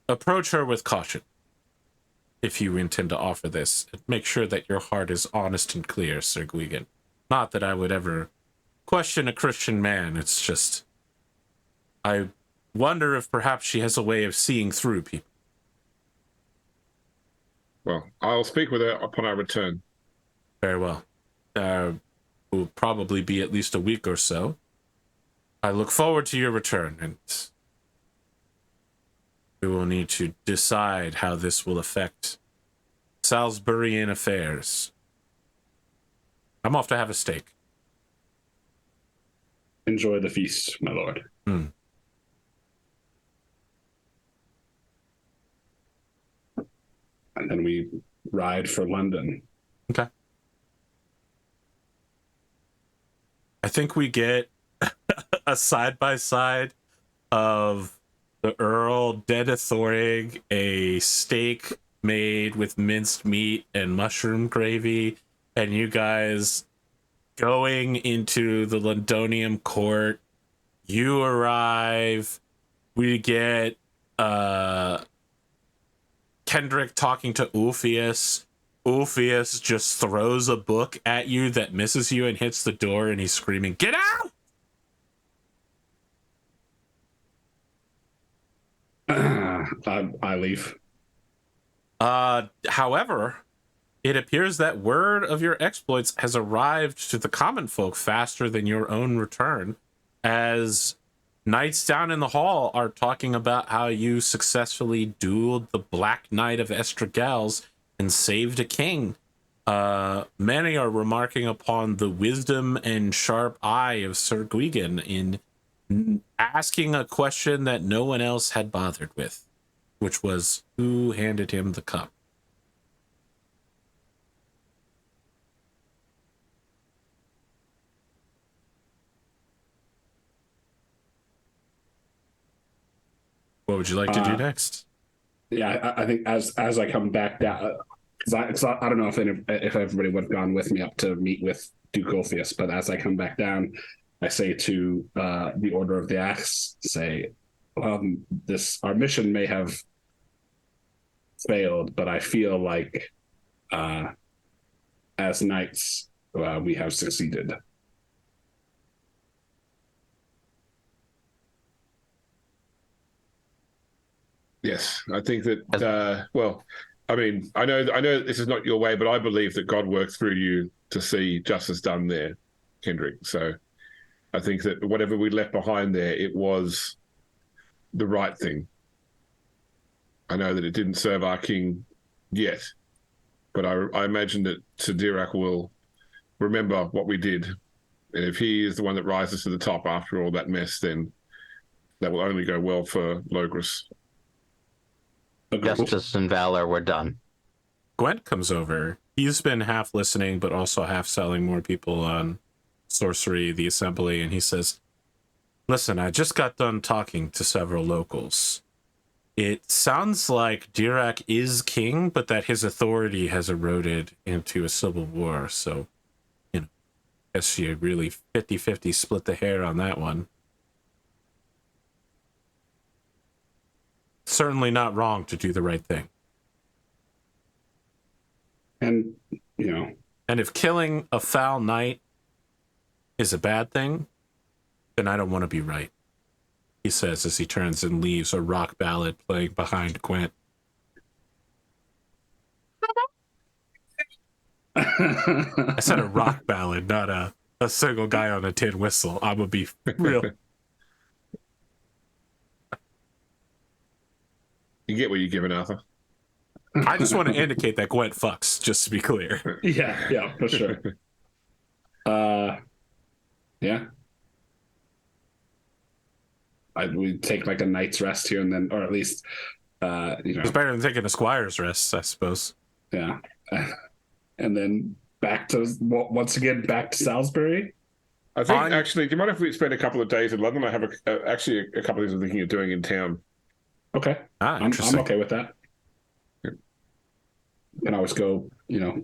approach her with caution if you intend to offer this. Make sure that your heart is honest and clear, Sir Gwgan. Not that I would ever question a Christian man, it's just I wonder if perhaps she has a way of seeing through people. Well, I'll speak with her upon our return. Very well. Will probably be at least a week or so. I look forward to your return, and we will need to decide how this will affect Salisburian affairs. I'm off to have a steak. Enjoy the feast, my lord. Mm. And then we ride for London. Okay. I think we get a side-by-side of the Earl denethoric a steak made with minced meat and mushroom gravy, and you guys going into the Londonium court. You arrive. We get Kendric talking to Ulfius. Ulfius just throws a book at you that misses you and hits the door, and he's screaming, "Get out!" I leave. However, it appears that word of your exploits has arrived to the common folk faster than your own return, as knights down in the hall are talking about how you successfully dueled the Black Knight of Estragels and saved a king. Many are remarking upon the wisdom and sharp eye of Sir Gwgan in asking a question that no one else had bothered with, which was, who handed him the cup? What would you like to do next? Yeah, I think as I come back down, because I don't know if everybody would have gone with me up to meet with Duke Ulfius, but as I come back down, I say to the Order of the Axe, our mission may have failed, but I feel like as knights we have succeeded. Yes, I think that. Well, I mean, I know this is not your way, but I believe that God worked through you to see justice done there, Kendric. So I think that whatever we left behind there, it was the right thing. I know that it didn't serve our king yet, but I imagine that Sidirak will remember what we did. And if he is the one that rises to the top after all that mess, then that will only go well for Logris. Justice and valor were done. Gwent comes over. He's been half listening, but also half selling more people on Sorcery, the Assembly, and he says, listen, I just got done talking to several locals. It sounds like Dirac is king, but that his authority has eroded into a civil war, so, I guess you really 50-50 split the hair on that one. Certainly not wrong to do the right thing. And, And if killing a foul knight is a bad thing, then I don't want to be right, he says as he turns and leaves a rock ballad playing behind Gwent. I said a rock ballad, not a single guy on a tin whistle. I'm going to be real. You get what you're giving, Arthur. I just want to indicate that Gwent fucks, just to be clear. Yeah, for sure. Yeah. We take like a night's rest here and then, or at least, It's better than taking a squire's rest, I suppose. Yeah. And then once again, back to Salisbury. I think, actually, do you mind if we spend a couple of days in London? I have actually a couple of things I'm thinking of doing in town. Okay. I'm okay with that. Yeah. You can always go,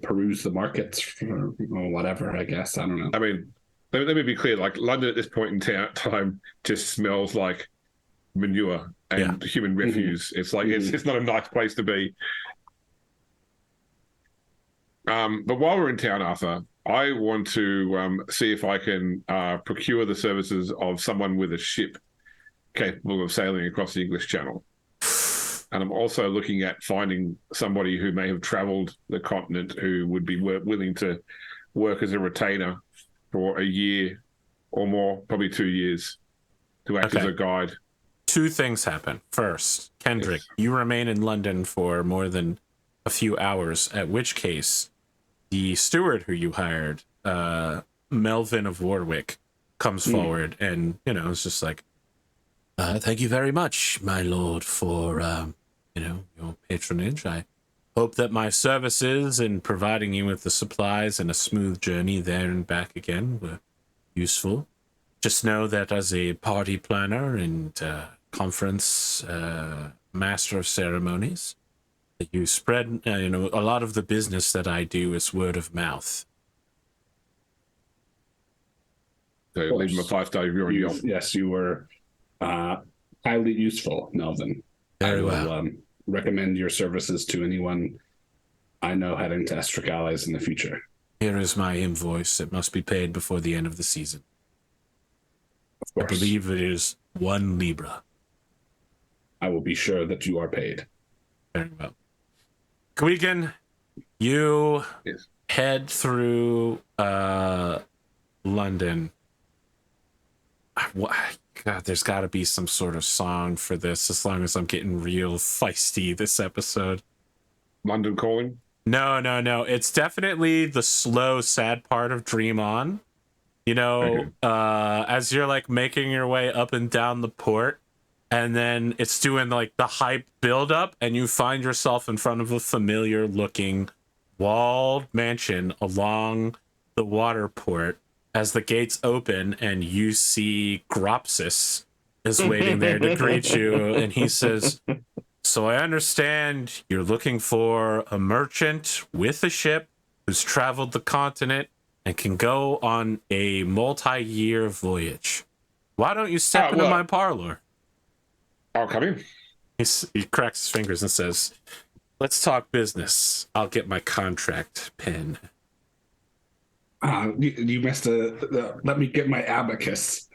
peruse the markets or whatever, I guess. I don't know. I mean, let me be clear. Like, London at this point in time just smells like manure and human refuse. Mm-hmm. It's like, it's not a nice place to be. But while we're in town, Arthur, I want to see if I can procure the services of someone with a ship capable of sailing across the English Channel. And I'm also looking at finding somebody who may have traveled the continent who would be willing to work as a retainer for a year or more, probably 2 years, to act as a guide. Two things happen. First, Kendric, you remain in London for more than a few hours, at which case the steward who you hired, Melvin of Warwick, comes forward and, it's just like, thank you very much, my lord, for, your patronage. I hope that my services in providing you with the supplies and a smooth journey there and back again were useful. Just know that as a party planner and conference master of ceremonies, that you spread, a lot of the business that I do is word of mouth. So leave him a 5-star review on Yelp. Yes, you were highly useful, Melvin. Very well. I will recommend your services to anyone I know heading to Estric Allies in the future. Here is my invoice. It must be paid before the end of the season. Of course. I believe it is 1 Libra. I will be sure that you are paid. Very well. Gwgan, you head through London. God, there's got to be some sort of song for this, as long as I'm getting real feisty this episode. London Calling? No. It's definitely the slow, sad part of Dream On. As you're like making your way up and down the port, and then it's doing like the hype build up, and you find yourself in front of a familiar looking walled mansion along the water port as the gates open and you see Gropsis is waiting there to greet you, and he says, "So I understand you're looking for a merchant with a ship who's traveled the continent and can go on a multi-year voyage. Why don't you step into my parlor?" I'll come in. He cracks his fingers and says, "Let's talk business. I'll get my contract pen." You missed let me get my abacus.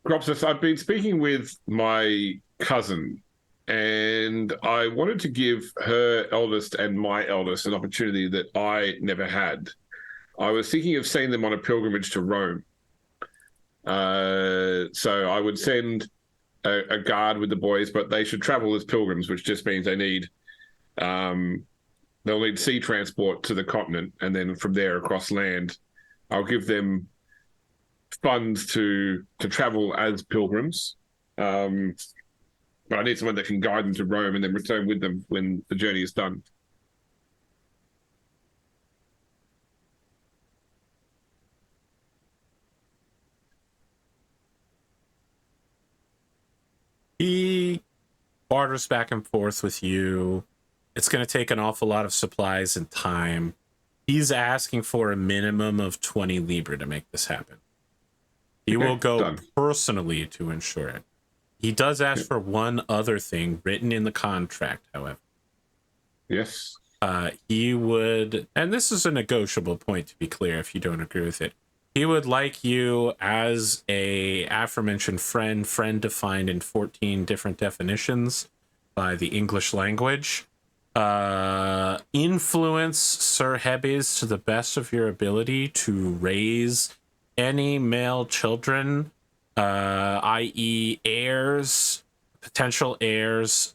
Gropsis, I've been speaking with my cousin, and I wanted to give her eldest and my eldest an opportunity that I never had. I was thinking of sending them on a pilgrimage to Rome. So I would send a guard with the boys, but they should travel as pilgrims, which just means they'll need sea transport to the continent, and then from there across land. I'll give them funds to travel as pilgrims, but I need someone that can guide them to Rome and then return with them when the journey is done. He barters back and forth with you. It's going to take an awful lot of supplies and time. He's asking for a minimum of 20 Libra to make this happen. He will go personally to ensure it. He does ask for one other thing written in the contract, however. Yes. He would, and this is a negotiable point to be clear if you don't agree with it. He would like you as a aforementioned friend defined in 14 different definitions by the English language. Influence Sir Hebes to the best of your ability to raise any male children, i.e. heirs, potential heirs,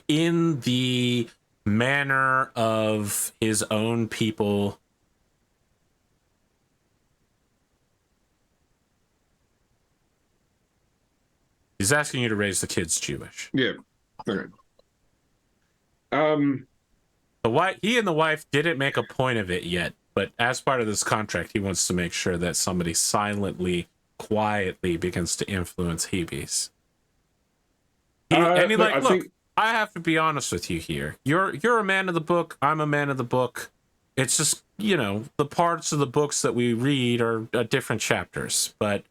in the manner of his own people. He's asking you to raise the kids Jewish. Yeah. Okay. He and the wife didn't make a point of it yet, but as part of this contract, he wants to make sure that somebody silently, quietly begins to influence Hebes. Look, I have to be honest with you here. You're a man of the book. I'm a man of the book. It's just, the parts of the books that we read are different chapters, but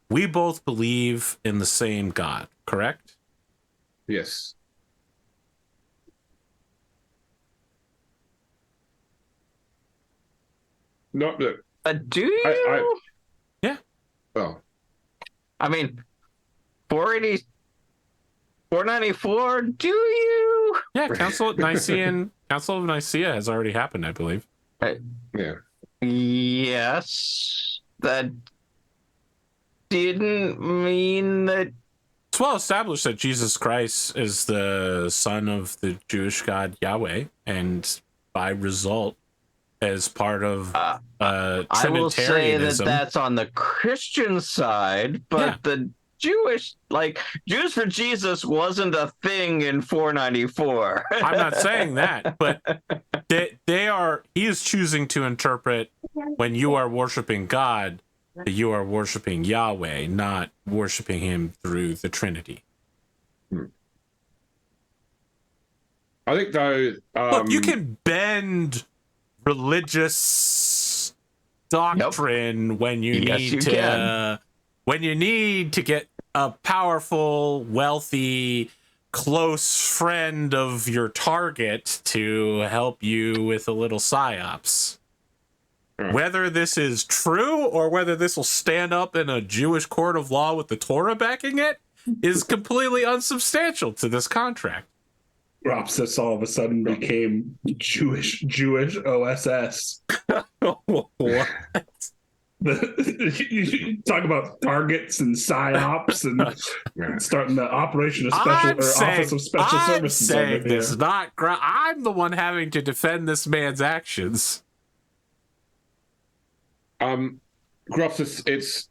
we both believe in the same God, correct? Yes. Not that. Do you? Yeah. Well, I mean, 494. Do you? Yeah. Council of Nicaea has already happened, I believe. yeah. Yes. That didn't mean that. It's well established that Jesus Christ is the son of the Jewish God Yahweh, and by result, as part of Trinitarianism. I will say that that's on the Christian side, but the Jewish for Jesus wasn't a thing in 494. I'm not saying that, but he is choosing to interpret when you are worshiping God, that you are worshiping Yahweh, not worshiping him through the Trinity. I think though, look, you can bend religious doctrine when you need to get a powerful, wealthy, close friend of your target to help you with a little psyops. Whether this is true or whether this will stand up in a Jewish court of law with the Torah backing it is completely unsubstantial to this contract. Ropsis all of a sudden became Jewish OSS. What? You talk about targets and psyops and starting the operation of Office of Special Services. I'm saying this, I'm the one having to defend this man's actions. Grops,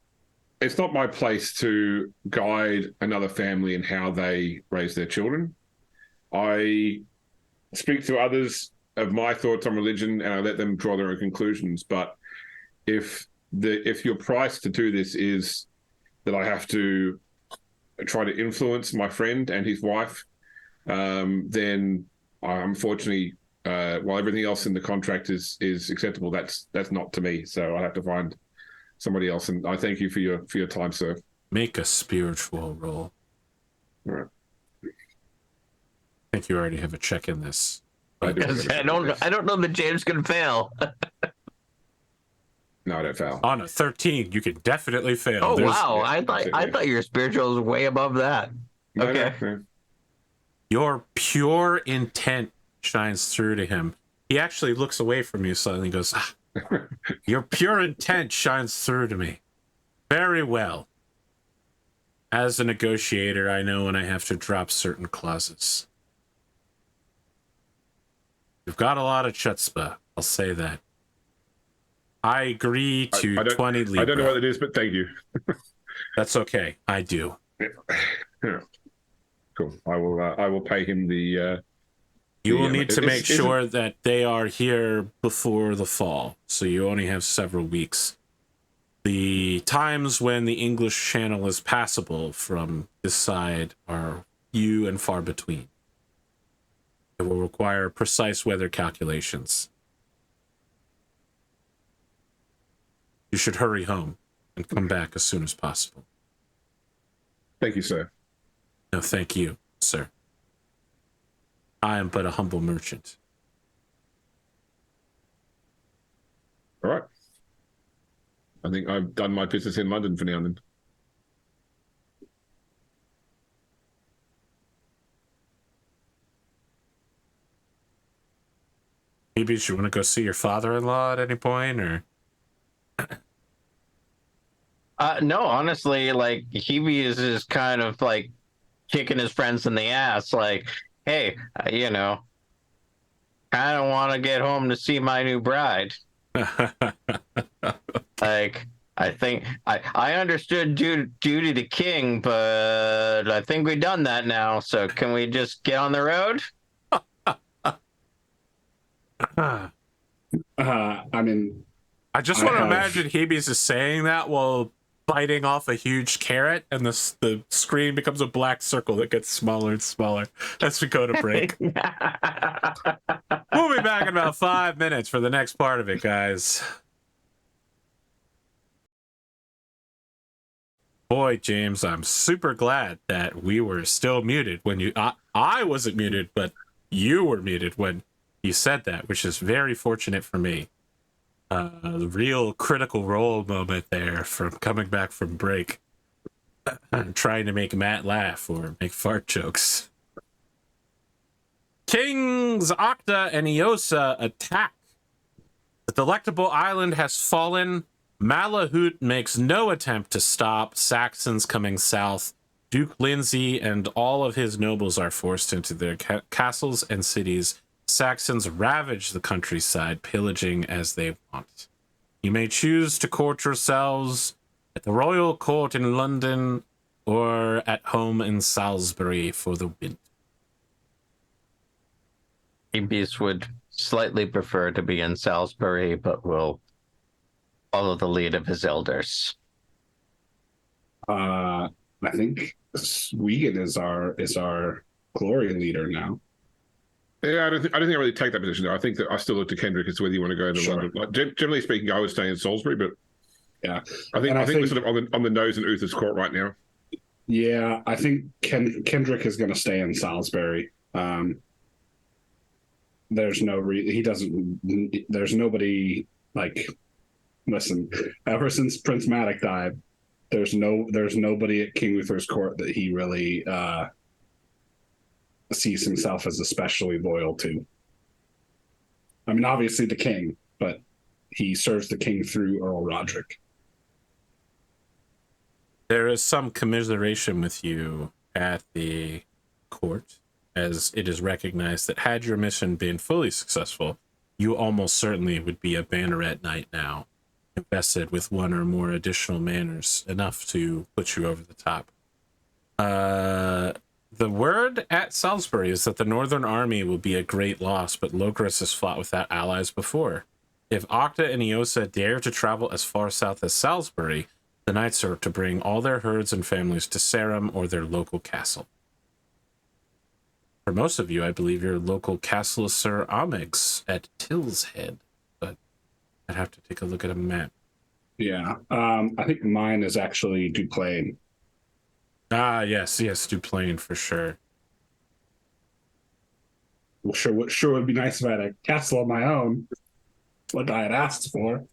it's not my place to guide another family in how they raise their children. I speak to others of my thoughts on religion, and I let them draw their own conclusions. But if your price to do this is that I have to try to influence my friend and his wife, then unfortunately, while everything else in the contract is acceptable, that's not to me. So I have to find somebody else. And I thank you for your time, sir. Make a spiritual roll. All right. I think you already have a check in this. I don't know that James can fail. No, I don't fail. On a 13, you can definitely fail. Oh, wow. I thought your spiritual was way above that. No, okay. no. Your pure intent shines through to him. He actually looks away from you slightly and goes, your pure intent shines through to me. Very well. As a negotiator, I know when I have to drop certain clauses. You've got a lot of chutzpah, I'll say that. I agree to 20 Libra. I don't know what it is, but thank you. That's okay. I do. Yeah. Cool. I will pay him the. You will need to make sure that they are here before the fall, so you only have several weeks. The times when the English Channel is passable from this side are few and far between. It will require precise weather calculations. You should hurry home and come back as soon as possible. Thank you, sir. No, thank you, sir. I am but a humble merchant. All right. I think I've done my business in London for now then. Maybe you want to go see your father-in-law at any point, or? No, honestly, like Hebe is just kind of like kicking his friends in the ass, like, hey, kind of want to get home to see my new bride. Like, I think I understood duty to king, but I think we've done that now. So can we just get on the road? I mean, I just want to imagine Hebe's is saying that while biting off a huge carrot, and the screen becomes a black circle that gets smaller and smaller as we go to break. We'll be back in about 5 minutes for the next part of it, guys. Boy, James, I'm super glad that we were still muted when you... I wasn't muted, but you were muted when you said that, which is very fortunate for me. The real critical role moment there from coming back from break and trying to make Matt laugh or make fart jokes. Kings Octa and Eosa attack. The delectable island has fallen. Malahut makes no attempt to stop Saxons coming south. Duke Lindsay and all of his nobles are forced into their castles and cities. Saxons ravage the countryside, pillaging as they want. You may choose to court yourselves at the royal court in London or at home in Salisbury for the winter. Beast would slightly prefer to be in Salisbury, but will follow the lead of his elders. I think Gwgan is our glory leader now. Yeah, I don't think I really take that position. I think that I still look to Kendric as to whether you want to go to London. Like, generally speaking, I would stay in Salisbury, but yeah, I think we're sort of on the nose in Uther's court right now. Yeah, I think Kendric is going to stay in Salisbury. There's no he doesn't. There's nobody like. Listen, ever since Prince Madoc died, there's nobody at King Uther's court that he really sees himself as especially loyal to. I mean, obviously the king, but he serves the king through Earl Roderick. There is some commiseration with you at the court, as it is recognized that had your mission been fully successful, you almost certainly would be a banneret knight now, invested with one or more additional manors, enough to put you over the top. The word at Salisbury is that the Northern Army will be a great loss, but Logris has fought without allies before. If Octa and Eosa dare to travel as far south as Salisbury, the knights are to bring all their herds and families to Sarum or their local castle. For most of you, I believe your local castle is Sir Ameg's at Till's Head, but I'd have to take a look at a map. Yeah. I think mine is actually Duplain. Ah, yes, Duplain for sure. Well, sure would be nice if I had a castle of my own, like I had asked for.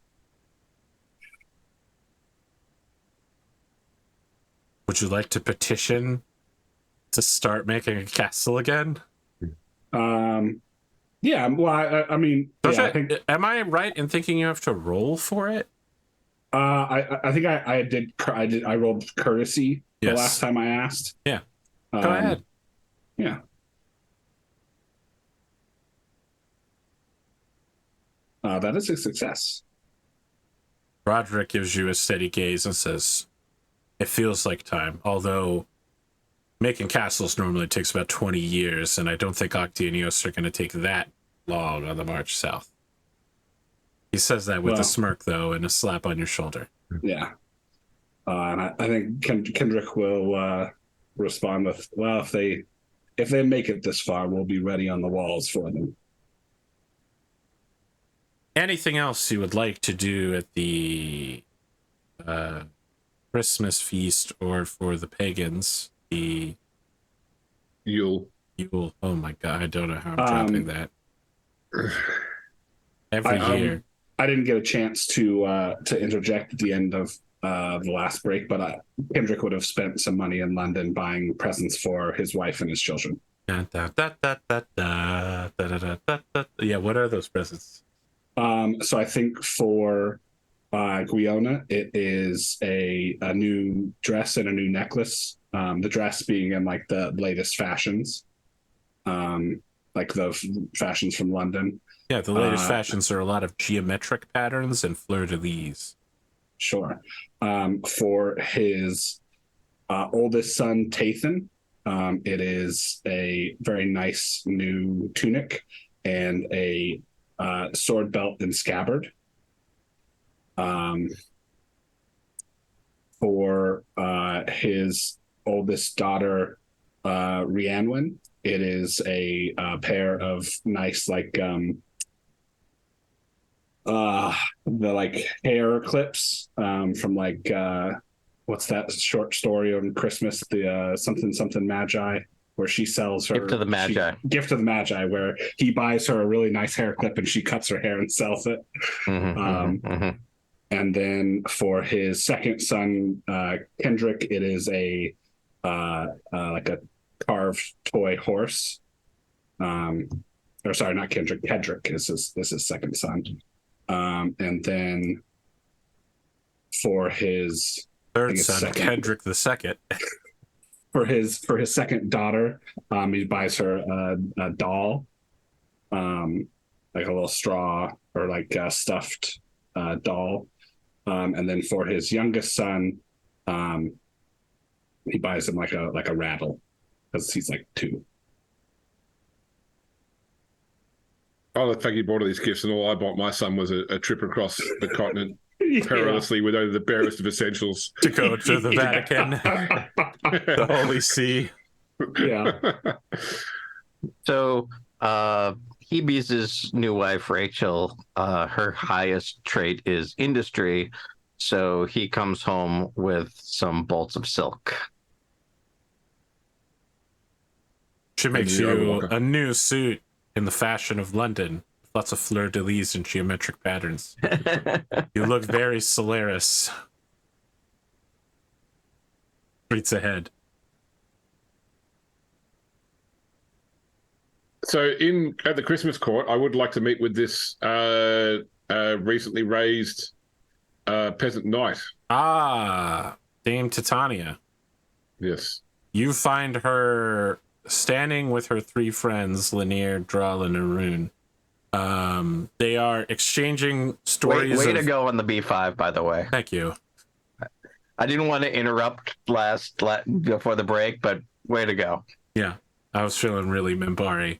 Would you like to petition to start making a castle again? Yeah. Well, I mean, yeah, I think. Am I right in thinking you have to roll for it? I think I rolled courtesy the last time I asked. Yeah. Go ahead. Yeah. That is a success. Roderick gives you a steady gaze and says, "It feels like time, although making castles normally takes about 20 years, and I don't think Octi and Eos are going to take that long on the march south." He says that with a smirk, though, and a slap on your shoulder. Yeah. And I think Kendric will respond with, well, if they make it this far, we'll be ready on the walls for them. Anything else you would like to do at the Christmas feast or for the pagans? The Yule. Oh my god, I don't know how I'm dropping that. Every year. I didn't get a chance to interject at the end of the last break, but Kendric would have spent some money in London buying presents for his wife and his children. Yeah, what are those presents? So I think for Gwiona, it is a new dress and a new necklace. The dress being in like the latest fashions, like the fashions from London. Yeah, the latest fashions are a lot of geometric patterns and fleur-de-lis. Sure. For his oldest son, Tathan, it is a very nice new tunic and a sword belt and scabbard. For his oldest daughter, Rhiannon, it is a pair of nice, like, the like hair clips from like what's that short story on Christmas, the something Magi, where she sells her Gift of the Magi, where he buys her a really nice hair clip and she cuts her hair and sells it. And then for his second son, Kendric, it is a like a carved toy horse. Or sorry, not Kendric. Kendric is his second son. And then for his third son, Kendric the second. For his second daughter, he buys her a doll, like a little straw or like a stuffed doll. And then for his youngest son, he buys him like a rattle because he's like 2. Oh, the fact you bought all these gifts, and all I bought my son was a trip across the continent perilously with only the barest of essentials. To go to the Vatican, the Holy See. Yeah. So, Hebe's new wife, Rachel, her highest trait is industry, so he comes home with some bolts of silk. She makes you a new suit in the fashion of London, lots of fleur-de-lis and geometric patterns. You look very Solaris. Streets ahead. So at the Christmas court, I would like to meet with this recently raised peasant knight. Ah, Dame Titania. Yes. You find her standing with her 3 friends, Lanier, Drall, and Arun. They are exchanging stories. Way to go on the B5, by the way. Thank you. I didn't want to interrupt before the break, but way to go. Yeah, I was feeling really Mimbari.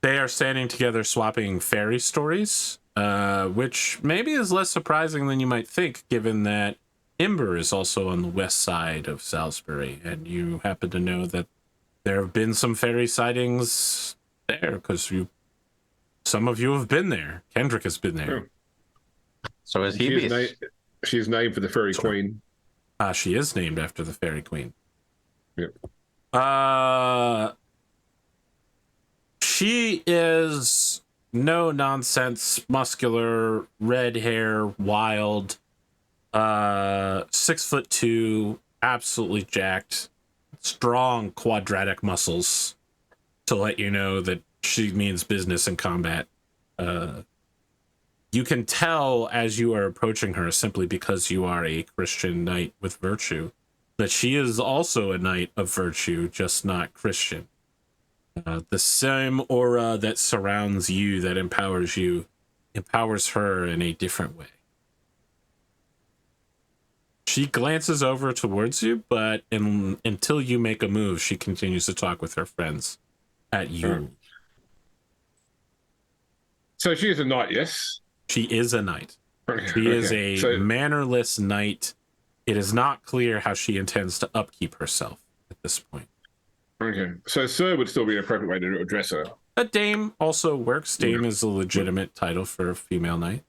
They are standing together swapping fairy stories, which maybe is less surprising than you might think, given that Ember is also on the west side of Salisbury, and you happen to know that there have been some fairy sightings there, because some of you have been there. Kendric has been there. So is She's Hebe. she's named for the fairy queen. She is named after the fairy queen. Yep. She is no nonsense, muscular, red hair, wild, 6'2", absolutely jacked, strong quadratic muscles to let you know that she means business in combat. You can tell as you are approaching her, simply because you are a Christian knight with virtue, that she is also a knight of virtue, just not Christian. The same aura that surrounds you, that empowers you, empowers her in a different way. She glances over towards you, but until you make a move, she continues to talk with her friends at you. So she is a knight, yes? She is a knight. She is a mannerless knight. It is not clear how she intends to upkeep herself at this point. Okay, so Sir would still be an appropriate way to address her. A dame also works. Dame is a legitimate title for a female knight.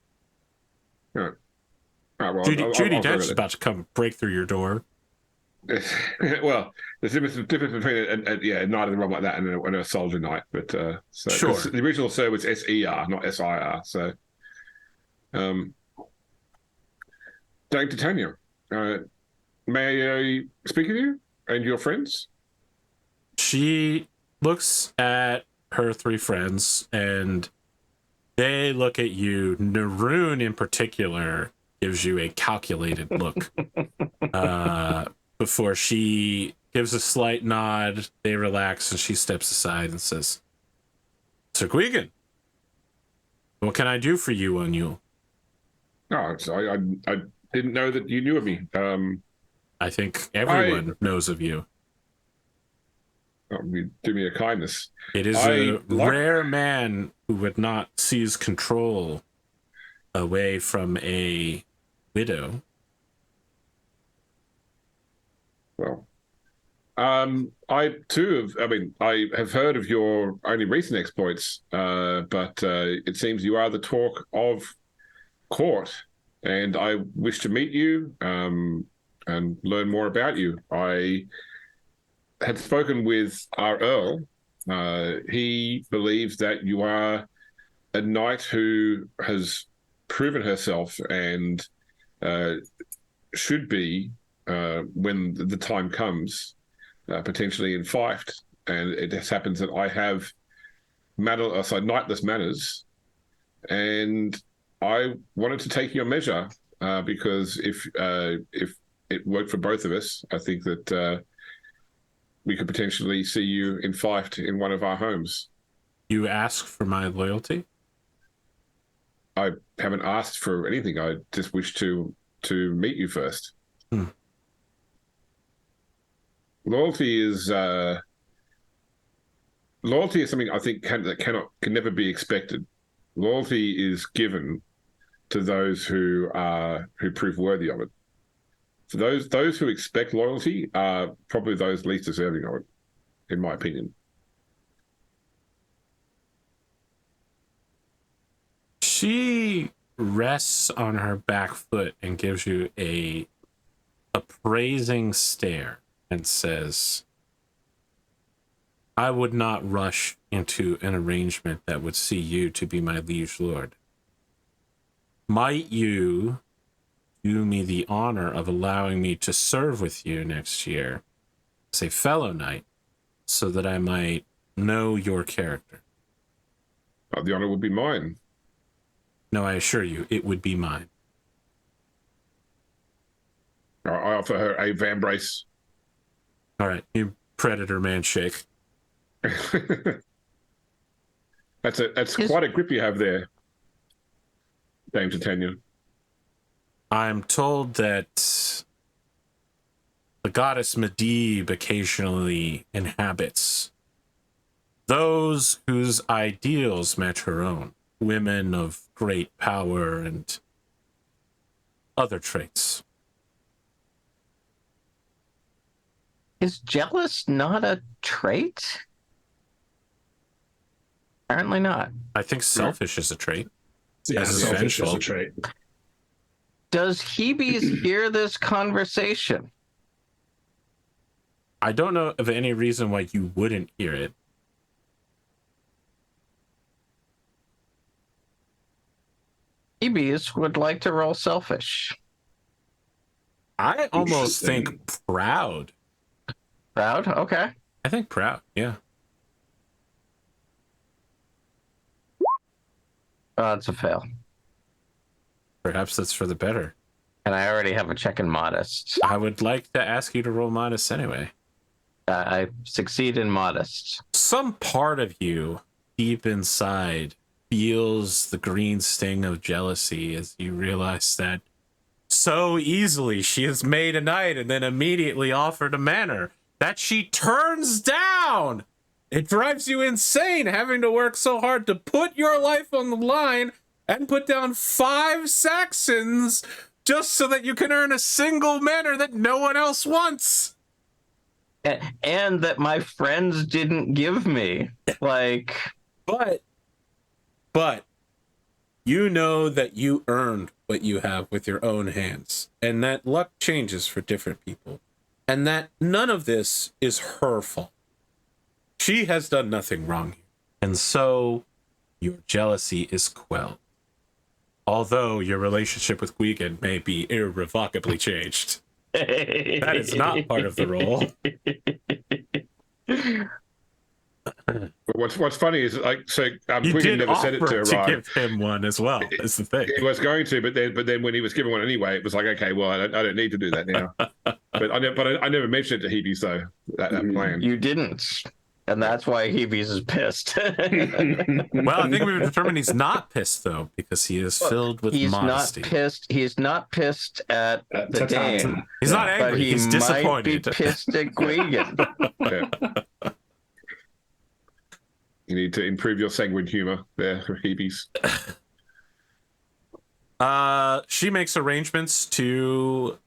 Right. Right, well, Judy I'll Dench is about to come break through your door. Well, there's a difference between a knight of the realm like that and a soldier knight. But Sure. The original Sir was SER, not SIR. So, Dame Titania, may I speak with you and your friends? She looks at her three friends, and they look at you. Naroon, in particular, gives you a calculated look before she gives a slight nod. They relax, and she steps aside and says, "Sir Gwgan, what can I do for you, O'Neill?" Oh, I didn't know that you knew of me. I think everyone knows of you. You do me a kindness. It is a rare man who would not seize control away from a widow. Well, I too I have heard of your only recent exploits, but it seems you are the talk of court, and I wish to meet you and learn more about you. I had spoken with our Earl. He believes that you are a knight who has proven herself and should be, when the time comes, potentially in Fife. And it just happens that I have knightless manners, and I wanted to take your measure because if it worked for both of us, I think that we could potentially see you in Fife in one of our homes. You ask for my loyalty? I haven't asked for anything. I just wish to meet you first. Loyalty is something I think can never be expected. Loyalty is given to those who prove worthy of it. So those who expect loyalty are probably those least deserving of it, in my opinion. She rests on her back foot and gives you a appraising stare and says, "I would not rush into an arrangement that would see you to be my liege lord. Might you do me the honor of allowing me to serve with you next year as a fellow knight, so that I might know your character?" The honor would be mine. No, I assure you, it would be mine. I offer her a vambrace. All right, you predator man shake. That's quite a grip you have there, Dame Titania. I'm told that the goddess Medivh occasionally inhabits those whose ideals match her own, women of great power and other traits. Is jealous not a trait? Apparently not. I think selfish is a trait. Yeah, As is selfish is vengeful. a trait. Does Hebes hear this conversation? I don't know of any reason why you wouldn't hear it. Hebes would like to roll selfish. I almost Interesting. think proud. Proud? Okay. I think proud, yeah. Oh, that's a fail. Perhaps that's for the better. And I already have a check in modest. I would like to ask you to roll modest anyway. I succeed in modest. Some part of you deep inside feels the green sting of jealousy as you realize that so easily she has made a knight and then immediately offered a manor that she turns down. It drives you insane having to work so hard to put your life on the line and put down 5 Saxons just so that you can earn a single manor that no one else wants. And that my friends didn't give me. Like, But you know that you earned what you have with your own hands, and that luck changes for different people, and that none of this is her fault. She has done nothing wrong here, and so your jealousy is quelled. Although your relationship with Gwgan may be irrevocably changed. That is not part of the role. What's funny is You Gwgan did never said it offer to to Herawd. give him one as well, is the thing. He was going to, but then when he was given one anyway, it was like, okay, well, I don't need to do that now. but I never mentioned it to Hebes though, that plan. you didn't. And that's why Hebes is pissed. Well, I think we've determined he's not pissed though, because he is filled with modesty. He's not pissed at the Tatami. dame. He's not But angry. he He's might disappointed. be pissed at Gwgan. Yeah. You need to improve your sanguine humor there, Hebes. She makes arrangements to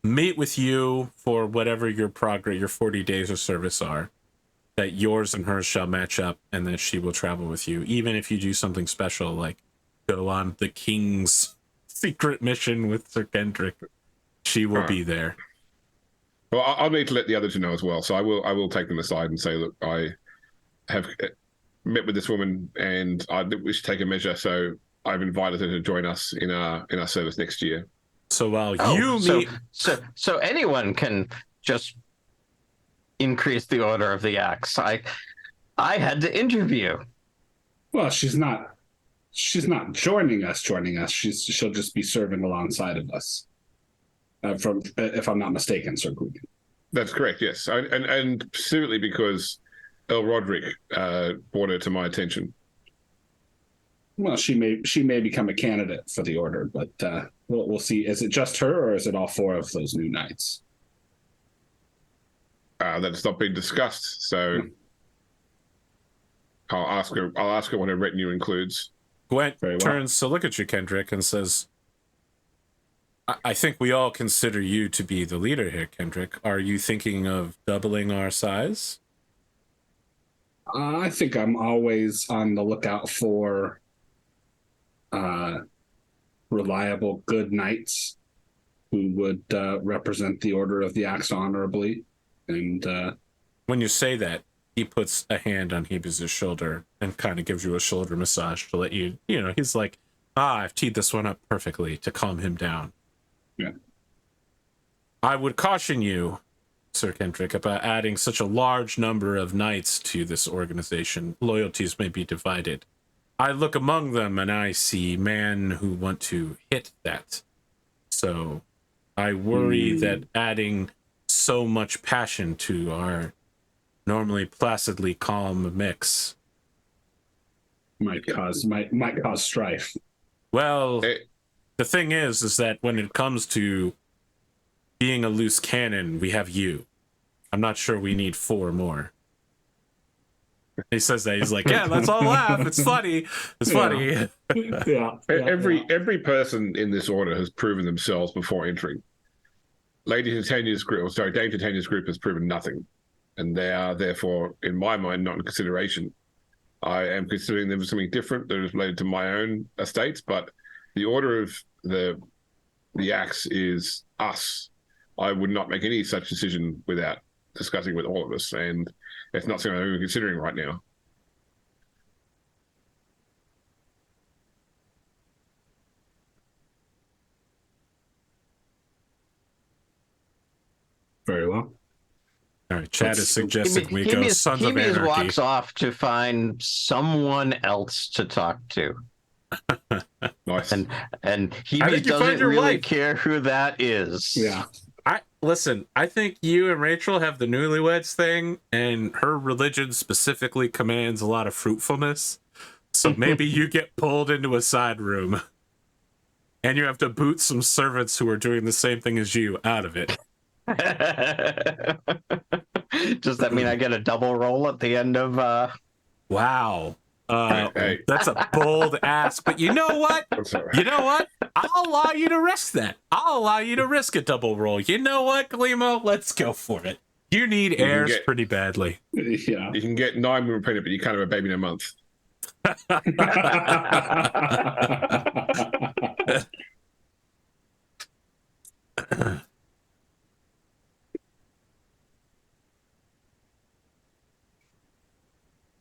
meet with you for whatever your progress, your 40 days of service are. That yours and hers shall match up, and that she will travel with you, even if you do something special, like go on the king's secret mission with Sir Kendric. She will be there. Well, I'll need to let the others know as well. So I will take them aside and say, look, I have met with this woman and I wish to take a measure. So I've invited her to join us in our service next year. So while you meet, so anyone can just increase the order of the axe. I had to interview. Well, she's not joining us. She'll just be serving alongside of us. From if I'm not mistaken, Sir Gwgan. That's correct. Yes, and specifically because El Roderick brought her to my attention. Well, she may become a candidate for the order, but we'll see. Is it just her, or is it all 4 of those new knights? That's not been discussed. So I'll ask her what her retinue includes. Gwent Very well. turns to look at you, Kendric, and says, I think we all consider you to be the leader here, Kendric. Are you thinking of doubling our size? I think I'm always on the lookout for reliable, good knights who would represent the Order of the Axe honorably. And When you say that, he puts a hand on Hebes' shoulder and kind of gives you a shoulder massage to let you, he's like, I've teed this one up perfectly to calm him down. Yeah. I would caution you, Sir Kendric, about adding such a large number of knights to this organization. Loyalties may be divided. I look among them and I see men who want to hit that. So I worry that adding so much passion to our normally placidly calm mix might cause strife. Well, The thing is that when it comes to being a loose cannon, we have you. I'm not sure we need 4 more. He says that. He's like, yeah, let's all laugh. It's funny. It's funny. Every person in this order has proven themselves before entering. Lady Titania's group, Dame Titania's group has proven nothing. And they are therefore, in my mind, not in consideration. I am considering them as something different that is related to my own estates, but the order of the axe is us. I would not make any such decision without discussing with all of us, and it's not something I'm even considering right now. Very well. All right, Chad is suggesting we go Sons of Anarchy. Walks off to find someone else to talk to. Nice. And Hebe doesn't really care who that is. Yeah. Listen, I think you and Rachel have the newlyweds thing, and her religion specifically commands a lot of fruitfulness. So maybe you get pulled into a side room, and you have to boot some servants who are doing the same thing as you out of it. Does that mean I get a double roll at the end of Wow. Hey. That's a bold ask, but you know what? You know what? I'll allow you to risk that. I'll allow you to risk a double roll. You know what, Glimo? Let's go for it. You need heirs pretty badly. Yeah. You can get 9 women pregnant, but you can't have a baby in a month.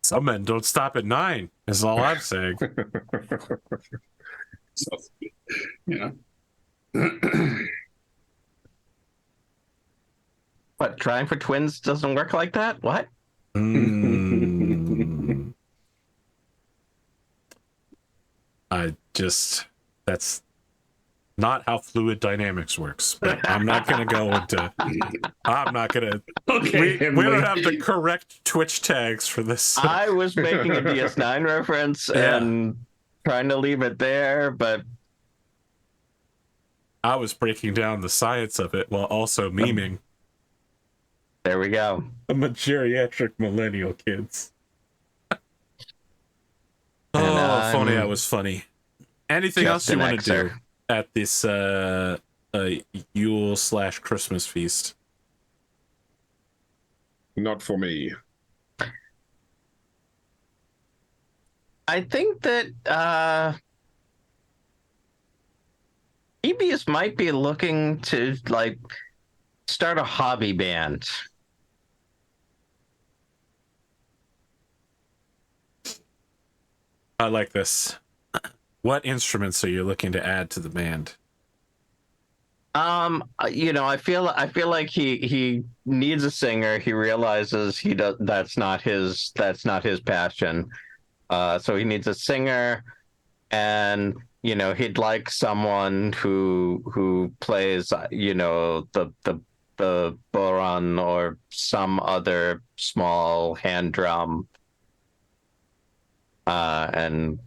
Some men don't stop at 9, is all I'm saying. So, yeah. what? Trying for twins doesn't work like that? What? That's not how fluid dynamics works. But I'm not going to go into. I'm not going to. Okay, we don't have the correct Twitch tags for this. I was making a DS9 reference and trying to leave it there, but I was breaking down the science of it while also memeing. There we go. I'm a geriatric millennial, kids. And if only I was funny. Anything else you want to do at this Yule/Christmas feast? Not for me. I think that Ebius might be looking to like start a hobby band. I like this. What instruments are you looking to add to the band? I feel like he needs a singer. He realizes that's not his passion. So he needs a singer, and he'd like someone who plays the bodhrán or some other small hand drum. And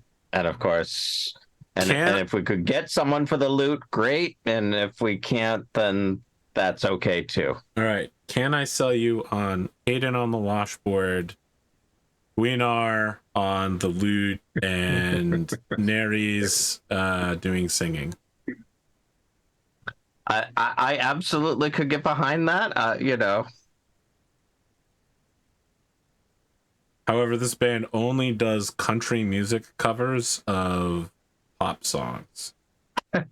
of course, and if we could get someone for the lute, great. And if we can't, then that's okay too. All right. Can I sell you on Hayden on the washboard, Guinar on the lute, and Neres doing singing? I absolutely could get behind that. However, this band only does country music covers of pop songs. They're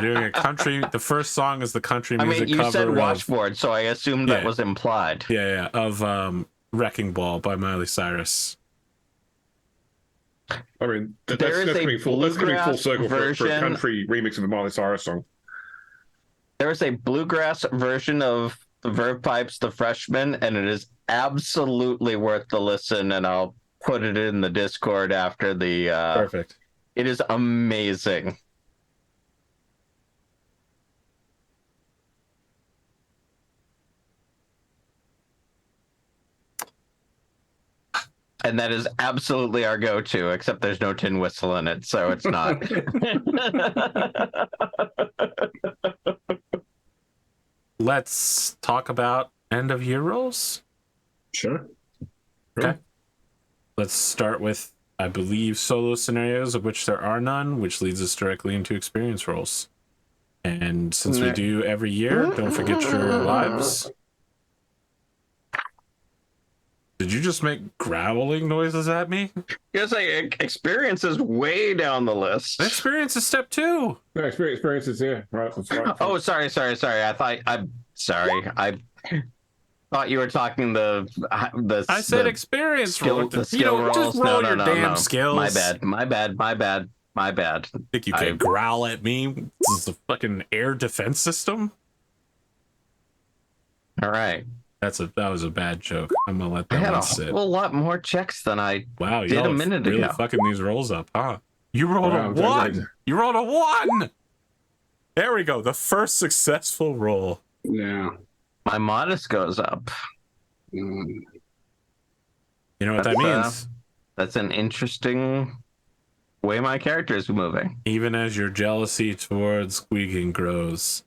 doing a country. The first song is the country music cover. You said washboard, so I assumed that was implied. Yeah, of Wrecking Ball by Miley Cyrus. I mean, that's coming full circle for a country remix of the Miley Cyrus song. There is a bluegrass version of the Verve Pipes, The Freshman, and it is absolutely worth the listen, and I'll put it in the Discord after the... Perfect. It is amazing. And that is absolutely our go-to, except there's no tin whistle in it, so it's not. Let's talk about end of year rolls. Sure. Okay. Let's start with, I believe, solo scenarios, of which there are none, which leads us directly into experience rolls. And since we do every year, don't forget your lives. Did you just make growling noises at me? Yes, experience is way down the list. Experience is step 2. No, experiences, yeah. Right, that's right. Oh, sorry. I thought you were talking the. I said experience skill, roll. the skill rolls. Just roll your no, damn skills. My bad. Think you can growl at me? This is a fucking air defense system. All right. That was a bad joke. I'm gonna let I that had one a sit. whole lot more checks than I Wow, did a minute really ago. fucking these rolls up, huh? You rolled a Wow, 1. You rolled a 1. There we go. The first successful roll. Yeah. My modest goes up. Mm. You know what that means? That's an interesting way my character is moving. Even as your jealousy towards Gwgan grows,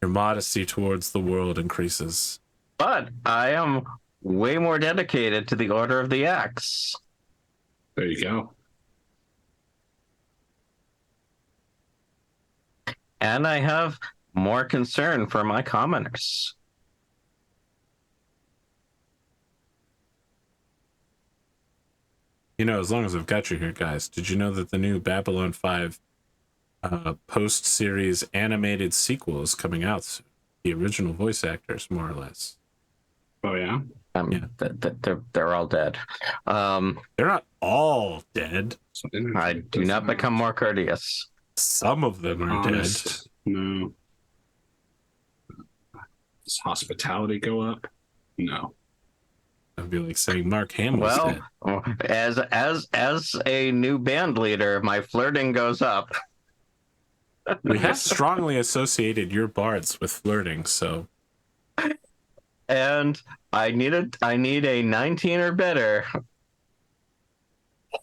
your modesty towards the world increases. But I am way more dedicated to the Order of the Axe. There you go. And I have more concern for my commoners. You know, as long as I've got you here, guys, did you know that the new Babylon 5 post-series animated sequel is coming out soon? The original voice actors, more or less. Oh, yeah? Yeah. They're all dead. They're not all dead. I do not become more courteous. Some of them are honest. No. Does hospitality go up? No. I'd be like saying Mark Hamill's dead. Well, as a new band leader, my flirting goes up. We have strongly associated your bards with flirting, so. And I need a 19 or better.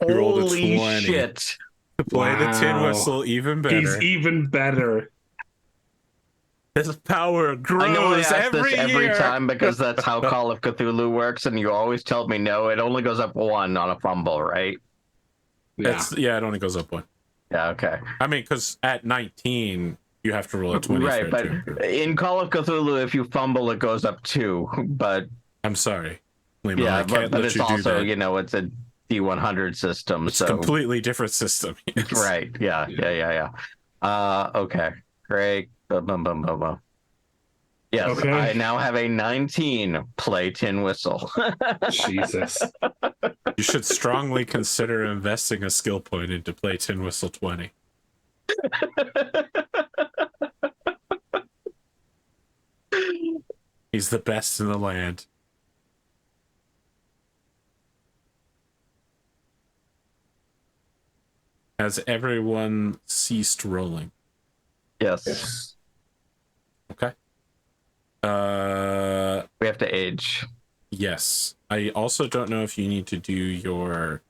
You rolled a Holy 20. shit. To play the tin whistle even better. He's even better. His power grows I know I ask this every year. time because that's how Call of Cthulhu works, and you always tell me no, it only goes up 1 on a fumble, right? Yeah, it only goes up 1. Yeah, okay. I mean, because at 19, you have to roll a 20. Right, but in Call of Cthulhu, if you fumble, it goes up 2. But I'm sorry, Lima, yeah, I can't but let it's you do also, that. it's a D100 system. It's a completely different system. Yes. Right. Yeah. Okay. Great. Boom. Yes, Okay. I now have a 19 play tin whistle. Jesus. You should strongly consider investing a skill point into play tin whistle 20. He's the best in the land. Has everyone ceased rolling? Yes. Okay. We have to age. Yes. I also don't know if you need to do your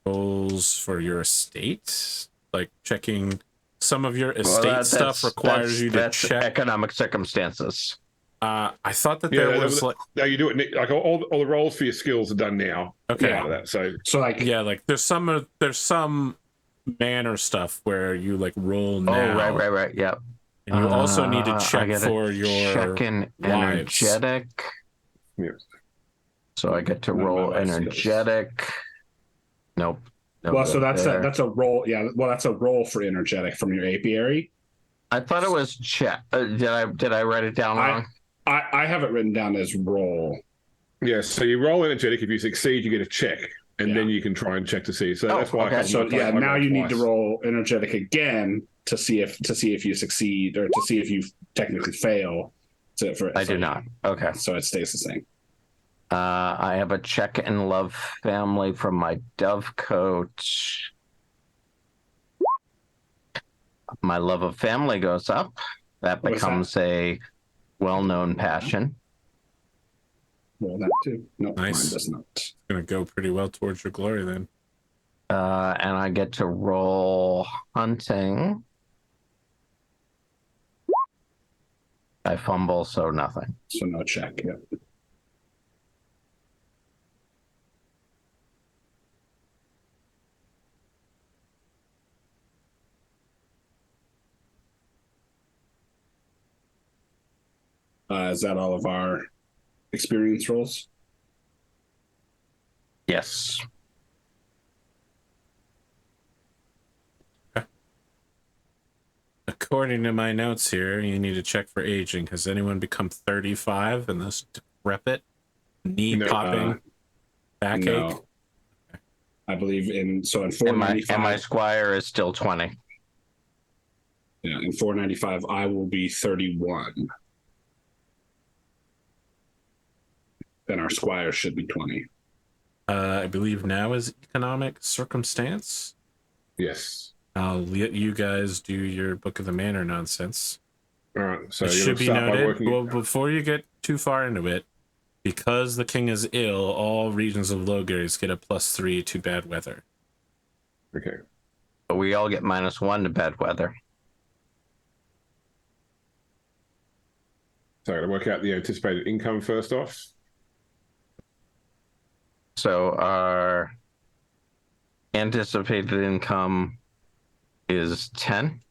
goals for your estate. Like checking some of your estate stuff requires you to check economic circumstances. I thought that there was like no, you do it like all the roles for your skills are done now. okay. Out of that, so like like there's some manner stuff where you like roll now. Oh, right. Yep. And you also need to check for your check in wives. energetic. Yeah. So I get to roll energetic. Nope. Well, so that's a roll. Yeah, well, that's a roll for energetic from your apiary. I thought it was check. Did I write it down wrong? I have it written down as roll. Yeah, so you roll energetic. If you succeed, you get a check, and then you can try and check to see. So that's why. Okay. So yeah, now you need to roll energetic again to see if you succeed or to see if you technically fail. I do not. Okay. So it stays the same. I have a check in love family from my dove coach. My love of family goes up. That becomes a well-known passion. roll that too. No, Nice. mine does not. Gonna go pretty well towards your glory then. And I get to roll hunting. I fumble, so nothing. So no check. Yeah. Is that all of our experience rolls? Yes. According to my notes here, you need to check for aging. Has anyone become 35 in this decrepit, knee popping, backache? No. I believe in And 495. my squire is still 20. Yeah, in 495, I will be 31. Then our squire should be 20. I believe now is economic circumstance. Yes. I'll let you guys do your Book of the Manor nonsense. All right. So It you're should be gonna start by noted, working. well, before you get too far into it, because the king is ill, all regions of Logres get a +3 to bad weather. Okay. But we all get -1 to bad weather. So I'm going to work out the anticipated income first off. So our anticipated income is 10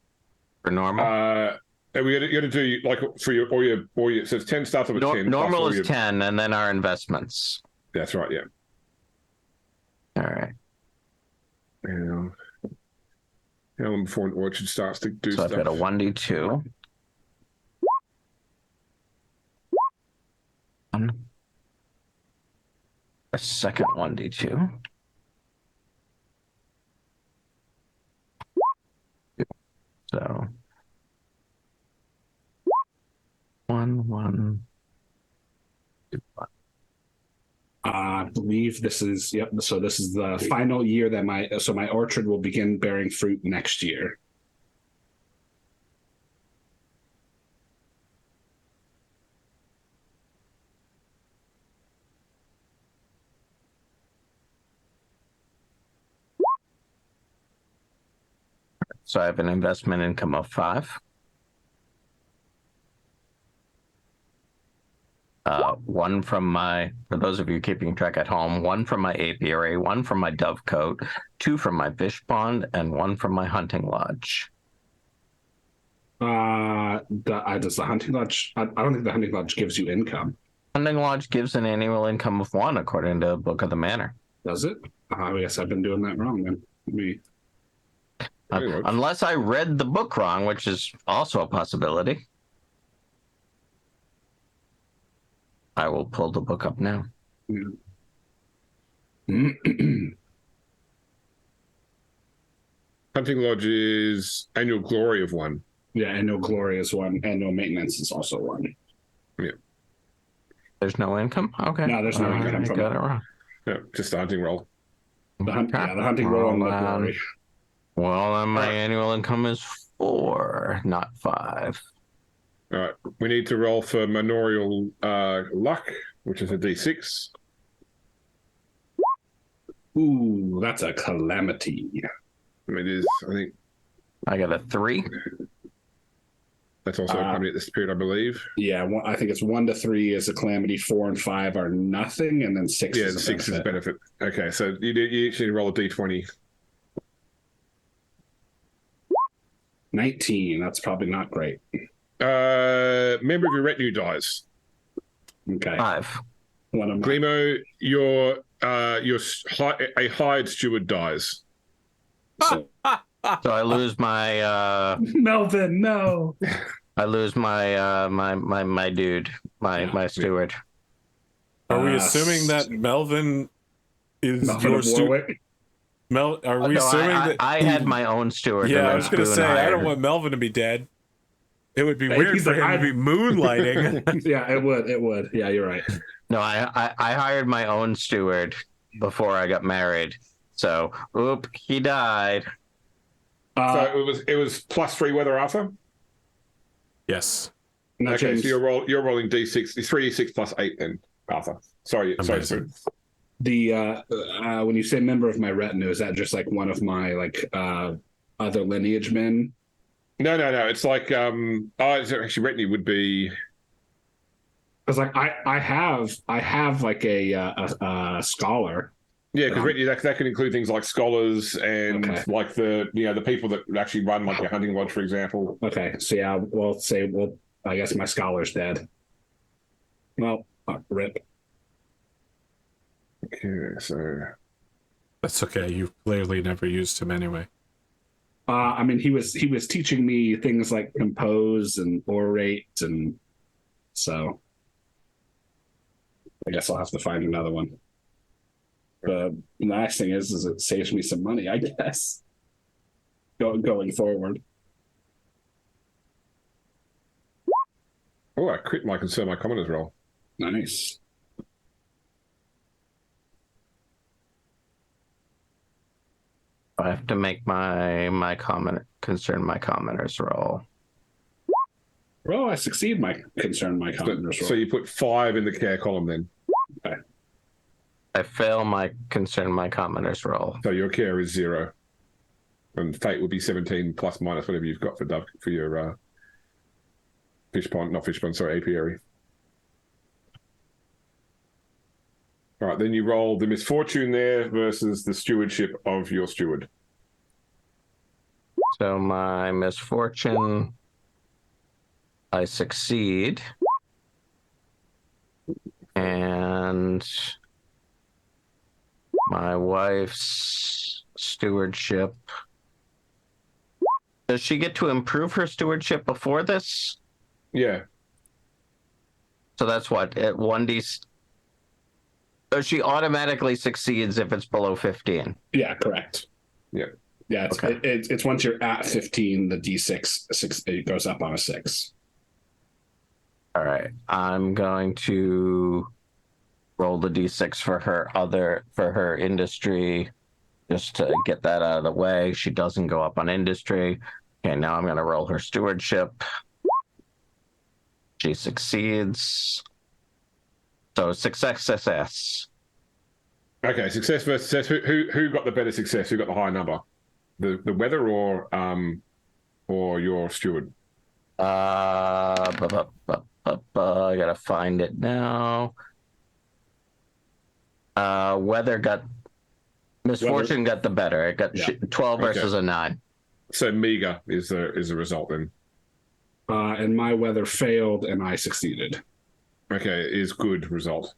for normal. And we got to do like for your all your so it's 10 starts with 10. Normal plus is your, 10, and then our investments. That's right. Yeah. All right. How long before an orchard starts to do So stuff? I've got a 1d2. A second 1d2. So 1. I believe this is, yep. So this is the final year that my orchard will begin bearing fruit next year. So I have an investment income of 5. One from my, for those of you keeping track at home, 1 from my apiary, 1 from my dovecote, 2 from my fish pond, and 1 from my hunting lodge. Does the hunting lodge? I don't think the hunting lodge gives you income. Hunting lodge gives an annual income of 1, according to Book of the Manor. Does it? I guess I've been doing that wrong then. Unless I read the book wrong, which is also a possibility. I will pull the book up now. Yeah. Hunting lodge is annual glory of 1. Yeah, annual glory is 1. Annual maintenance is also 1. Yeah. There's no income? Okay. No, there's no income I from got it. it wrong. Yeah, just a hunting roll. The hunting roll and the glory. Well, then my Alright. annual income is 4, not 5. All right. We need to roll for manorial luck, which is a D6. Ooh, that's a calamity. It is, I think I got a 3. that's also coming at this period, I believe. Yeah, I think it's 1 to 3 is a calamity, 4 and 5 are nothing, and then 6 Yeah, is a 6 is a benefit. benefit. Okay, so you actually roll a D20. 19, that's probably not great. Member of your retinue dies. Okay. 5. One of my, Glimo, a hired steward dies. So I lose my Melvin, no. I lose my my dude, my steward. Are we assuming that Melvin is Melvin your of steward? Warwick. Are we No, assuming that I had my own steward? Yeah, and I then was going to Spoon say I hired. don't want Melvin to be dead. It would be Hey, weird he's for like, him to be moonlighting. Yeah, it would. Yeah, you're right. No, I hired my own steward before I got married. So, he died. So it was +3 weather, Arthur. Yes. Now, Okay, James, so you're rolling D6. It's 3D6 +8 then. Arthur. Sorry, Amazing. Spoon. The when you say member of my retinue, is that just like one of my other lineage men? No. It's like it's actually retinue would be. Because like I have like a scholar. Yeah, because retinue that can include things like scholars and Okay. like the people that actually run like your hunting lodge, for example. Okay, so yeah, I guess my scholar's dead. Well, rip. Okay, so That's okay. You clearly never used him anyway. I mean, he was teaching me things like compose and orate, and so I guess I'll have to find another one. The nice thing is it saves me some money, I guess, going forward. I crit my concern my commoners roll. Nice. I have to make my commoners roll. Well, I succeed my commoners roll. So you put 5 in the care column then. I fail my commoners roll. So your care is 0. And fate would be 17 plus minus whatever you've got for your apiary. All right, then you roll the misfortune there versus the stewardship of your steward. So my misfortune, I succeed. And my wife's stewardship. Does she get to improve her stewardship before this? Yeah. So that's what, at 1d. So she automatically succeeds if it's below 15. Yeah, correct. Yeah. Yeah, it's once you're at 15, the D6 it goes up on a 6. All right. I'm going to roll the D6 for her industry, just to get that out of the way. She doesn't go up on industry. Okay, now I'm going to roll her stewardship. She succeeds. So success. Okay, success versus success. Who got the better success? Who got the higher number? The weather or your steward? I gotta find it now. Weather got misfortune got the better. It got 12 versus a 9. So meager is the result then. And my weather failed, and I succeeded. Okay, is good result.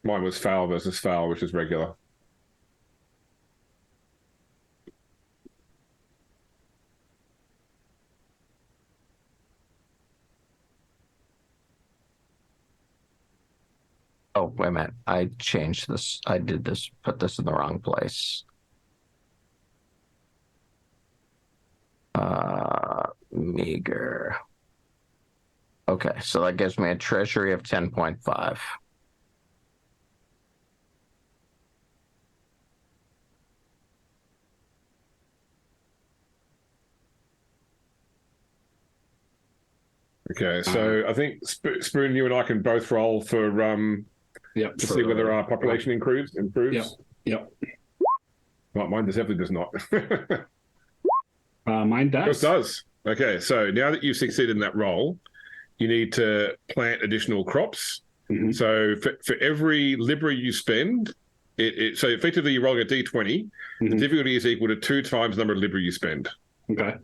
Mine was foul versus foul, which is regular. Oh, wait a minute. I changed this. I did this, put this in the wrong place. Meager. Okay, so that gives me a treasury of 10.5. Okay, so I think Spoon, you and I can both roll for to see whether our population improves. Yep. Well, mine definitely does not. Mine does. It does. Okay, so now that you've succeeded in that roll, you need to plant additional crops. Mm-hmm. So for every libra you spend, so effectively you're rolling a d20. Mm-hmm. The difficulty is equal to 2 times the number of libra you spend. Okay.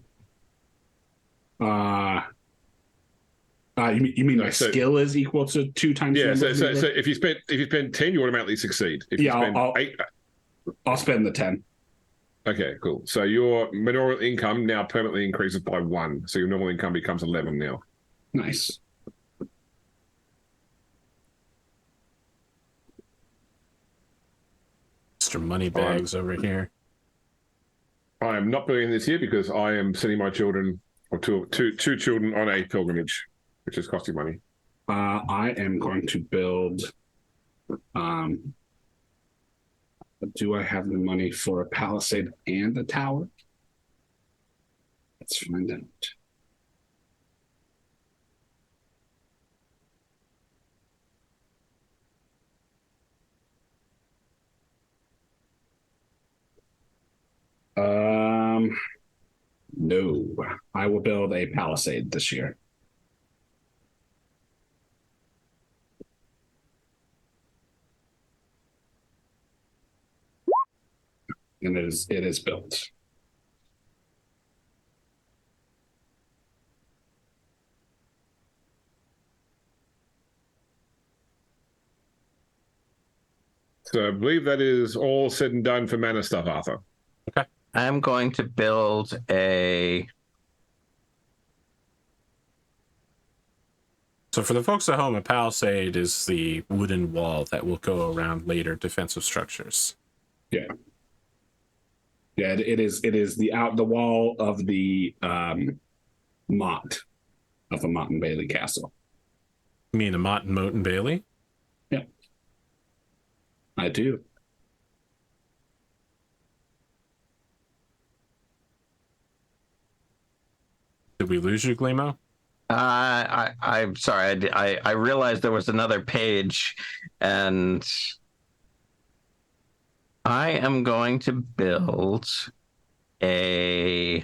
You mean my skill is equal to 2 times? Yeah. So if you spend 10, you automatically succeed. If you spend 8, I'll spend the 10. Okay, cool. So your manorial income now permanently increases by 1. So your normal income becomes 11 now. Nice. Mr. Moneybags over here. I am not building this here because I am sending my children, or two children, on a pilgrimage, which is costing money. I am going to build. Do I have the money for a palisade and a tower? Let's find out. No, I will build a palisade this year. And it is built. So I believe that is all said and done for mana stuff, Arthur. Okay. I'm going to build a. So for the folks at home, a palisade is the wooden wall that will go around later defensive structures. Yeah. Yeah, it is the wall of the motte of the Motte and Bailey Castle. You mean the Motte and Moat and Bailey? Yeah. I do. Did we lose you, Glimo? I'm sorry. I realized there was another page, and I am going to build a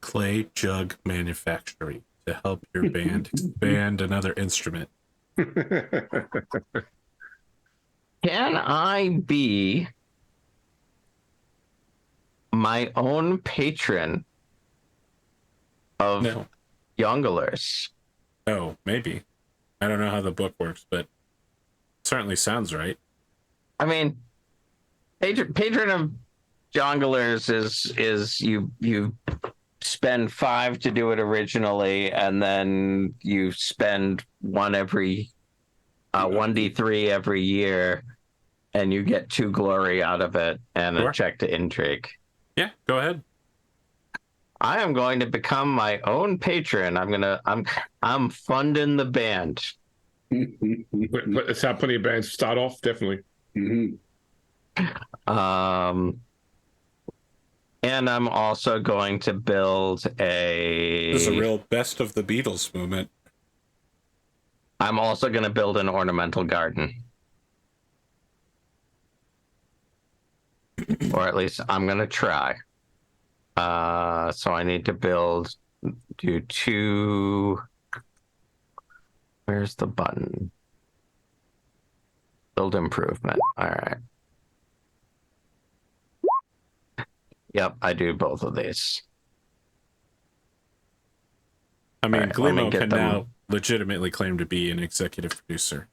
Clay jug manufactory to help your band expand another instrument. Can I be my own patron of No. Younglers? Oh, maybe. I don't know how the book works, but certainly sounds right. I mean, patron of Jonglers is you spend 5 to do it originally, and then you spend 1d3 every year, and you get 2 glory out of it and Sure. a check to intrigue. Yeah, go ahead. I am going to become my own patron. I'm funding the band. But that's how plenty of bands start off, definitely. Mhm. And I'm also going to build This is a real best of the Beatles moment. I'm also going to build an ornamental garden. Or at least I'm going to try. So I need to do 2. Where's the button? Build improvement. All right. Yep, I do both of these. I mean, All right, let me Glimo get can them. now legitimately claim to be an executive producer.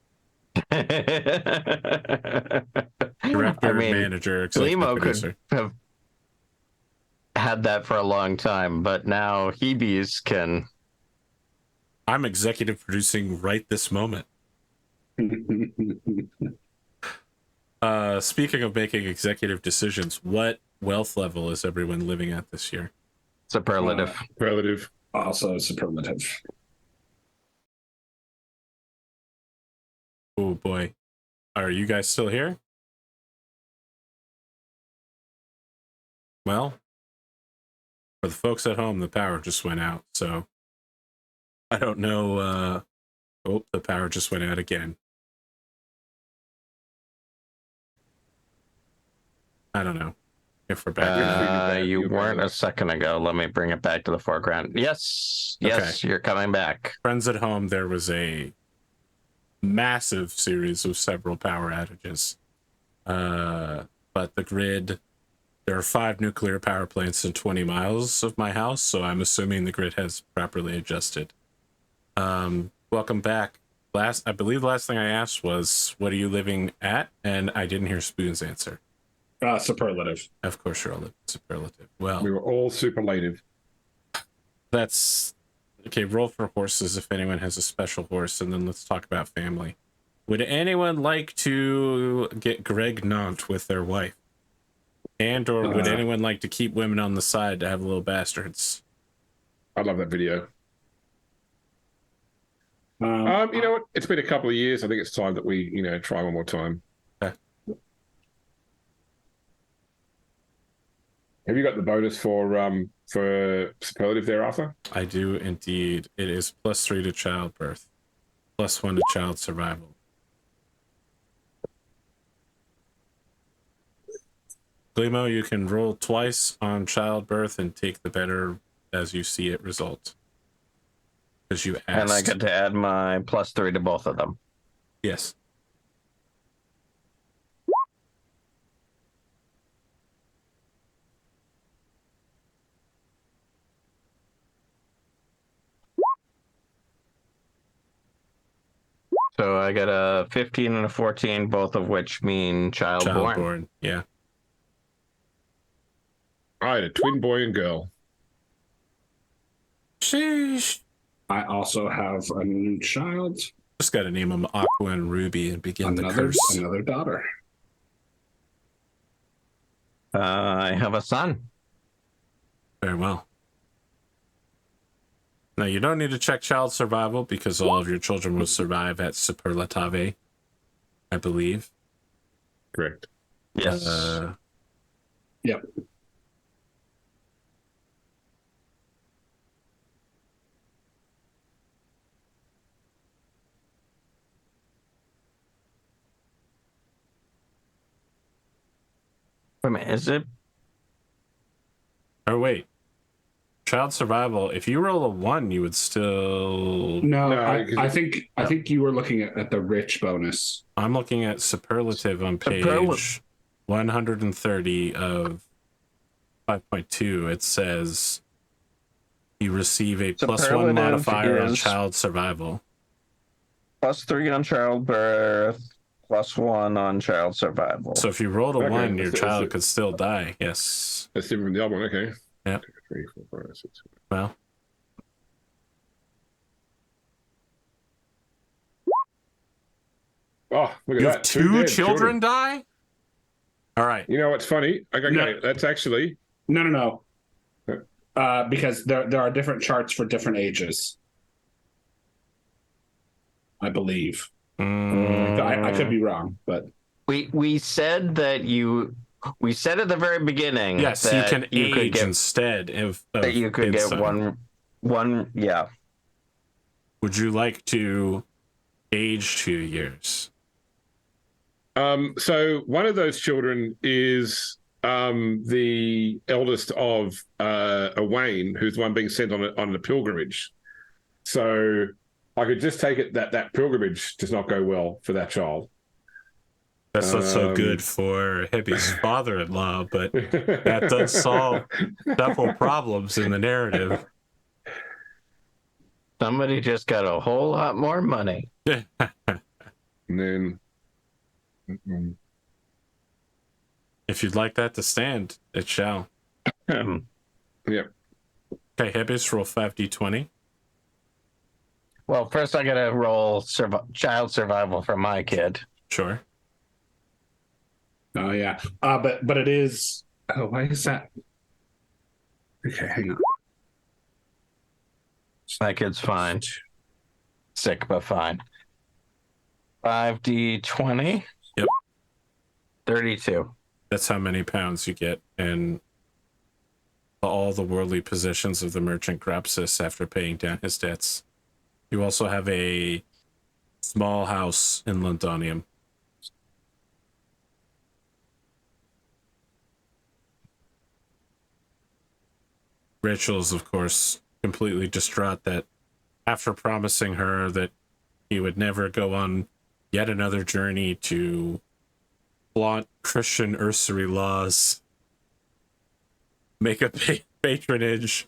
Director, manager, executive Glimo producer. could have had that for a long time, but now Hebees can. I'm executive producing right this moment. Speaking of making executive decisions, what wealth level is everyone living at this year? Superlative. Relative. Also superlative. Oh boy. Are you guys still here? Well, for the folks at home, the power just went out, so I don't know. Oh, the power just went out again. I don't know if we're back or not. You weren't a second ago. Let me bring it back to the foreground. Yes, you're coming back. Friends at home, there was a massive series of several power outages. But the grid, there are 5 nuclear power plants in 20 miles of my house, so I'm assuming the grid has properly adjusted. Welcome back. I believe the last thing I asked was, what are you living at? And I didn't hear Spoon's answer. Superlative. Of course you're all superlative. Well, We were all superlative. that's okay. Roll for horses if anyone has a special horse, and then let's talk about family. Would anyone like to get Greg Nant with their wife? And or would anyone like to keep women on the side to have little bastards? I love that video. You Um, know what? It's been a couple of years. I think it's time that we, try one more time. Okay. Have you got the bonus for superlative there, Arthur? I do indeed. It is +3 to childbirth, +1 to child survival. Glimo, you can roll twice on childbirth and take the better as you see it result. Because you asked. And I get to add my +3 to both of them. Yes. So I get a 15 and a 14, both of which mean childborn. Childborn, yeah. I had a twin boy and girl. Sheesh. I also have a new child. Just got to name them Aqua and Ruby and begin the curse. Another daughter. I have a son. Very well. Now, you don't need to check child survival because all of your children will survive at Superlative, I believe. Correct. Yes. Yep. Wait a minute, is it? Oh, wait. Child survival, if you roll a 1, you would still... No, No, I think you were looking at the rich bonus. I'm looking at Superlative on page 130 of 5.2. It says you receive a +1 Superlative modifier on is- child survival. +3 on childbirth, +1 on child survival. So if you rolled a Okay, 1, your that's- child that's- could still die. Yes. That's different from the other one. Okay. Yep. 2, 3, 4, 5, 6. Well, Oh, look at you that. have two dead children die? All right. You know what's funny? Okay, No. that's actually No. Because there are different charts for different ages. I believe. I could be wrong, but We said that we said at the very beginning. Yes, you that can you could age get, instead of that you could get insight. one. Yeah. Would you like to age 2 years? so one of those children is the eldest of Wayne, who's the one being sent on a pilgrimage. So I could just take it that pilgrimage does not go well for that child. That's not so good for Hebby's father-in-law, but that does solve several problems in the narrative. Somebody just got a whole lot more money. And then If you'd like that to stand, it shall. yeah. Okay, Hebby's roll 5d20. Well, first I gotta roll child survival for my kid. Sure. oh yeah. But it is. Oh, why is that? Okay, hang on. My kid's fine. Sick, but fine. 5d20. Yep. 32. That's how many pounds you get in all the worldly possessions of the merchant Grapsis after paying down his debts. You also have a small house in Londonium. Rachel is, of course, completely distraught that after promising her that he would never go on yet another journey to flaunt Christian usury laws, make a patronage,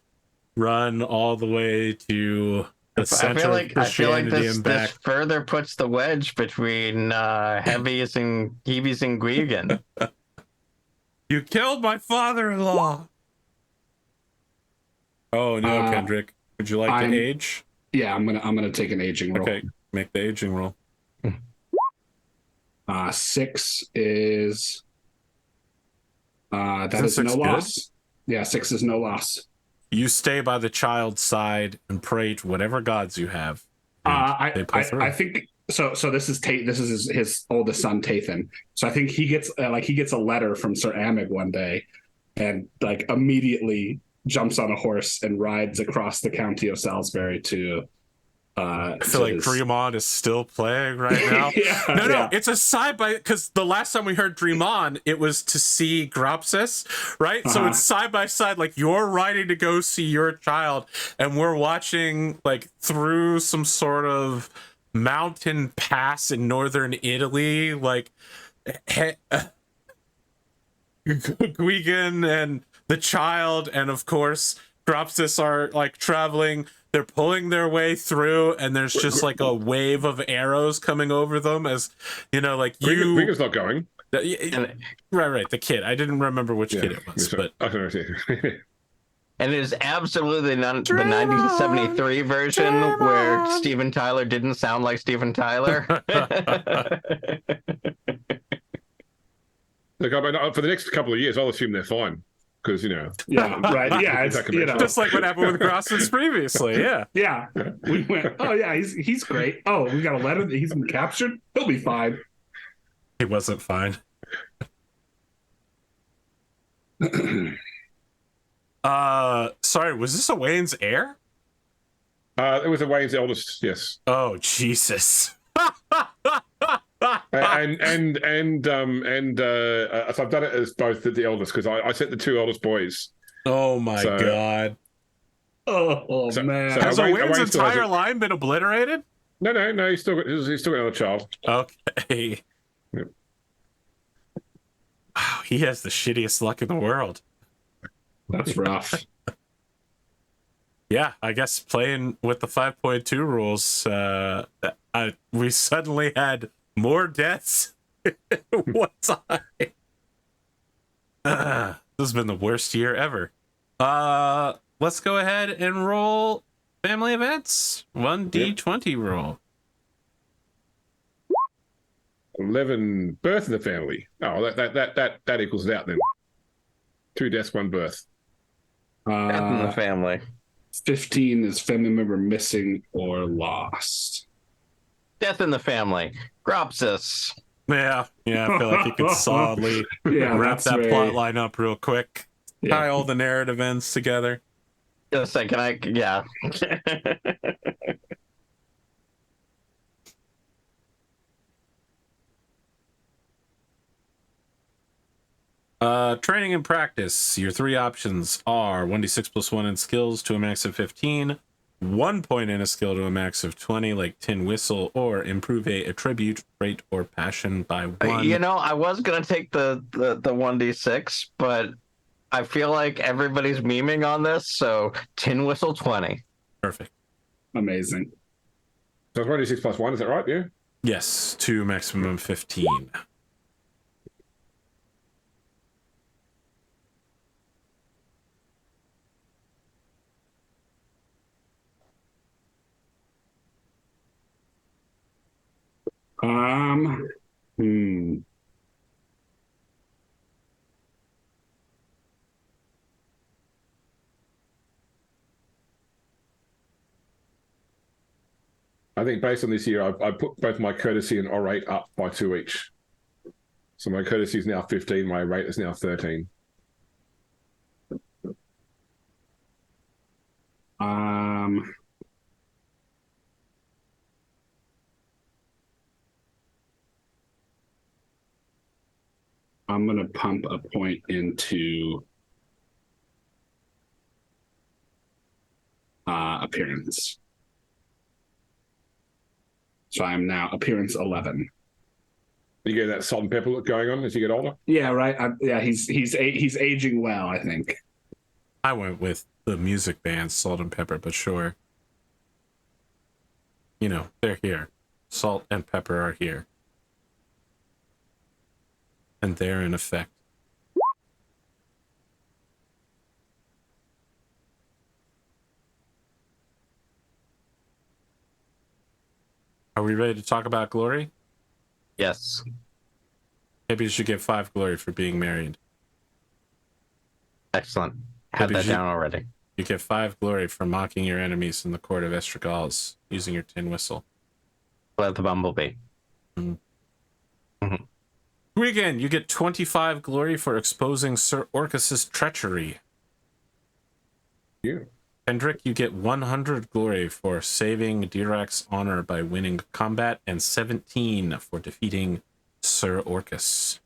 run all the way to the center of Christianity and back. This further puts the wedge between Heavies and Gwgan. You killed my father-in-law. Oh no, Kendric. Would you like to age? Yeah, I'm gonna take an aging roll. Okay, make the aging roll. 6 is that Isn't is 6 no good? loss. Yeah, 6 is no loss. You stay by the child's side and pray to whatever gods you have. They pull through. I think so. So this is This is his oldest son, Tathan. So I think he gets a letter from Sir Amig one day, and like immediately jumps on a horse and rides across the county of Salisbury to I feel like Dream is still playing right now. No, it's a side by, because the last time we heard Dream it was to see Gropsis, right? So it's side by side, like you're riding to go see your child, and we're watching like through some sort of mountain pass in northern Italy, like Gwgan and the child, and of course Gropsis are like traveling. They're pulling their way through, and there's just like a wave of arrows coming over them, as you know, like you. Gwgan's not going. Right. The kid. I didn't remember which kid it was, but I don't know. And it is absolutely the 1973 version where Steven Tyler didn't sound like Steven Tyler. Look, I mean, for the next couple of years, I'll assume they're fine. Because, you know. Yeah, right. Yeah, it's, you know. Just like what happened with Gropsis previously, yeah. Yeah. We went, oh, yeah, he's great. Oh, we got a letter that he's been captured? He'll be fine. He wasn't fine. Sorry, was this a Wayne's heir? It was a Wayne's eldest, yes. Oh, Jesus. So I've done it as both the eldest, because I set the two eldest boys. Oh my God. Oh man. So has Wayne's entire line been obliterated? No, he's still got another child. Okay. Yep. Wow, he has the shittiest luck in the world. That's rough. Yeah, I guess playing with the 5.2 rules, we suddenly had more deaths one time. This has been the worst year ever. Let's go ahead and roll family events. 1d20 roll. 11 birth in the family. Oh, that equals it out then. 2 deaths, 1 birth. Death in the family. 15 is family member missing or lost. Death in the family. Gropsis. Yeah, I feel like you could solidly wrap that plot line up real quick. Tie all the narrative ends together. Just a second, yeah. Training and practice. Your 3 options are 1d6 plus 1 in skills to a max of 15, 1 point in a skill to a max of 20, like Tin Whistle, or improve a attribute, trait, or passion by 1. You know, I was going to take the 1d6, but I feel like everybody's memeing on this, so Tin Whistle 20. Perfect. Amazing. So it's 1d6 plus 1, is that right? Yeah? Yes, to maximum 15. I think based on this year, I put both my courtesy and orate up by 2 each. So my courtesy is now 15, my orate is now 13. I'm going to pump a point into appearance. So I am now appearance 11. You get that salt and pepper look going on as you get older? Yeah, right. He's aging well, I think. I went with the music band Salt and Pepper, but sure. You know, they're here. Salt and pepper are here. And they're in effect. Are we ready to talk about glory? Yes. Maybe you should get 5 glory for being married. Excellent. Had that down already. You get 5 glory for mocking your enemies in the court of Estragals using your tin whistle. Let the bumblebee. Gwgan, you get 25 glory for exposing Sir Orcus's treachery. Yeah. Kendric, you get 100 glory for saving Dirac's honor by winning combat, and 17 for defeating Sir Orcus.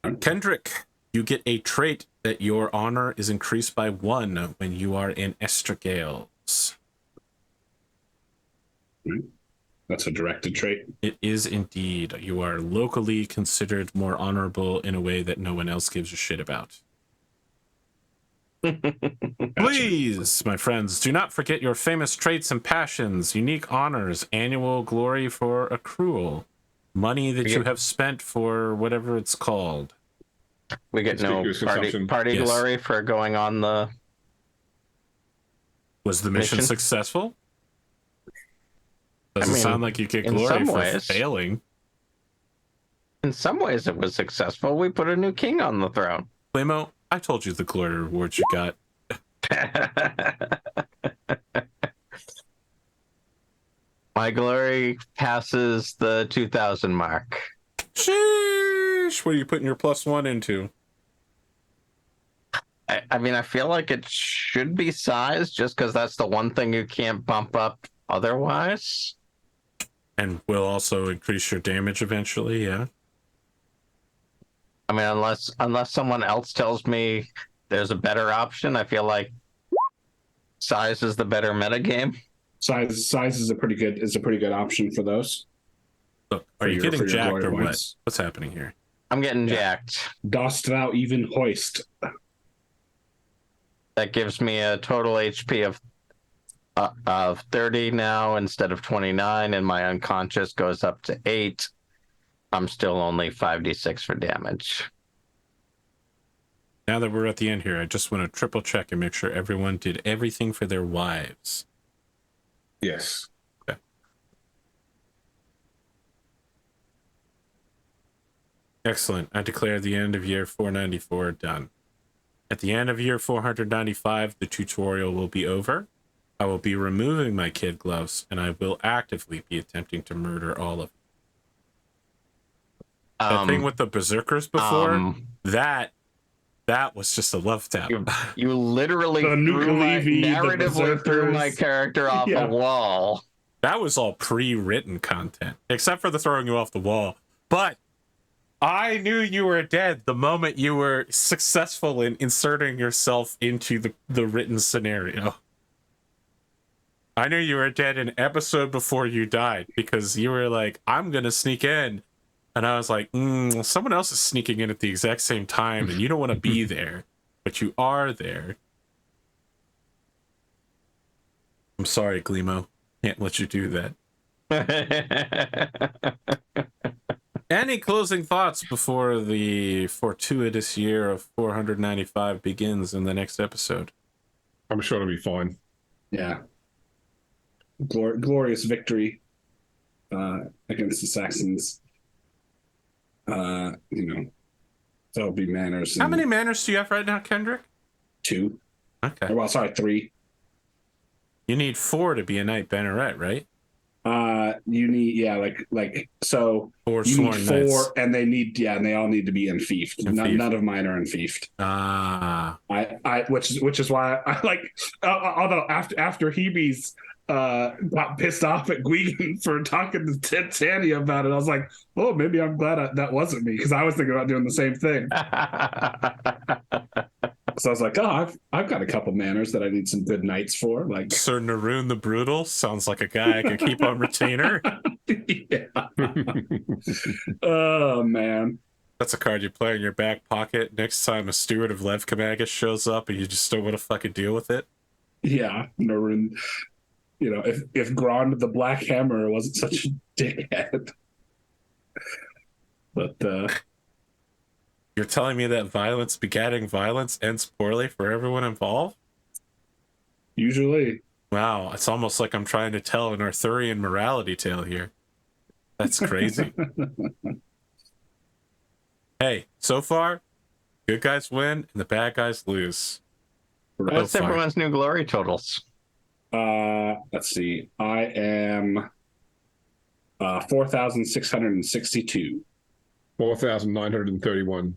Kendric, you get a trait that your honor is increased by 1 when you are in Estergales. That's a directed trait. It is indeed. You are locally considered more honorable in a way that no one else gives a shit about. Please, my friends, do not forget your famous traits and passions, unique honors, annual glory for accrual, money that you have spent for whatever it's called. We get no party Yes. glory for going on the... Was the mission successful? Doesn't sound like you get glory for failing. In some ways it was successful. We put a new king on the throne. Glimo, I told you the glory rewards you got. My glory passes the 2,000 mark. Sheesh! What are you putting your +1 into? I mean, I feel like it should be size just because that's the one thing you can't bump up otherwise. And will also increase your damage eventually, yeah? I mean, unless someone else tells me there's a better option, I feel like size is the better metagame. Size is a pretty good option for those. Look, are you getting jacked or what? What's happening here? I'm getting jacked. Dost thou even hoist? That gives me a total HP of 30 now instead of 29, and my unconscious goes up to 8. I'm still only 5d6 for damage. Now that we're at the end here, I just want to triple check and make sure everyone did everything for their wives. Yes. Okay. Excellent. I declare the end of year 494 done. At the end of year 495, the tutorial will be over. I will be removing my kid gloves, and I will actively be attempting to murder all of you. That thing with the berserkers before, that was just a love tap. You literally narratively threw my character off a wall. That was all pre-written content, except for the throwing you off the wall. But I knew you were dead the moment you were successful in inserting yourself into the written scenario. I knew you were dead an episode before you died because you were like, I'm going to sneak in. And I was like, someone else is sneaking in at the exact same time and you don't want to be there, but you are there. I'm sorry, Glimo. Can't let you do that. Any closing thoughts before the fortuitous year of 495 begins in the next episode? I'm sure it'll be fine. Yeah. Glorious victory against the Saxons. There'll be manners. How many manners do you have right now, Kendric? 2. Okay. Well, sorry, 3. You need 4 to be a knight banneret, right? You need so 4 you sworn need 4, knights. And they all need to be enfeoffed. None of mine are enfeoffed. Which is why I like. Although after Hebe's got pissed off at Gwgan for talking to Tanya about it, I was like, oh, maybe I'm glad that wasn't me because I was thinking about doing the same thing. So I was like, oh, I've got a couple manners that I need some good knights for. Like Sir Naroon the Brutal sounds like a guy I could keep on retainer. Yeah. Oh man, that's a card you play in your back pocket next time a steward of Levkamagus shows up and you just don't want to fucking deal with it. Yeah, Naroon. If Grond the Black Hammer wasn't such a dickhead. But you're telling me that violence begatting violence ends poorly for everyone involved? Usually. Wow, it's almost like I'm trying to tell an Arthurian morality tale here. That's crazy. Hey, so far, good guys win and the bad guys lose. What's everyone's new glory totals? Let's see. I am 4,662. 4,931.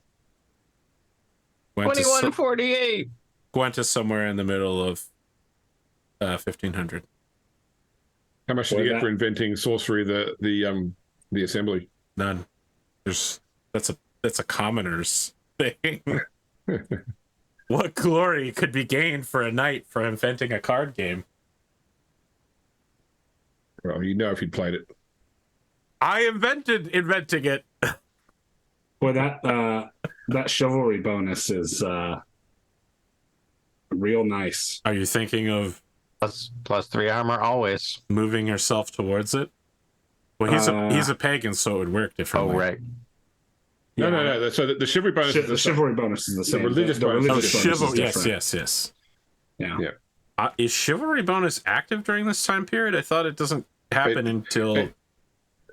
Gwent is, 2148. Gwent is somewhere in the middle of 1500. How much did you get for inventing sorcery, the assembly? None. That's a commoner's thing. What glory could be gained for a knight for inventing a card game? Well, you know if you'd played it. I invented inventing it. Boy, that chivalry bonus is real nice. Are you thinking of Plus 3 armor always. moving yourself towards it? Well, he's a pagan, so it would work differently. Oh, right. No. So the chivalry bonus is The chivalry bonus is the same. The religious bonus. religious Oh, bonus is chivalry. different. Yes. Yeah. Is chivalry bonus active during this time period? I thought it doesn't happen until.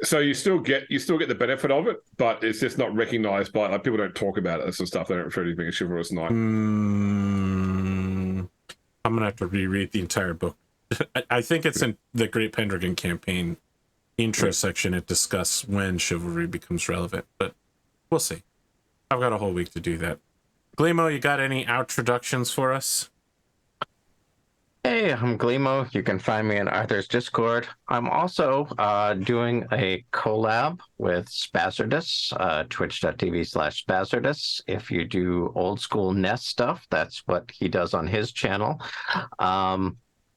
So you still get the benefit of it, but it's just not recognized by, like, people don't talk about it and stuff. They don't refer to it as being a chivalrous knight. I'm gonna have to reread the entire book. I think it's in the Great Pendragon campaign intro section. It discusses when chivalry becomes relevant, but we'll see. I've got a whole week to do that. Glimo, you got any introductions for us? Hey, I'm Glimo. You can find me in Arthur's Discord. I'm also doing a collab with Spazardus, twitch.tv/Spazardus. If you do old school NES stuff, that's what he does on his channel.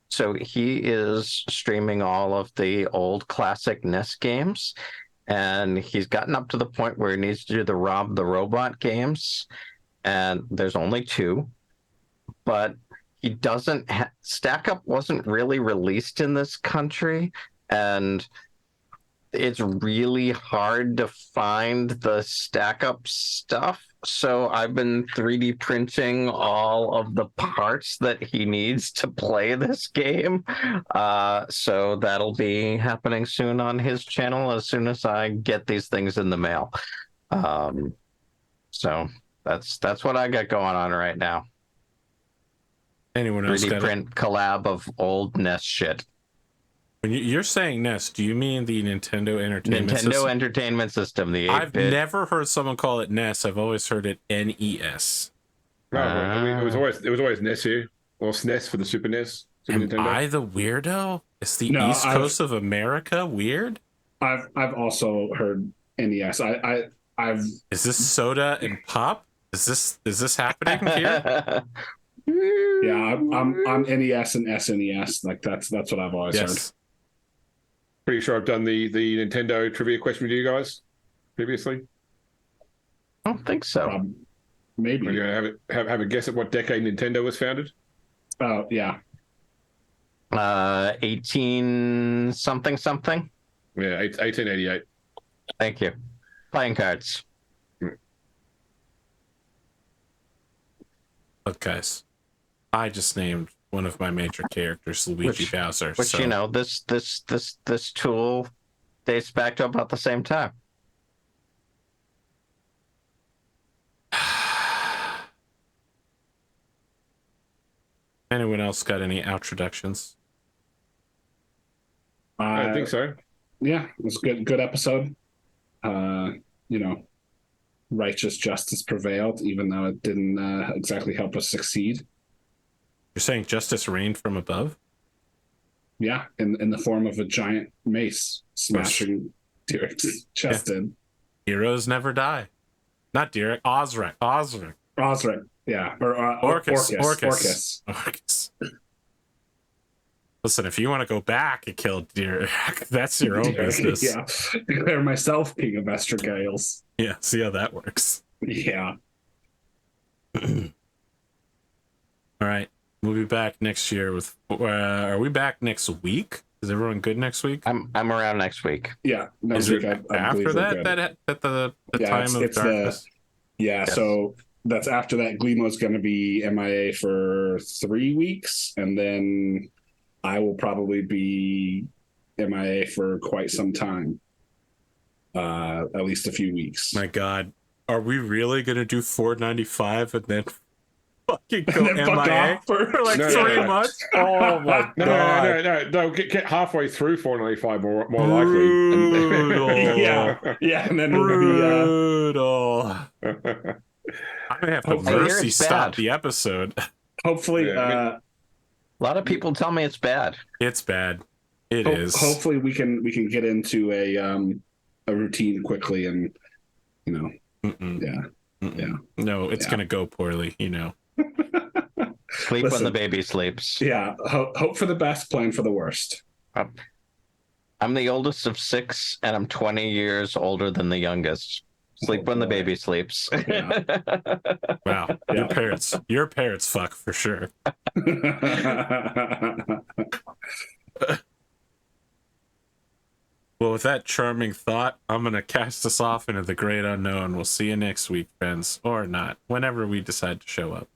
So he is streaming all of the old classic NES games, and he's gotten up to the point where he needs to do the Rob the Robot games, and there's only 2, but he doesn't Stack Up wasn't really released in this country, and it's really hard to find the Stack Up stuff. So I've been 3D printing all of the parts that he needs to play this game. So that'll be happening soon on his channel as soon as I get these things in the mail. So that's what I got going on right now. Anyone else 3D got print collab of old NES shit. When you're saying NES, do you mean the Nintendo Entertainment System? Nintendo Entertainment System, the 8-bit. I've never heard someone call it NES. I've always heard it NES. No, I mean, it was always NES here, or SNES for the Super NES. Super Am Nintendo. I the weirdo? Is the East Coast of America weird? I've also heard NES. I've Is this soda and pop? Is this happening here? yeah, I'm NES and SNES. Like that's what I've always heard. Pretty sure I've done the Nintendo trivia question with you guys previously. I don't think so. Maybe. Are you gonna have a guess at what decade Nintendo was founded? Oh yeah. 18 something. Yeah, 1888. Thank you. Playing cards. Look, guys, I just named one of my major characters Luigi Bowser. Which, you know, this tool dates back to about the same time. Anyone else got any introductions? I think so. Yeah, it was good episode. You know, righteous justice prevailed, even though it didn't exactly help us succeed. You're saying justice reigned from above? Yeah, in the form of a giant mace smashing Derek's chest in. Heroes never die. Not Derek, Osric. Osric, yeah. Or Orcus. Listen, if you want to go back and kill Derek, that's your own business. Yeah, declare myself king of Estragales. Yeah, see how that works. Yeah. All right. We'll be back next year with. Are we back next week? Is everyone good next week? I'm around next week. Yeah, next Is week. it I after believe that? At the time of it's darkness. Yes. So that's after that. Glimo's going to be MIA for 3 weeks, and then I will probably be MIA for quite some time. At least a few weeks. My God, are we really gonna do 495 and then fucking go And then fuck MIA off for like No, 3 no. months? Oh my God! No. Get halfway through 495 more likely. Brutal. yeah, and then it'll be Brutal. I I have to Oh, I hear mercy it's stop bad. the episode. Hopefully, Yeah, I mean- A lot of people tell me it's bad. It's bad. It is. hopefully we can get into a routine quickly, and you know, Mm-mm. yeah. Mm-mm. Yeah. No, it's Yeah. gonna go poorly. Sleep when Listen. the baby sleeps. Yeah, hope for the best, plan for the worst. I'm the oldest of 6, and I'm 20 years older than the youngest. Sleep when the boy. baby sleeps. Yeah. Wow, Yeah. your parents fuck for sure. Well, with that charming thought, I'm gonna cast us off into the great unknown. We'll see you next week, friends, or not, whenever we decide to show up.